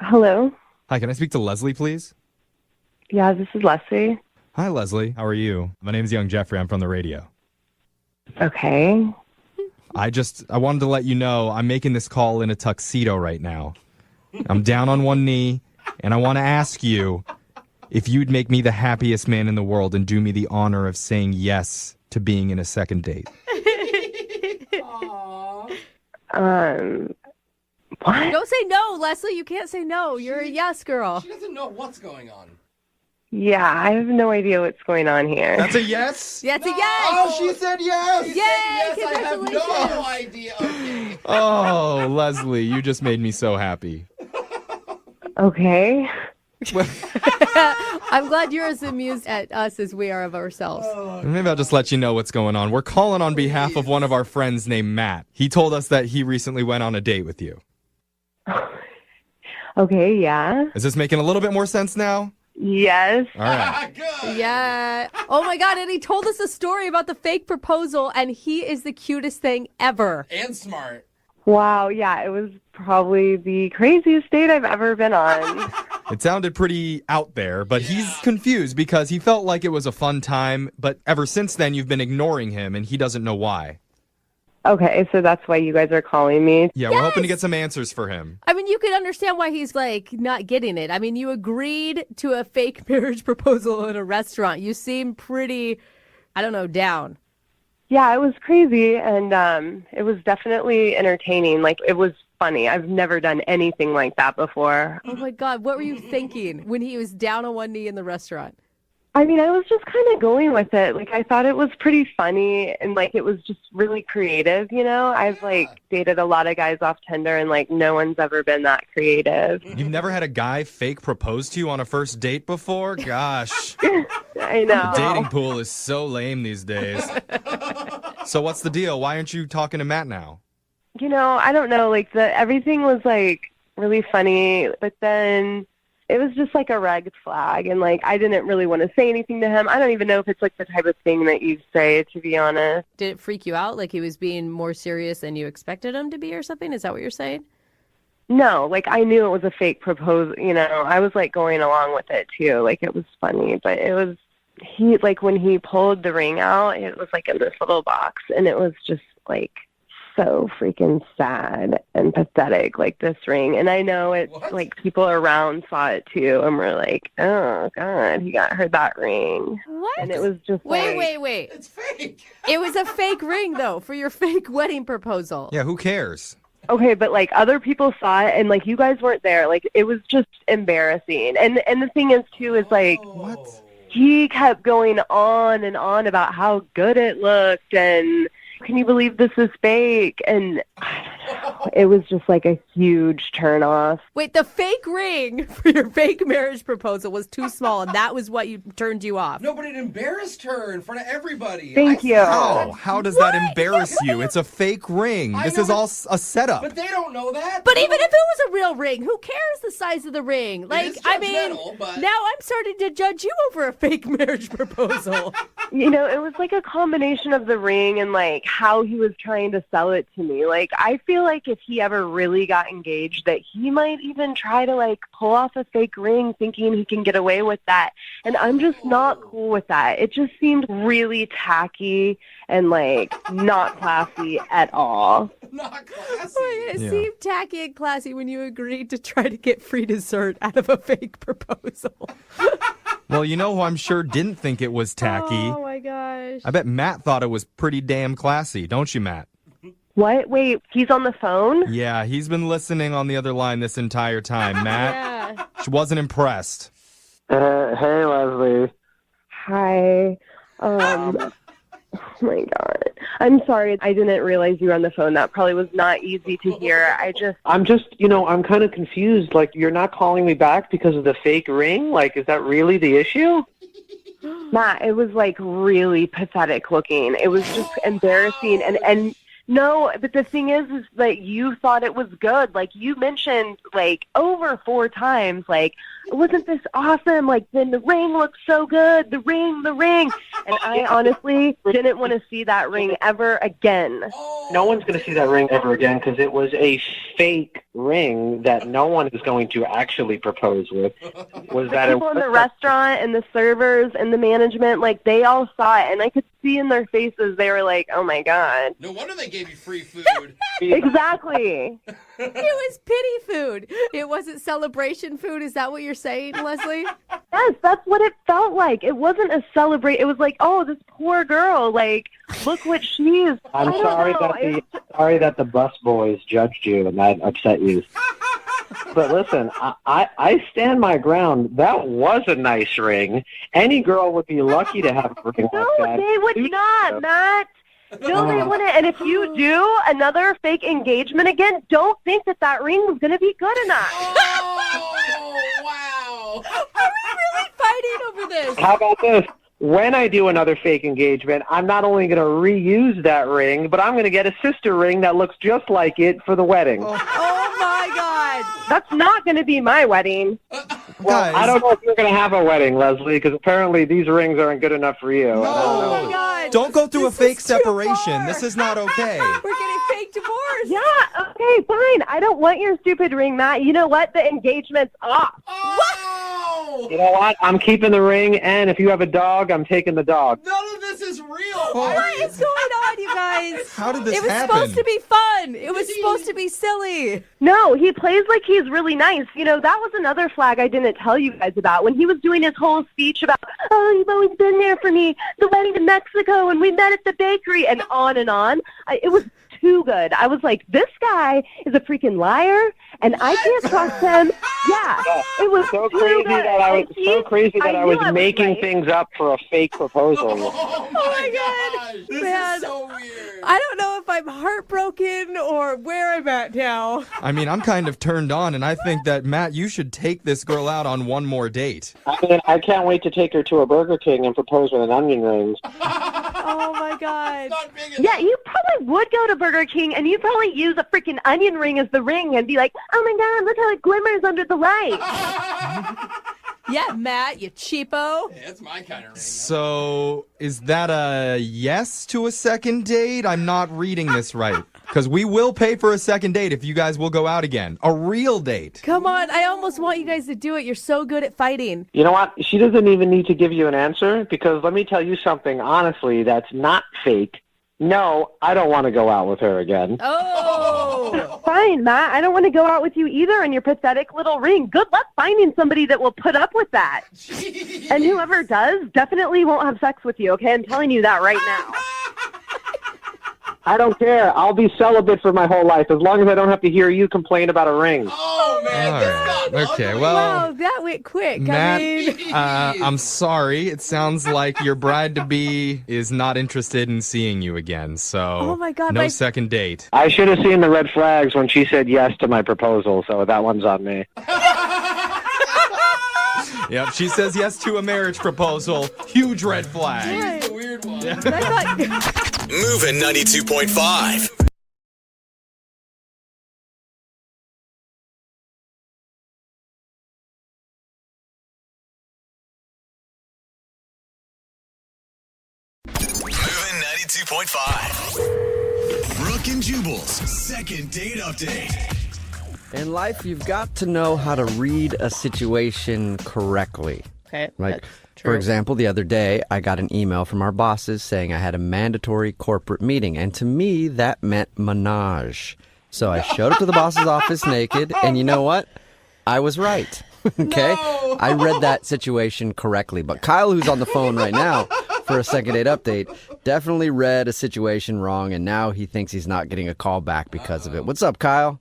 Hello.
Hi, can I speak to Leslie, please?
Yeah, this is Leslie.
Hi, Leslie. How are you? My name's Young Jeffrey. I'm from the radio.
Okay.
I wanted to let you know I'm making this call in a tuxedo right now. I'm down on one knee, and I want to ask you if you'd make me the happiest man in the world and do me the honor of saying yes to being in a second date.
What?
Don't say no, Leslie. You can't say no. You're a yes girl.
She doesn't know what's going on.
Yeah, I have no idea what's going on here.
That's a yes?
Yeah, it's a yes.
Oh, she said yes.
Yay,
Yes, I have
congratulations.
no idea. Okay.
Oh, Leslie, you just made me so happy.
Okay.
I'm glad you're as amused at us as we are of ourselves.
Maybe I'll just let you know what's going on. We're calling on behalf of one of our friends named Matt. He told us that he recently went on a date with you.
Okay, yeah.
Is this making a little bit more sense now?
Yes.
All right.
Yeah. Oh my God. And he told us a story about the fake proposal, and he is the cutest thing ever.
And smart.
Wow, yeah, it was probably the craziest date I've ever been on.
It sounded pretty out there, but he's confused because he felt like it was a fun time, but ever since then you've been ignoring him and he doesn't know why.
Okay, so that's why you guys are calling me?
Yeah, we're hoping to get some answers for him.
I mean, you can understand why he's like not getting it. I mean, you agreed to a fake marriage proposal at a restaurant. You seem pretty, I don't know, down.
Yeah, it was crazy, and it was definitely entertaining. Like, it was funny. I've never done anything like that before.
Oh, my God. What were you thinking when he was down on one knee in the restaurant?
I mean, I was just kind of going with it. Like, I thought it was pretty funny, and, like, it was just really creative, you know? I've, like, dated a lot of guys off Tinder, and, like, no one's ever been that creative.
You've never had a guy fake propose to you on a first date before? Gosh.
I know.
The dating pool is so lame these days. So what's the deal? Why aren't you talking to Matt now?
You know, I don't know. Like, everything was, like, really funny, but then it was just like a red flag, and like I didn't really want to say anything to him. I don't even know if it's like the type of thing that you say, to be honest.
Did it freak you out? Like he was being more serious than you expected him to be or something? Is that what you're saying?
No, like I knew it was a fake proposal, you know. I was like going along with it too. Like it was funny, but it was when he pulled the ring out, it was like in this little box, and it was just like so freaking sad and pathetic, like this ring. And I know it, like people around saw it too, and were like, "Oh God, he got her that ring."
What?
And it was just
wait.
It's fake.
It was a fake ring though for your fake wedding proposal.
Yeah, who cares?
Okay, but like other people saw it, and like you guys weren't there. Like it was just embarrassing. And the thing is too is like he kept going on and on about how good it looked, and can you believe this is fake? And I don't know. It was just like a huge turnoff.
Wait, the fake ring for your fake marriage proposal was too small, and that was what turned you off.
No, but it embarrassed her in front of everybody.
Thank you.
How does that embarrass you? It's a fake ring. This is all a setup.
But they don't know that.
But even if it was a real ring, who cares the size of the ring? Like,
is
I mean,
judgmental, but-
now I'm starting to judge you over a fake marriage proposal.
You know, it was like a combination of the ring and like how he was trying to sell it to me. Like, I feel like if he ever really got engaged, that he might even try to like pull off a fake ring thinking he can get away with that. And I'm just not cool with that. It just seemed really tacky and like not classy at all.
Not classy.
It seemed tacky and classy when you agreed to try to get free dessert out of a fake proposal.
Well, you know who I'm sure didn't think it was tacky?
Oh, my gosh.
I bet Matt thought it was pretty damn classy, don't you, Matt?
What? Wait, he's on the phone?
Yeah, he's been listening on the other line this entire time. Matt, she wasn't impressed.
Hey, Leslie.
Hi. Oh my God. I'm sorry. I didn't realize you were on the phone. That probably was not easy to hear.
I'm just, I'm kind of confused. Like, you're not calling me back because of the fake ring? Like, is that really the issue?
Matt, it was like really pathetic looking. It was just embarrassing. And no, but the thing is that you thought it was good. Like you mentioned like over 4 times, like, wasn't this awesome? Like, then the ring looks so good. The ring. And I honestly didn't want to see that ring ever again.
No one's going to see that ring ever again because it was a fake ring that no one is going to actually propose with. Was that
people in the restaurant and the servers and the management, like they all saw it, and I could see in their faces they were like, "Oh my God!"
No wonder they gave you free food.
Exactly.
It was pity food. It wasn't celebration food. Is that what you're saying, Leslie?
Yes, that's what it felt like. It wasn't a celebrate. It was like, oh, this poor girl. Like, look what she's.
I'm sorry that the bus boys judged you and that upset you. But listen, I stand my ground. That was a nice ring. Any girl would be lucky to have a ring like that.
No, they would not, Matt. No, they wouldn't. And if you do another fake engagement again, don't think that ring was going to be good enough.
Oh, wow.
Are we really fighting over this?
How about this? When I do another fake engagement, I'm not only going to reuse that ring, but I'm going to get a sister ring that looks just like it for the wedding.
Oh my God.
That's not going to be my wedding.
Well, I don't know if you're going to have a wedding, Leslie, because apparently these rings aren't good enough for you.
Oh my God.
Don't go through a fake separation. This is not okay.
We're getting fake divorce.
Yeah, okay, fine. I don't want your stupid ring, Matt. You know what? The engagement's off.
You know what? I'm keeping the ring, and if you have a dog, I'm taking the dog.
None of this is real.
What is going on, you guys?
How did this
It was
happen?
supposed to be fun. It was supposed to be silly.
No, he plays like he's really nice. You know, that was another flag I didn't tell you guys about. When he was doing his whole speech about, oh, you've always been there for me, the wedding to Mexico, and we met at the bakery, and on and on. It was too good. I was like, this guy is a freaking liar, and I can't trust him. Yeah, it was
so
too
crazy
good.
that I was
And
so crazy that I was
knew
making
right.
things up for a fake proposal.
Oh my God.
This
Man,
is so weird.
I don't know if I'm heartbroken or where I'm at now.
I mean, I'm kind of turned on, and I think that, Matt, you should take this girl out on one more date.
I mean, I can't wait to take her to a Burger King and propose with an onion ring.
Oh my God.
Yeah, you probably would go to Burger King, and you'd probably use a freaking onion ring as the ring and be like, oh my God, look how it glimmers under the light.
Yeah, Matt, you cheapo.
Yeah, that's my kind of ring.
So, is that a yes to a second date? I'm not reading this right. Because we will pay for a second date if you guys will go out again. A real date.
Come on, I almost want you guys to do it. You're so good at fighting.
You know what? She doesn't even need to give you an answer because let me tell you something honestly that's not fake. No, I don't want to go out with her again.
Oh!
Fine, Matt. I don't want to go out with you either and your pathetic little ring. Good luck finding somebody that will put up with that. And whoever does definitely won't have sex with you, okay? I'm telling you that right now.
I don't care. I'll be celibate for my whole life as long as I don't have to hear you complain about a ring.
Oh, man.
All
This
right.
got
Okay,
ugly.
well,
Wow, that went quick.
Matt,
I mean,
I'm sorry. It sounds like your bride-to-be is not interested in seeing you again, so
Oh my God,
no
my-
second date.
I should have seen the red flags when she said yes to my proposal, so that one's on me.
Yep, she says yes to a marriage proposal. Huge red flag.
He's the weird one.
I thought...
Moving 92.5. Moving 92.5. Brooke and Jubal's second date update.
In life, you've got to know how to read a situation correctly.
Okay,
Like,
that's
for
true.
example, the other day, I got an email from our bosses saying I had a mandatory corporate meeting. And to me, that meant menage. So I showed up to the boss's office naked. And you know what? I was right. Okay?
No.
I read that situation correctly. But Kyle, who's on the phone right now for a second date update, definitely read a situation wrong. And now he thinks he's not getting a call back because of it. What's up, Kyle?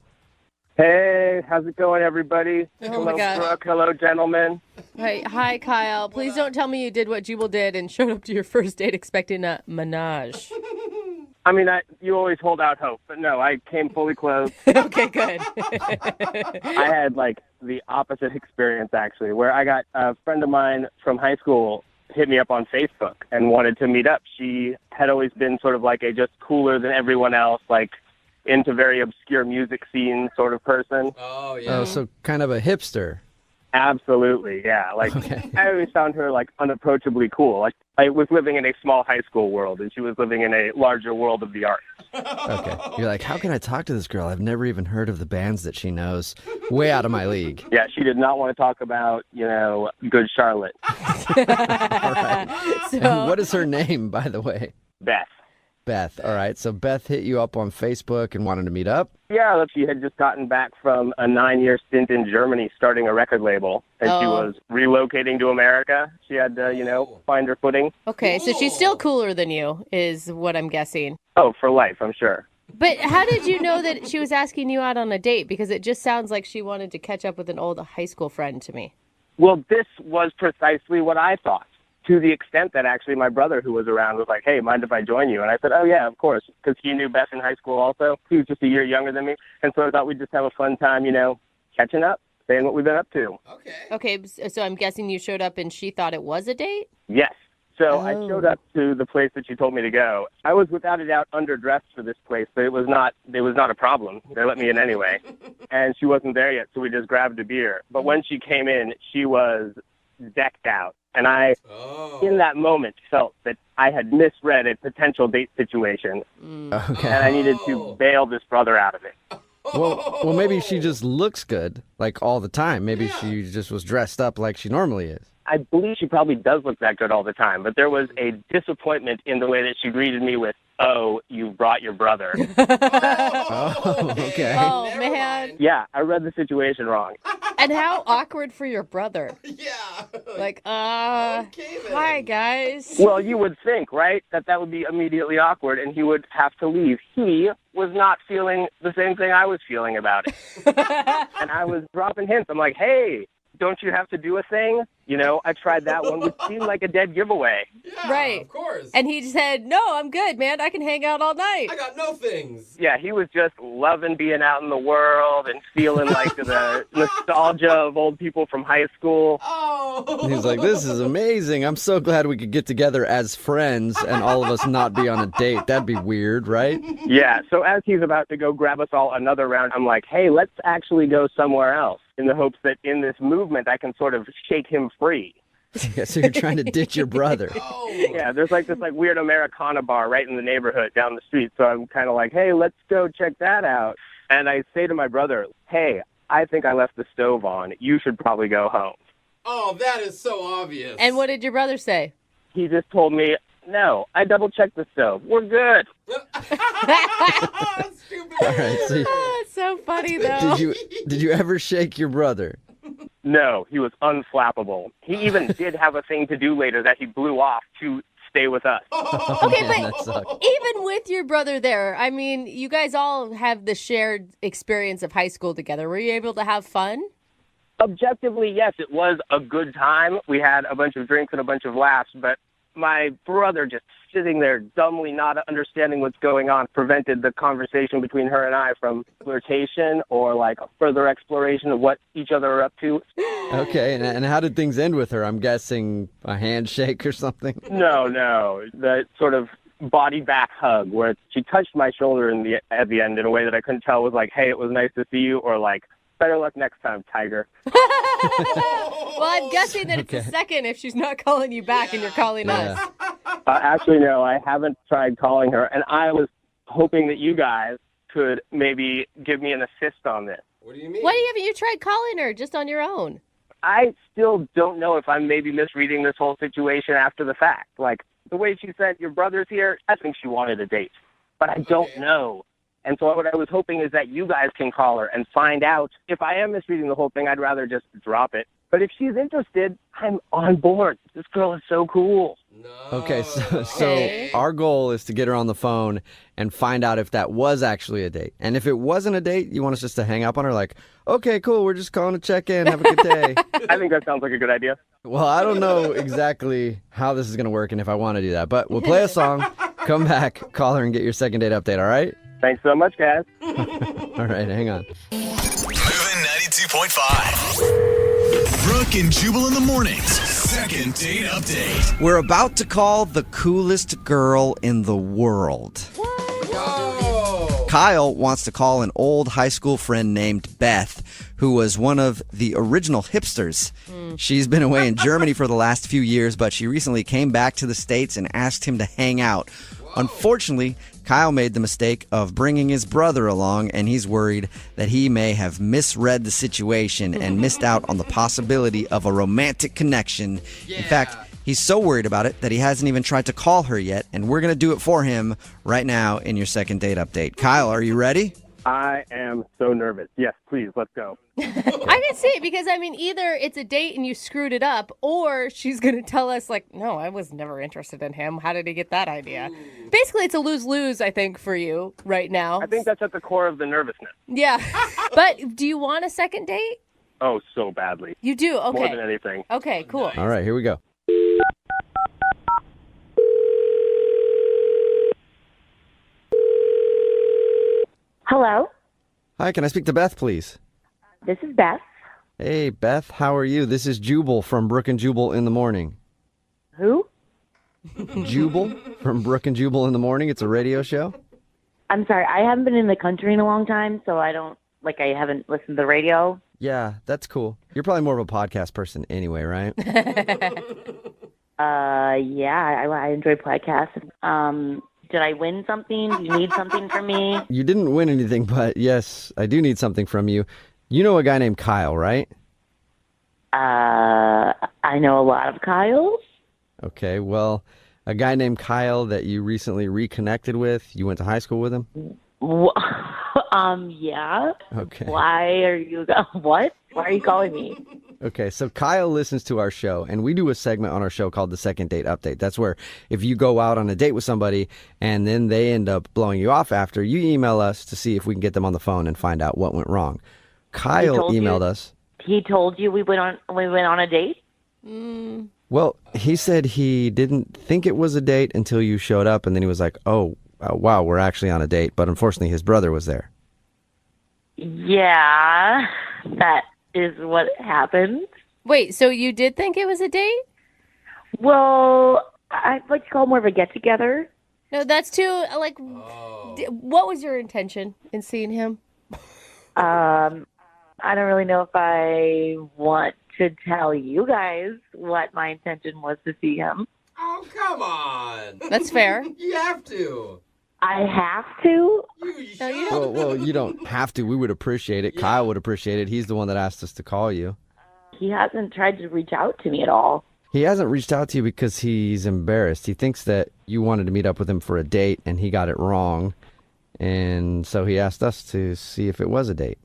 Hey, how's it going, everybody?
Oh,
Hello,
my God.
Brooke. Hello, gentlemen.
Hi, Kyle. Please don't tell me you did what Jubal did and showed up to your first date expecting a menage.
I mean, you always hold out hope, but no, I came fully clothed.
Okay, good.
I had, like, the opposite experience, actually, where I got a friend of mine from high school hit me up on Facebook and wanted to meet up. She had always been sort of like a just cooler than everyone else, like, into very obscure music scene sort of person.
Oh, yeah.
Oh, so kind of a hipster.
Absolutely, yeah. Like,
Okay.
I always found her, like, unapproachably cool. Like, I was living in a small high school world, and she was living in a larger world of the arts.
Okay. You're like, how can I talk to this girl? I've never even heard of the bands that she knows. Way out of my league.
Yeah, she did not want to talk about, Good Charlotte.
All right. And what is her name, by the way?
Beth.
Beth. All right. So Beth hit you up on Facebook and wanted to meet up?
Yeah, she had just gotten back from a 9-year stint in Germany starting a record label, and she was relocating to America. She had to, find her footing.
Okay, so she's still cooler than you, is what I'm guessing.
Oh, for life, I'm sure.
But how did you know that she was asking you out on a date? Because it just sounds like she wanted to catch up with an old high school friend to me.
Well, this was precisely what I thought, to the extent that actually my brother, who was around, was like, hey, mind if I join you? And I said, oh, yeah, of course, because he knew Beth in high school also. He was just a year younger than me. And so I thought we'd just have a fun time, catching up.
saying what we've been up to.
Okay, so I'm guessing you showed up and she thought it was a date?
Yes. So I
Oh.
showed up to the place that you told me to go. I was without a doubt underdressed for this place, but it was not a problem. They let me in anyway. And she wasn't there yet, so we just grabbed a beer. But when she came in, she was decked out. And I, in that moment, felt that I had misread a potential date situation.
Okay.
And I needed to bail this brother out of it.
Well, maybe she just looks good, like all the time. Maybe she just was dressed up like she normally is.
I believe she probably does look that good all the time, but there was a disappointment in the way that she greeted me with, "Oh, you brought your brother."
Oh, okay.
Oh, man.
Yeah, I read the situation wrong.
And how awkward for your brother. Yeah. Like, hi, guys.
Well, you would think, right, that would be immediately awkward and he would have to leave. He was not feeling the same thing I was feeling about it. And I was dropping hints. I'm like, hey, don't you have to do a thing? You know, I tried that one, which seemed like a dead giveaway.
Right. Of course. And he said, no, I'm good, man. I can hang out all night.
I got no things.
Yeah, he was just loving being out in the world and feeling like the nostalgia of old people from high school.
He's like, this is amazing. I'm so glad we could get together as friends and all of us not be on a date. That'd be weird, right?
Yeah, so as he's about to go grab us all another round, I'm like, hey, let's actually go somewhere else, in the hopes that in this movement I can sort of shake him free.
Yeah, so you're trying to ditch your brother.
Yeah, there's like this weird Americana bar right in the neighborhood down the street. So I'm kind of like, hey, let's go check that out. And I say to my brother, hey, I think I left the stove on. You should probably go home.
Oh, that is so obvious.
And what did your brother say?
He just told me, no, I double-checked the stove. We're good.
All right, so
It's so funny, though.
did you ever shake your brother?
No, he was unflappable. He even did have a thing to do later that he blew off to stay with us.
Okay, but even with your brother there, I mean, you guys all have the shared experience of high school together. Were you able to have fun?
Objectively, yes, it was a good time. We had a bunch of drinks and a bunch of laughs, but my brother just sitting there dumbly not understanding what's going on prevented the conversation between her and I from flirtation or like a further exploration of what each other are up to.
Okay, and how did things end with her? I'm guessing a handshake or something?
No, the sort of body back hug where she touched my shoulder at the end in a way that I couldn't tell was like, hey, it was nice to see you, or like, better luck next time, Tiger.
Well, I'm guessing that it's the second if she's not calling you back and you're calling us.
Actually, no, I haven't tried calling her, and I was hoping that you guys could maybe give me an assist on this.
What do you mean?
Why haven't you tried calling her just on your own?
I still don't know if I'm maybe misreading this whole situation after the fact. Like, the way she said, your brother's here, I think she wanted a date. But I don't know. And so what I was hoping is that you guys can call her and find out. If I am misreading the whole thing, I'd rather just drop it. But if she's interested, I'm on board. This girl is so cool.
Okay, so our goal is to get her on the phone and find out if that was actually a date. And if it wasn't a date, you want us just to hang up on her like, okay, cool, we're just calling to check in. Have a good day.
I think that sounds like a good idea.
Well, I don't know exactly how this is going to work and if I want to do that. But we'll play a song, come back, call her, and get your second date update, all right?
Thanks so much, guys.
All right, hang on.
Moving 92.5. Brooke and Jubal in the mornings. Second date update.
We're about to call the coolest girl in the world. Kyle wants to call an old high school friend named Beth, who was one of the original hipsters. She's been away in Germany for the last few years, but she recently came back to the States and asked him to hang out. Unfortunately, Kyle made the mistake of bringing his brother along, and he's worried that he may have misread the situation and missed out on the possibility of a romantic connection. In fact, he's so worried about it that he hasn't even tried to call her yet, and we're going to do it for him right now in your second date update. Kyle, are you ready?
I am so nervous. Yes, please, let's go.
I can see it because, I mean, either it's a date and you screwed it up, or she's going to tell us, like, no, I was never interested in him. How did he get that idea? Basically, it's a lose-lose, I think, for you right now.
I think that's at the core of the nervousness.
Yeah. But do you want a second date?
Oh, so badly.
You do? Okay.
More than anything.
Okay, cool.
All right, here we go.
Hello,
Hi, can I speak to Beth, please?
this is Beth.
Hey, Beth, how are you? This is Jubal from Brooke and Jubal in the Morning.
Who?
Jubal from Brooke and Jubal in the Morning. It's a radio show.
I'm sorry, I haven't been in the country in a long time, so I haven't listened to the radio.
Yeah, that's cool. You're probably more of a podcast person anyway, right?
Yeah, I enjoy podcasts. Did I win something? Do you need something from me?
You didn't win anything, but yes, I do need something from you. You know a guy named Kyle, right?
I know a lot of Kyles.
Okay, well, a guy named Kyle that you recently reconnected with. You went to high school with him?
Yeah.
Okay.
Why are you, what? Why are you calling me?
Okay, so Kyle listens to our show, and we do a segment on our show called the Second Date Update. That's where if you go out on a date with somebody and then they end up blowing you off after, you email us to see if we can get them on the phone and find out what went wrong. Kyle emailed us.
He told you we went on a date?
Well, he said he didn't think it was a date until you showed up, and then he was like, oh, wow, we're actually on a date. But unfortunately, his brother was there.
Yeah, that is what happened.
Wait, so you did think it was a date?
Well, I'd like to call it more of a get-together.
No, that's too, like, what was your intention in seeing him?
I don't really know if I want to tell you guys what my intention was to see him.
Oh, come on.
That's fair.
You have to.
I have to?
No, you don't.
Well, you don't have to. We would appreciate it. Kyle would appreciate it. He's the one that asked us to call you.
He hasn't tried to reach out to me at all.
He hasn't reached out to you because he's embarrassed. He thinks that you wanted to meet up with him for a date, and he got it wrong. And so he asked us to see if it was a date.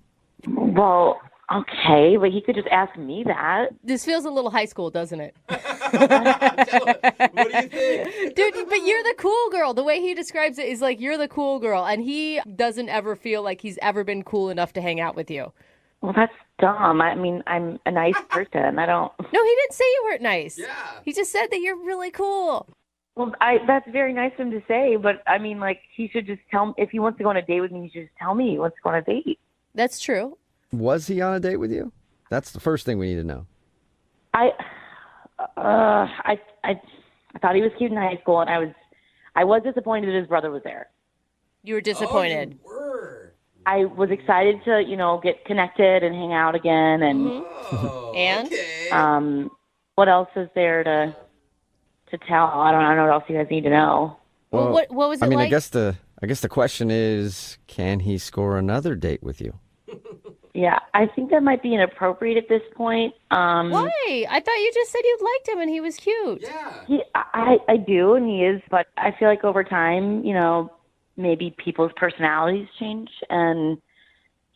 Well, okay, but he could just ask me that.
This feels a little high school, doesn't it?
What do you think?
Dude, but you're the cool girl. The way he describes it is like you're the cool girl, and he doesn't ever feel like he's ever been cool enough to hang out with you.
Well, that's dumb. I mean, I'm a nice person. I don't...
No, he didn't say you weren't nice.
Yeah.
He just said that you're really cool.
Well, that's very nice of him to say, but I mean, like, he should just tell me, if he wants to go on a date with me, he should just tell me he wants to go on a date.
That's true.
Was he on a date with you? That's the first thing we need to know.
I thought he was cute in high school, and I was disappointed that his brother was there.
You were disappointed.
Oh, you were.
I was excited to, get connected and hang out again, and
And
Okay.
what else is there to tell? I don't know what else you guys need to know.
Well, what was it
I mean,
like?
I guess the question is, can he score another date with you?
Yeah, I think that might be inappropriate at this point.
Why? I thought you just said you liked him and he was cute.
Yeah.
I do, and he is, but I feel like over time, maybe people's personalities change, and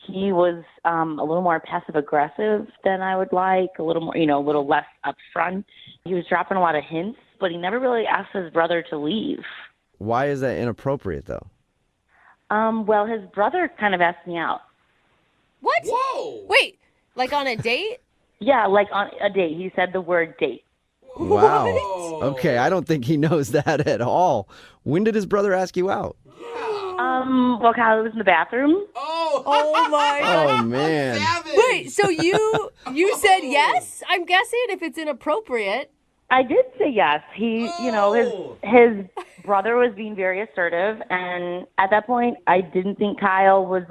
he was a little more passive-aggressive than I would like, a little more, a little less upfront. He was dropping a lot of hints, but he never really asked his brother to leave.
Why is that inappropriate, though?
Well, his brother kind of asked me out.
What?
Whoa.
Wait, like on a date?
Yeah, like on a date. He said the word date.
Wow. Okay, I don't think he knows that at all. When did his brother ask you out?
Well, Kyle was in the bathroom.
Oh my God.
Oh, man.
Wait, so you said yes? I'm guessing if it's inappropriate.
I did say yes. He, his brother was being very assertive, and at that point, I didn't think Kyle was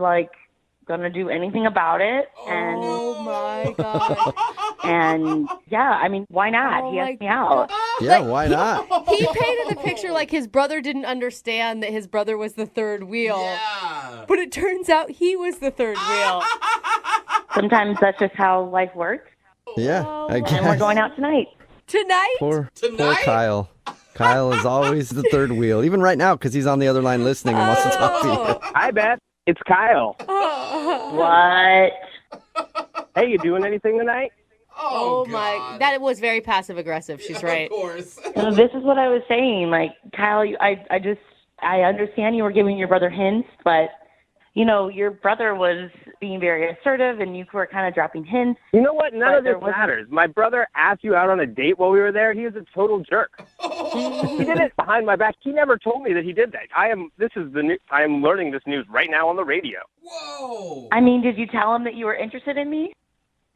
gonna do anything about it. And
oh my God.
And yeah, I mean, why not?
Oh
he
my
asked me out.
Yeah, why not?
He painted the picture like his brother didn't understand that his brother was the third wheel.
Yeah.
But it turns out he was the third wheel.
Sometimes that's just how life works.
Yeah, I guess.
And we're going out tonight.
Tonight?
Poor Kyle. Kyle is always the third wheel, even right now, because he's on the other line listening and wants to talk to you.
Hi, Beth. It's Kyle.
What?
Hey, you doing anything tonight?
Oh my, that was very passive aggressive. She's right.
Of course.
This is what I was saying. Kyle, I understand you were giving your brother hints, but your brother was being very assertive, and you were kind of dropping hints.
You know what? None of this
wasn't-
matters. My brother asked you out on a date while we were there. He was a total jerk. He did it behind my back. He never told me that he did that. I am learning this news right now on the radio.
Whoa.
I mean, did you tell him that you were interested in me?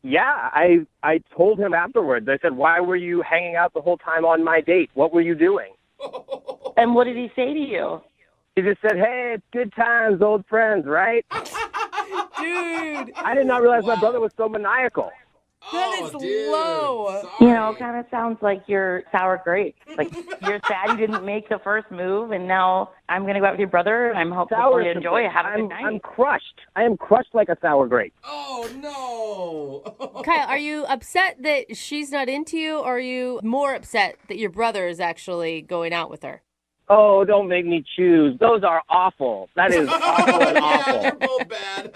Yeah, I told him afterwards. I said, why were you hanging out the whole time on my date? What were you doing?
And what did he say to you?
He just said, hey, it's good times, old friends, right?
Dude.
I did not realize my brother was so maniacal.
That is low.
You know, it kind of sounds like you're sour grapes. Like, you're sad you didn't make the first move, and now I'm going to go out with your brother, and I'm hoping you enjoy it. Have a good night.
I'm crushed. I am crushed like a sour grape.
Oh, no.
Kyle, are you upset that she's not into you, or are you more upset that your brother is actually going out with her?
Oh, don't make me choose. Those are awful. That is awful and awful.
They're both bad.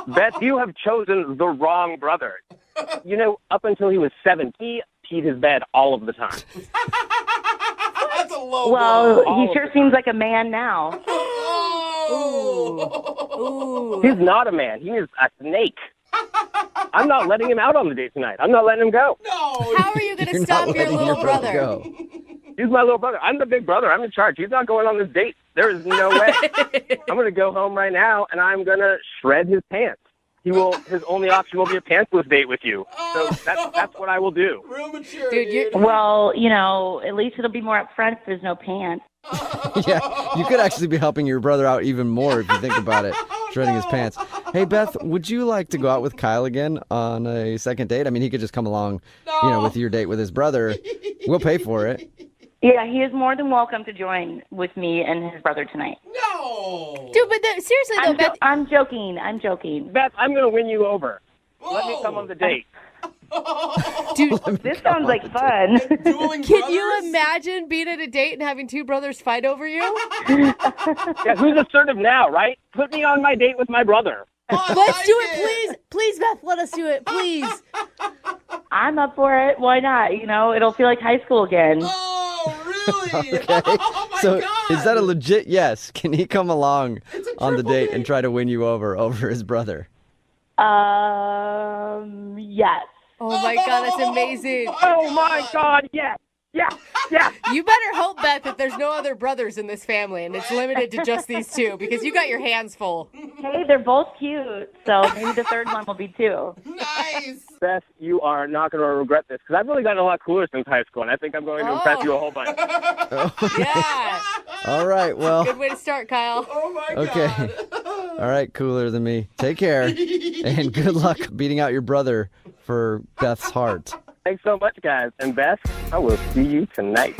Beth, you have chosen the wrong brother. You know, up until he was 7, he peed his bed all of the time.
That's a low
Well,
blow.
he sure seems like a man now.
Ooh.
He's not a man. He is a snake. I'm not letting him out on the date tonight. I'm not letting him go.
No.
How are you going to stop your little brother?
He's my little brother. I'm the big brother. I'm in charge. He's not going on this date. There is no way. I'm going to go home right now, and I'm going to shred his pants. His only option will be a pantsless date with you. So that's what I will do.
Real mature,
dude.
Well, you know, at least it'll be more upfront if there's no pants.
Yeah, you could actually be helping your brother out even more if you think about it, shredding his pants. Hey, Beth, would you like to go out with Kyle again on a second date? I mean, he could just come along, with your date with his brother. We'll pay for it.
Yeah, he is more than welcome to join with me and his brother tonight.
No.
Dude, but seriously though, Beth.
I'm joking. I'm joking.
Beth, I'm going to win you over. Let me come on the date.
Dude,
this sounds like fun.
Can you imagine being at a date and having two brothers fight over you?
Yeah, who's assertive now, right? Put me on my date with my brother.
Let's do it, please. Please, Beth, let us do it, please.
I'm up for it. Why not? You know, it'll feel like high school again.
Oh, really?
Okay.
Oh, my
So
God.
is that a legit yes? Can he come along on the date and try to win you over his brother?
Yes.
Oh my God, that's amazing.
Oh my God, yes. Yeah.
You better hope, Beth, that there's no other brothers in this family and it's limited to just these two because you got your hands full.
Hey, they're both cute, so maybe the third one will be two.
Nice.
Beth, you are not going to regret this because I've really gotten a lot cooler since high school, and I think I'm going to impress you a whole bunch.
Yeah.
All right, well.
Good way to start, Kyle.
Oh, my
Okay.
God.
All right, cooler than me. Take care. And good luck beating out your brother for Beth's heart.
Thanks so much, guys. And Beth, I will see you tonight.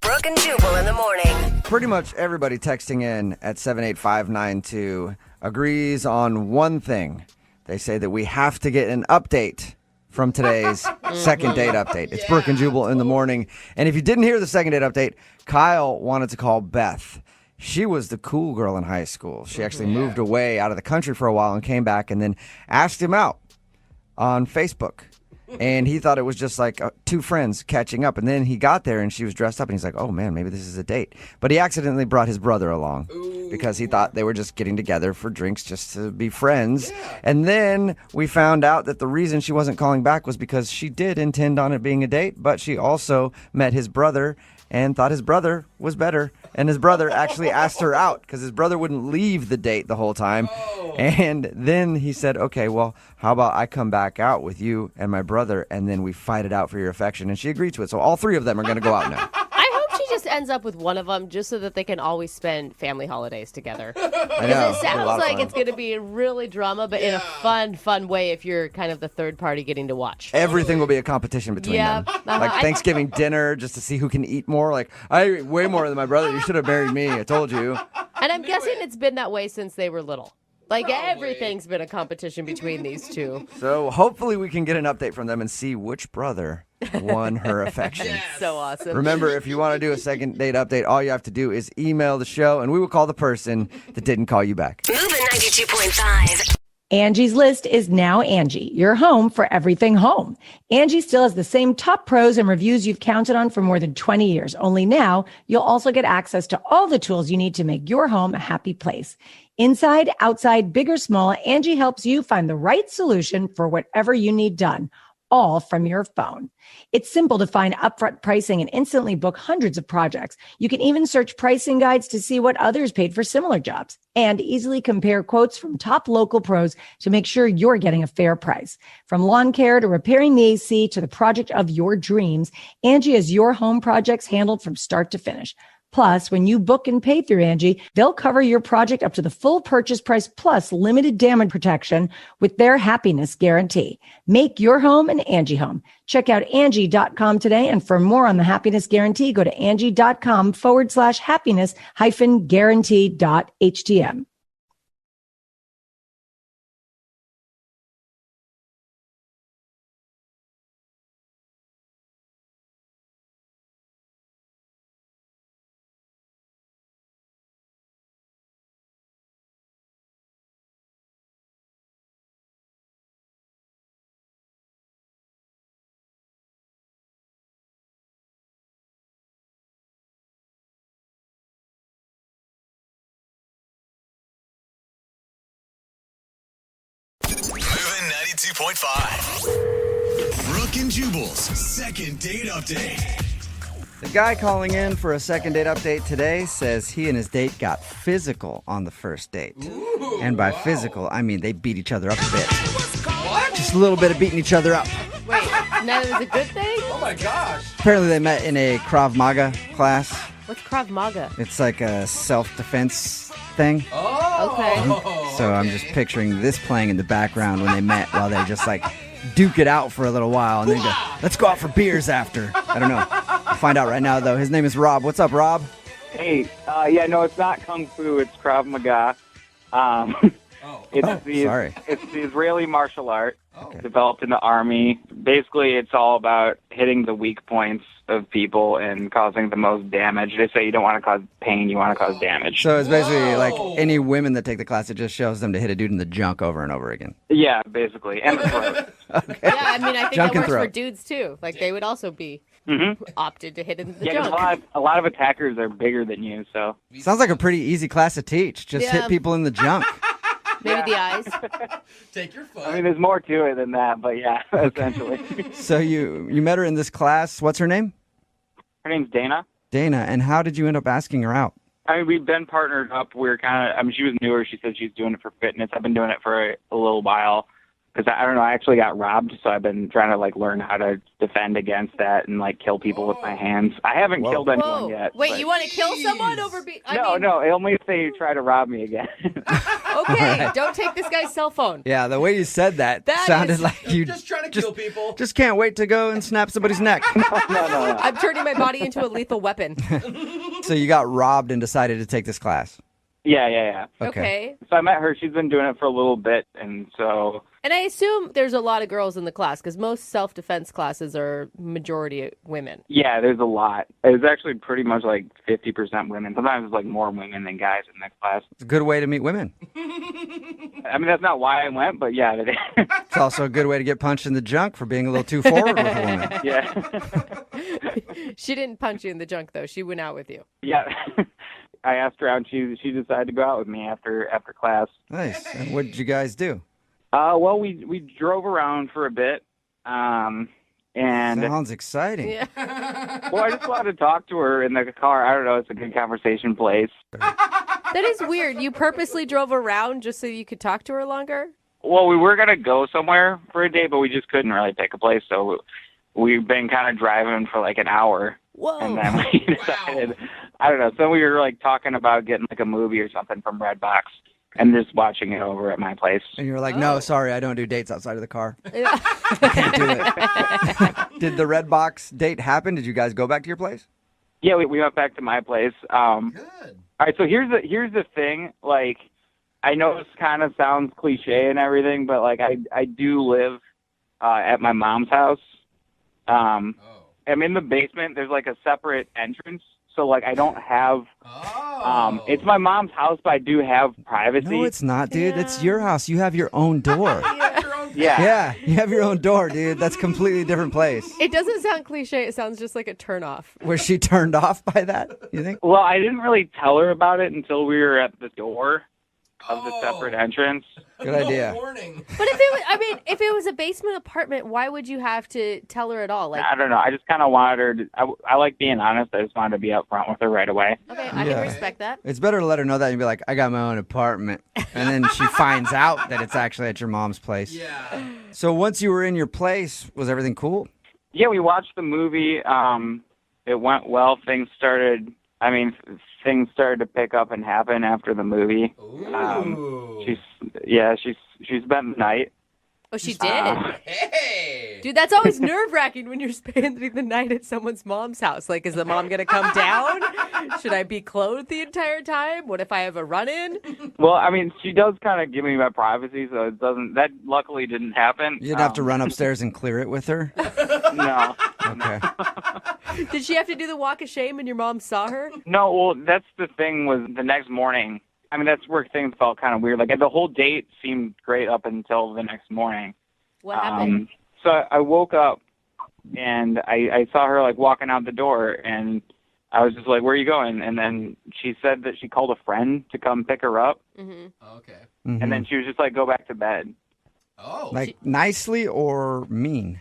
Brooke and Jubal in the morning.
Pretty much everybody texting in at 78592 agrees on one thing. They say that we have to get an update from today's second date update. It's Brooke and Jubal in the morning. And if you didn't hear the second date update, Kyle wanted to call Beth. She was the cool girl in high school. She actually moved away out of the country for a while and came back and then asked him out on Facebook. And he thought it was just like two friends catching up. And then he got there and she was dressed up and he's like, oh man, maybe this is a date. But he accidentally brought his brother along because he thought they were just getting together for drinks just to be friends. Yeah. And then we found out that the reason she wasn't calling back was because she did intend on it being a date, but she also met his brother and thought his brother was better. And his brother actually asked her out because his brother wouldn't leave the date the whole time. Oh. And then he said, okay, well, how about I come back out with you and my brother and then we fight it out for your affection? And she agreed to it. So all three of them are going to go out now.
I hope she just ends up with one of them just so that they can always spend family holidays together.
I know.
It sounds like it's going to be really drama, but in a fun way if you're kind of the third party getting to watch.
Everything will be a competition between them. Like Thanksgiving dinner just to see who can eat more. Like, I eat way more than my brother. You should have married me. I told you.
And I'm guessing it's been that way since they were little. Like, everything's been a competition between these two.
So hopefully we can get an update from them and see which brother won her affection.
Yes. So awesome.
Remember, if you want to do a second date update, all you have to do is email the show, and we will call the person that didn't call you back.
Moving 92.5.
Angie's List is now Angie, your home for everything home. Angie still has the same top pros and reviews you've counted on for more than 20 years. Only now, you'll also get access to all the tools you need to make your home a happy place. Inside, outside, big or small, Angie helps you find the right solution for whatever you need done. all from your phone. It's simple to find upfront pricing and instantly book hundreds of projects. You can even search pricing guides to see what others paid for similar jobs and easily compare quotes from top local pros to make sure you're getting a fair price. From lawn care to repairing the AC to the project of your dreams, Angie has your home projects handled from start to finish. Plus, when you book and pay through Angie, they'll cover your project up to the full purchase price plus limited damage protection with their happiness guarantee. Make your home an Angie home. Check out Angie.com today. And for more on the happiness guarantee, go to Angie.com/happiness-guarantee.htm.
Moving 92.5. Brooke and Jubal's second date update.
The guy calling in for a second date update today says he and his date got physical on the first date. And by physical, I mean they beat each other up a bit.
What?
Just a little bit of beating each other up.
Wait, that was a good thing?
Oh my gosh.
Apparently they met in a Krav Maga class.
What's Krav Maga?
It's like a self-defense thing.
Oh.
Okay.
So I'm just picturing this playing in the background when they met while they just like duke it out for a little while. And then go, let's go out for beers after. I don't know. We'll find out right now, though. His name is Rob. What's up, Rob?
Hey, yeah, no, it's not Kung Fu. It's Krav Maga. It's the Israeli martial art developed in the army. Basically, it's all about hitting the weak points of people and causing the most damage. They say you don't want to cause pain, you want to cause damage.
So it's basically like any women that take the class, it just shows them to hit a dude in the junk over and over again.
Yeah, basically. And the throat.
Yeah, I mean, I think
Junk
that
and
works for
throat.
dudes, too. Like, they would also be opted to hit in the
Yeah, 'cause
junk.
a lot of attackers are bigger than you, so.
Sounds like a pretty easy class to teach. Just
Yeah.
hit people in the junk.
Maybe the eyes.
Take your foot.
I mean, there's more to it than that, but yeah, essentially.
So you met her in this class. What's her name?
Her name's Dana.
Dana. And how did you end up asking her out?
I mean, we've been partnered up. We're kind of, I mean, she was newer. She said she's doing it for fitness. I've been doing it for a little while. Because, I don't know, I actually got robbed, so I've been trying to, like, learn how to defend against that and, like, kill people with my hands. I haven't killed anyone yet.
Wait,
but-
you want to kill someone over
No, only if they try to rob me again.
Okay, don't take this guy's cell phone.
Yeah, the way you said that,
That
sounded
is-
like you
Just trying to kill people.
just can't wait to go and snap somebody's neck.
no.
I'm turning my body into a lethal weapon.
So you got robbed and decided to take this class.
Yeah.
Okay.
So I met her. She's been doing it for a little bit, and so...
And I assume there's a lot of girls in the class because most self-defense classes are majority women.
Yeah, there's a lot. It was actually pretty much like 50% women. Sometimes it's like more women than guys in that class.
It's a good way to meet women.
I mean, that's not why I went, but yeah, it is.
It's also a good way to get punched in the junk for being a little too forward with a woman.
Yeah.
She didn't punch you in the junk, though. She went out with you.
Yeah. I asked her out, and she decided to go out with me after class.
Nice. And what did you guys do?
Well, we drove around for a bit, and
Sounds exciting.
Yeah.
well, I just wanted to talk to her in the car. I don't know, it's a good conversation place.
That is weird. You purposely drove around just so you could talk to her longer?
Well, we were gonna go somewhere for a day, but we just couldn't really pick a place, so we've been kind of driving for like an hour.
Whoa.
And then we decided, I don't know, so we were like talking about getting like a movie or something from Redbox and just watching it over at my place.
And you were like, no, sorry, I don't do dates outside of the car. I can't do it. Did the Red Box date happen? Did you guys go back to your place?
Yeah, we went back to my place. Good. All right, so here's the thing. Like, I know this kind of sounds cliche and everything, but like I do live at my mom's house. I'm in the basement. There's like a separate entrance, so like I don't have. It's my mom's house, but I do have privacy.
No, it's not, dude. It's your house. You have your own door.
Yeah,
you have your own door, dude. That's a completely different place.
It doesn't sound cliche. It sounds just like a turnoff.
Was she turned off by that, you think?
Well, I didn't really tell her about it until we were at the door. of the separate entrance.
Good idea.
But if it was a basement apartment, why would you have to tell her at all? Like,
I don't know. I just kind of wanted her to, I like being honest. I just wanted to be upfront with her right away.
okay, I can respect that.
It's better to let her know that and be like, I got my own apartment. And then she finds out that it's actually at your mom's place. Yeah. So once you were in your place, was everything cool?
Yeah, we watched the movie. It went well. Things started to pick up and happen after the movie. She spent the night.
Oh, she did? Hey! Dude, that's always nerve-wracking when you're spending the night at someone's mom's house. Like, is the mom going to come down? Should I be clothed the entire time? What if I have a run-in?
Well, I mean, she does kind of give me my privacy, so that luckily didn't happen.
You didn't have to run upstairs and clear it with her?
No.
Okay.
Did she have to do the walk of shame and your mom saw her?
No, well, that's the thing was the next morning. I mean, that's where things felt kind of weird. Like, the whole date seemed great up until the next morning.
What happened?
So I woke up, and I saw her, like, walking out the door, and I was just like, where are you going? And then she said that she called a friend to come pick her up.
Mm-hmm.
Okay.
Mm-hmm.
And then she was just like, go back to bed.
Oh.
Like, nicely or mean?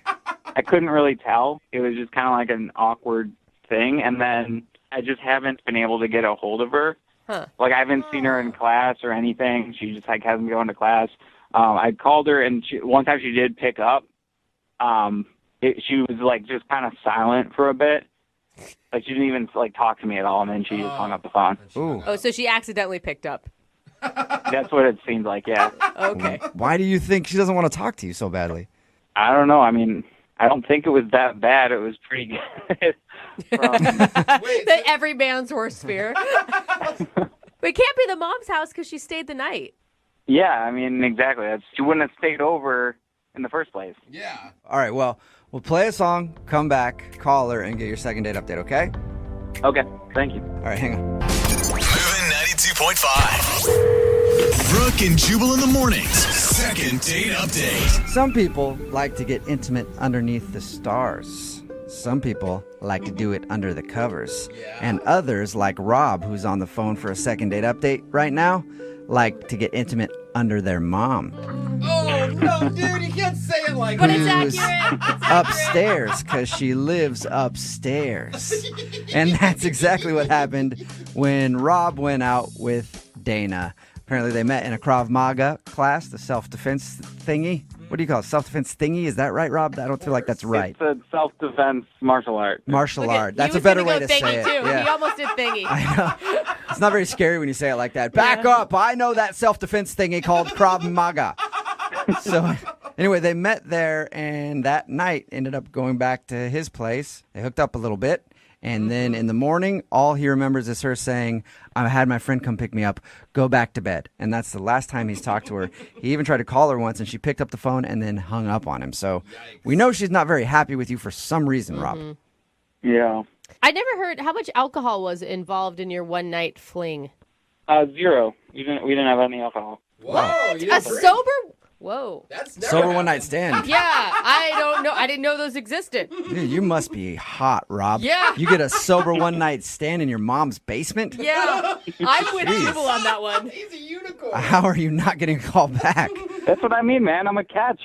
I couldn't really tell. It was just kind of like an awkward thing. And then I just haven't been able to get a hold of her.
Huh.
Like, I haven't seen her in class or anything. She just, like, hasn't gone to class. I called her, and one time she did pick up. She was, like, just kind of silent for a bit. Like, she didn't even, like, talk to me at all, and then she just hung up the phone.
Ooh.
Oh, so she accidentally picked up.
That's what it seemed like, yeah.
Okay.
Why do you think she doesn't want to talk to you so badly?
I don't know. I mean, I don't think it was that bad. It was pretty good.
Every man's worst fear. But it can't be the mom's house because she stayed the night.
Yeah, I mean, exactly. She wouldn't have stayed over in the first place.
Yeah.
All right, well, we'll play a song, come back, call her, and get your second date update, okay?
Okay, thank you.
All right, hang on.
Moving 92.5. Brooke and Jubal in the mornings. Second date update.
Some people like to get intimate underneath the stars. Some people like to do it under the covers. And others, like Rob, who's on the phone for a second date update right now, like to get intimate under their mom.
Oh, no, dude, you can't say it like
But
that.
it's accurate.
Upstairs, because she lives upstairs. And that's exactly what happened when Rob went out with Dana. Apparently they met in a Krav Maga class, the self-defense thingy. What do you call it? Self-defense thingy? Is that right, Rob? I don't feel like that's right.
It's a self-defense martial art.
Martial art. That's
He
a
was
better
gonna
way
go
to say
thingy
it.
too.
Yeah.
He almost did thingy.
I know. It's not very scary when you say it like that. Back up. I know that self-defense thingy called Krav Maga. So anyway, they met there, and that night ended up going back to his place. They hooked up a little bit. And then in the morning, all he remembers is her saying, I had my friend come pick me up, go back to bed. And that's the last time he's talked to her. He even tried to call her once, and she picked up the phone and then hung up on him. So we know she's not very happy with you for some reason, Rob.
Yeah.
I never heard how much alcohol was involved in your one night fling.
0. We didn't have any alcohol.
Whoa, you
A
didn't drink.
sober? Whoa.
That's never
Sober
happened.
one night stand.
Yeah, I don't know. I didn't know those existed.
Dude, you must be hot, Rob.
Yeah.
You get a sober one night stand in your mom's basement?
Yeah, I'm with
Jeez.
Jubal on that one.
He's a unicorn.
How are you not getting a call back?
That's what I mean, man. I'm a catch.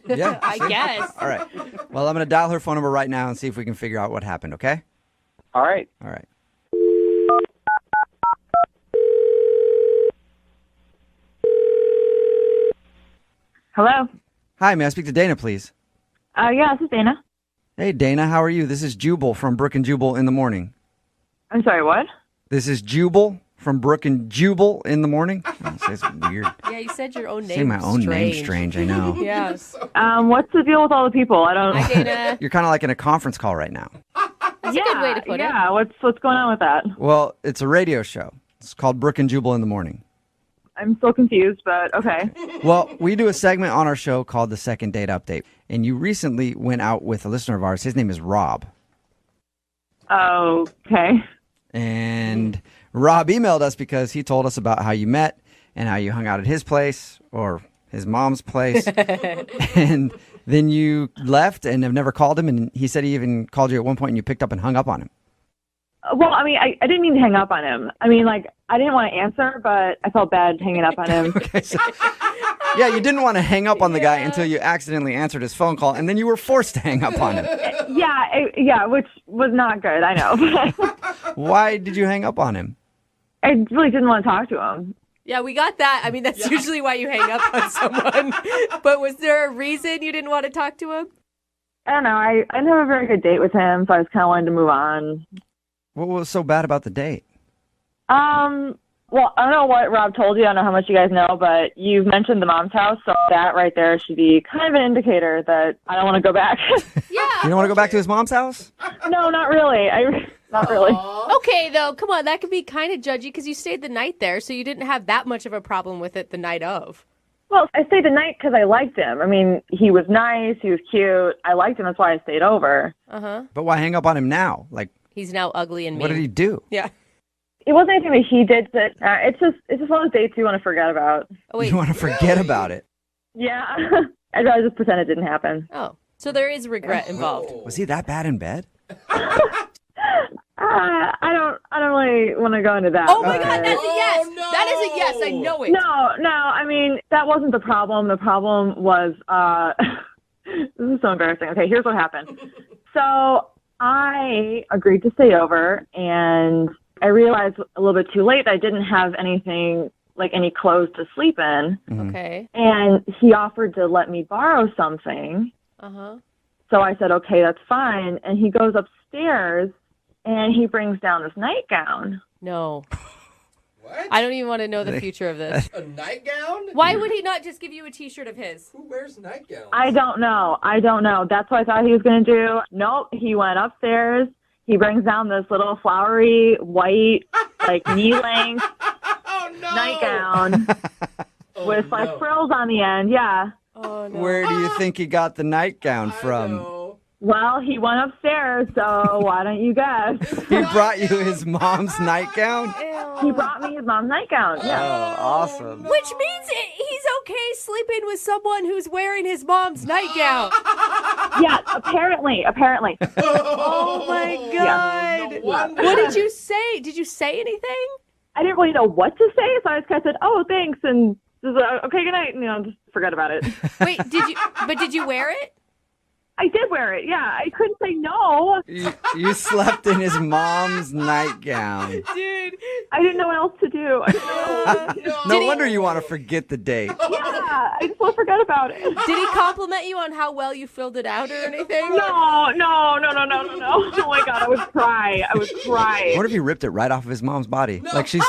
Yeah.
I guess.
All right. Well, I'm going to dial her phone number right now and see if we can figure out what happened, okay?
All right.
All right.
Hello.
Hi, may I speak to Dana, please?
Yeah, this is Dana.
Hey, Dana, how are you? This is Jubal from Brooke and Jubal in the morning.
I'm sorry, what?
This is Jubal from Brooke and Jubal in the morning. Oh, it's weird.
Yeah, you said your own name.
Say my own name strange, I know.
Yes.
What's the deal with all the people? I don't.
Hi, Dana.
You're kind of like in a conference call right now.
That's a good way to put it.
Yeah, what's going on with that?
Well, it's a radio show. It's called Brooke and Jubal in the morning.
I'm still confused, but okay.
Well, we do a segment on our show called the Second Date Update. And you recently went out with a listener of ours. His name is Rob.
Okay.
And Rob emailed us because he told us about how you met and how you hung out at his place or his mom's place. And then you left and have never called him. And he said he even called you at one point and you picked up and hung up on him.
Well, I mean, I didn't mean to hang up on him. I mean, like, I didn't want to answer, but I felt bad hanging up on him.
Yeah, you didn't want to hang up on the guy until you accidentally answered his phone call, and then you were forced to hang up on him.
Yeah, which was not good, I know.
Why did you hang up on him?
I really didn't want to talk to him.
Yeah, we got that. I mean, that's usually why you hang up on someone. But was there a reason you didn't want to talk to him?
I don't know. I didn't have a very good date with him, so I was kind of wanting to move on.
What was so bad about the date?
Well, I don't know what Rob told you. I don't know how much you guys know, but you've mentioned the mom's house, so that right there should be kind of an indicator that I don't want to go back.
Yeah.
You don't want to go back to his mom's house?
No, not really. Not really.
Okay, though, come on. That could be kind of judgy because you stayed the night there, so you didn't have that much of a problem with it the night of.
Well, I stayed the night because I liked him. I mean, he was nice. He was cute. I liked him. That's why I stayed over.
Uh-huh.
But why hang up on him now? Like,
he's now ugly and mean.
what did he do?
Yeah.
It wasn't anything that he did. That it's just one of those dates you want to forget about.
Oh, wait.
You want to forget about it?
Yeah. I'd rather just pretend it didn't happen.
Oh, so there is regret involved.
Was he that bad in bed?
I don't really want to go into that.
Oh my God, that's a yes.
no.
That is a yes. I know it.
No. I mean, that wasn't the problem. The problem was, this is so embarrassing. Okay, here's what happened. So I agreed to stay over, and I realized a little bit too late that I didn't have anything, like any clothes to sleep in.
Okay.
And he offered to let me borrow something.
Uh-huh.
So I said, okay, that's fine. And he goes upstairs, and he brings down this nightgown.
No.
What?
I don't even want to know the future of this.
A nightgown?
Why would he not just give you a T-shirt of his?
Who wears nightgowns?
I don't know. That's what I thought he was going to do. Nope. He went upstairs. He brings down this little flowery white, like knee-length nightgown with like frills on the end. Yeah.
Oh, no.
Where do you think he got the nightgown from?
Well, he went upstairs, so why don't you guess?
He brought you his mom's nightgown?
He brought me his mom's nightgown. Yeah.
Oh, awesome.
Which means he's okay sleeping with someone who's wearing his mom's nightgown.
Yeah, apparently.
Oh my God. What did you say? Did you say anything?
I didn't really know what to say, so I just kind of said, "Oh, thanks," and just okay, good night, and just forget about it.
Wait, did you wear it?
I did wear it. Yeah, I couldn't say no.
You slept in his mom's nightgown.
Dude,
I didn't know what else to do.
No wonder you want to forget the date.
Yeah, I just want to forget about it.
Did he compliment you on how well you filled it out or anything?
No. Oh my God, I would cry.
What if he ripped it right off of his mom's body? Like she's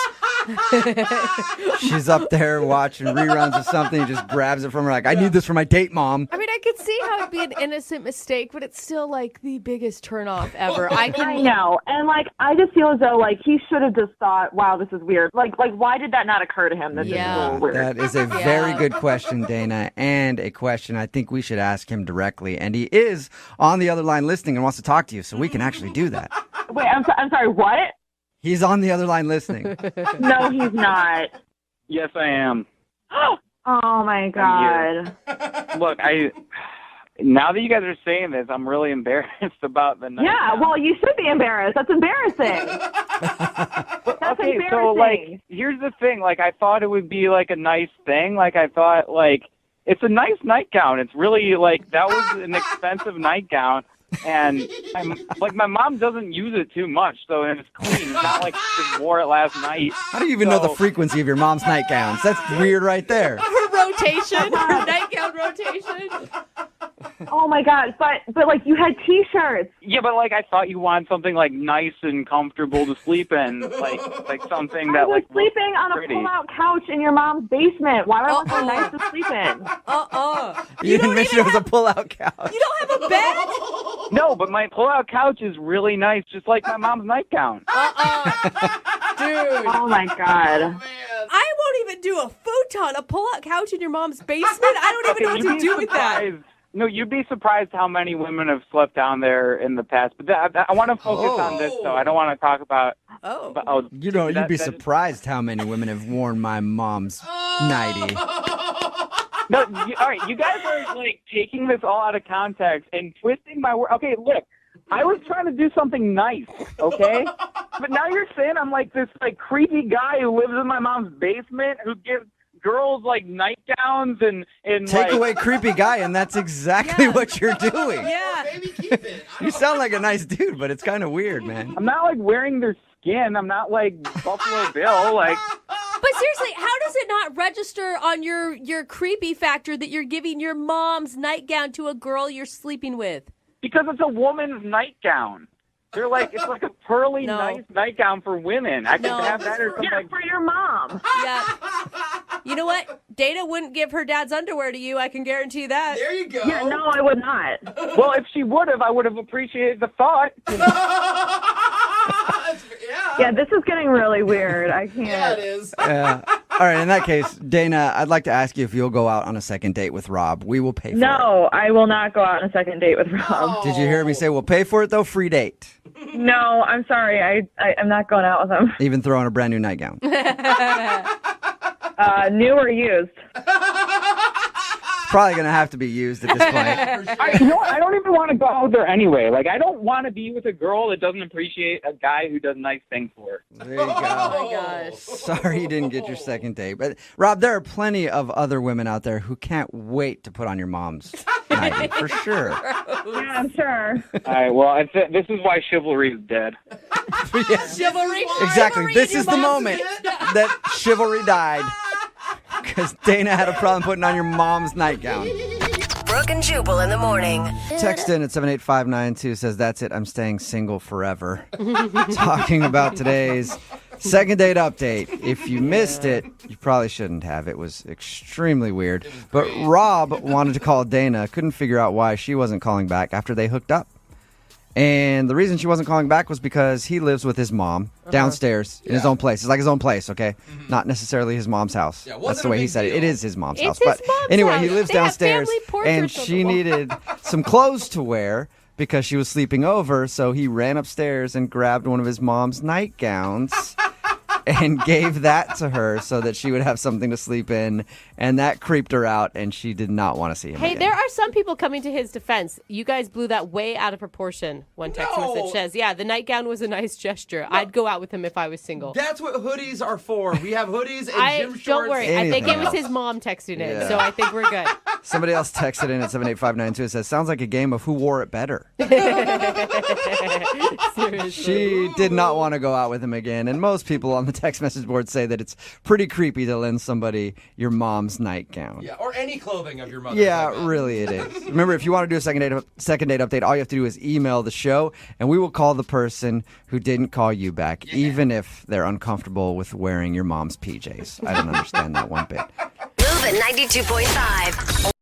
up there watching reruns of something, he just grabs it from her like, I need this for my date, Mom.
I mean, I could see how it'd be an innocent mistake, but it's still like the biggest turnoff ever.
I know. And like, I just feel as though like he should have just thought, wow, this is weird. Like why did that not occur to him? That this is a little weird.
That is a very good question, Dana, and a question I think we should ask him directly. And he is on the other line listening and wants to talk to you, so we can actually do that.
Wait, I'm sorry, what?
He's on the other line listening.
No, he's not.
Yes, I am.
Oh my God.
Look, now that you guys are saying this, I'm really embarrassed about the night.
Yeah, well, you should be embarrassed. That's embarrassing. That's
okay,
embarrassing.
so like, here's the thing. Like, I thought it would be like a nice thing. Like, I thought like it's a nice nightgown. It's really like that was an expensive nightgown. And my mom doesn't use it too much, so it's clean. It's not like she just wore it last night.
How do you even know the frequency of your mom's nightgowns? That's weird right there.
Her rotation, her nightgown rotation.
Oh my God! But like you had T-shirts.
Yeah, but like I thought you wanted something like nice and comfortable to sleep in, like something that
I was
like
sleeping on a
pretty.
pull-out couch in your mom's basement. Why would I want something nice to sleep in?
You didn't mention it was a pull-out couch.
You don't have a bed?
No, but my pull-out couch is really nice, just like my mom's nightgown.
Dude.
Oh my God.
I won't even do a futon, a pull-out couch in your mom's basement. I don't even know what to do with that.
No, you'd be surprised how many women have slept down there in the past. But I want to focus on this, though. I don't want to talk about.
You'd be surprised how many women have worn my mom's nightie.
No, all right. You guys are like taking this all out of context and twisting my word. Okay, look.
I was trying to do something nice, okay? But now you're saying I'm like this like creepy guy who lives in my mom's basement who gives girls like nightgowns and
Take
like,
away creepy guy, and that's exactly what you're doing.
Yeah.
You sound like a nice dude, but it's kind of weird, man.
I'm not like wearing their skin. I'm not like Buffalo Bill. Like,
But seriously, how does it not register on your creepy factor that you're giving your mom's nightgown to a girl you're sleeping with?
because it's a woman's nightgown. They're like, it's like a pearly, nice nightgown for women. I can have that or something.
Yeah, for your mom.
Yeah. You know what? Dana wouldn't give her dad's underwear to you. I can guarantee you that.
There you go.
Yeah, no, I would not.
Well, if she would have, I would have appreciated the thought.
Yeah, this is getting really weird. I can't.
Yeah, it is.
Yeah. All right, in that case, Dana, I'd like to ask you if you'll go out on a second date with Rob. We will pay for it.
No, I will not go out on a second date with Rob.
Did you hear me say we'll pay for it, though? Free date.
No, I'm sorry. I'm not going out with him.
Even throw on a brand new nightgown.
New or used?
Probably going to have to be used at this point.
You know what? I don't even want to go out with her anyway. Like, I don't want to be with a girl that doesn't appreciate a guy who does nice things for her.
There you go.
Oh my gosh.
Sorry you didn't get your second date. But, Rob, there are plenty of other women out there who can't wait to put on your mom's nightie, for sure.
Yeah, I'm sure.
All right, well, this is why chivalry is dead.
Chivalry.
Exactly. This is the moment that chivalry died. Because Dana had a problem putting on your mom's nightgown.
Brooke and Jubal in the morning.
Text in at 78592 says, that's it, I'm staying single forever. Talking about today's second date update. If you missed it, you probably shouldn't have. It was extremely weird. But Rob wanted to call Dana, couldn't figure out why she wasn't calling back after they hooked up. And the reason she wasn't calling back was because he lives with his mom downstairs in his own place. It's like his own place, okay? Not necessarily his mom's house. That's the way he said it. It is his mom's house.
It's
But
his mom's
anyway,
house.
he lives
They have
downstairs,
family portraits
and
on the
she
wall.
needed some clothes to wear because she was sleeping over. So he ran upstairs and grabbed one of his mom's nightgowns and gave that to her so that she would have something to sleep in. And that creeped her out, and she did not want to see him
Hey,
again.
there are some people coming to his defense. You guys blew that way out of proportion. One text message says, yeah, the nightgown was a nice gesture. I'd go out with him if I was single.
That's what hoodies are for. We have hoodies and gym shorts.
Don't worry. I think it was
Anything
his mom texting it,
Yeah.
so I think we're good.
Somebody else texted in at 78592. It says, sounds like a game of who wore it better.
Seriously.
She did not want to go out with him again. And most people on the text message board say that it's pretty creepy to lend somebody your mom's nightgown.
Yeah, or any clothing of your mother's.
Yeah,
like that.
really it is. Remember, if you want to do a second date update, all you have to do is email the show, and we will call the person who didn't call you back, even if they're uncomfortable with wearing your mom's PJs. I don't understand that one bit.
Move at 92.5.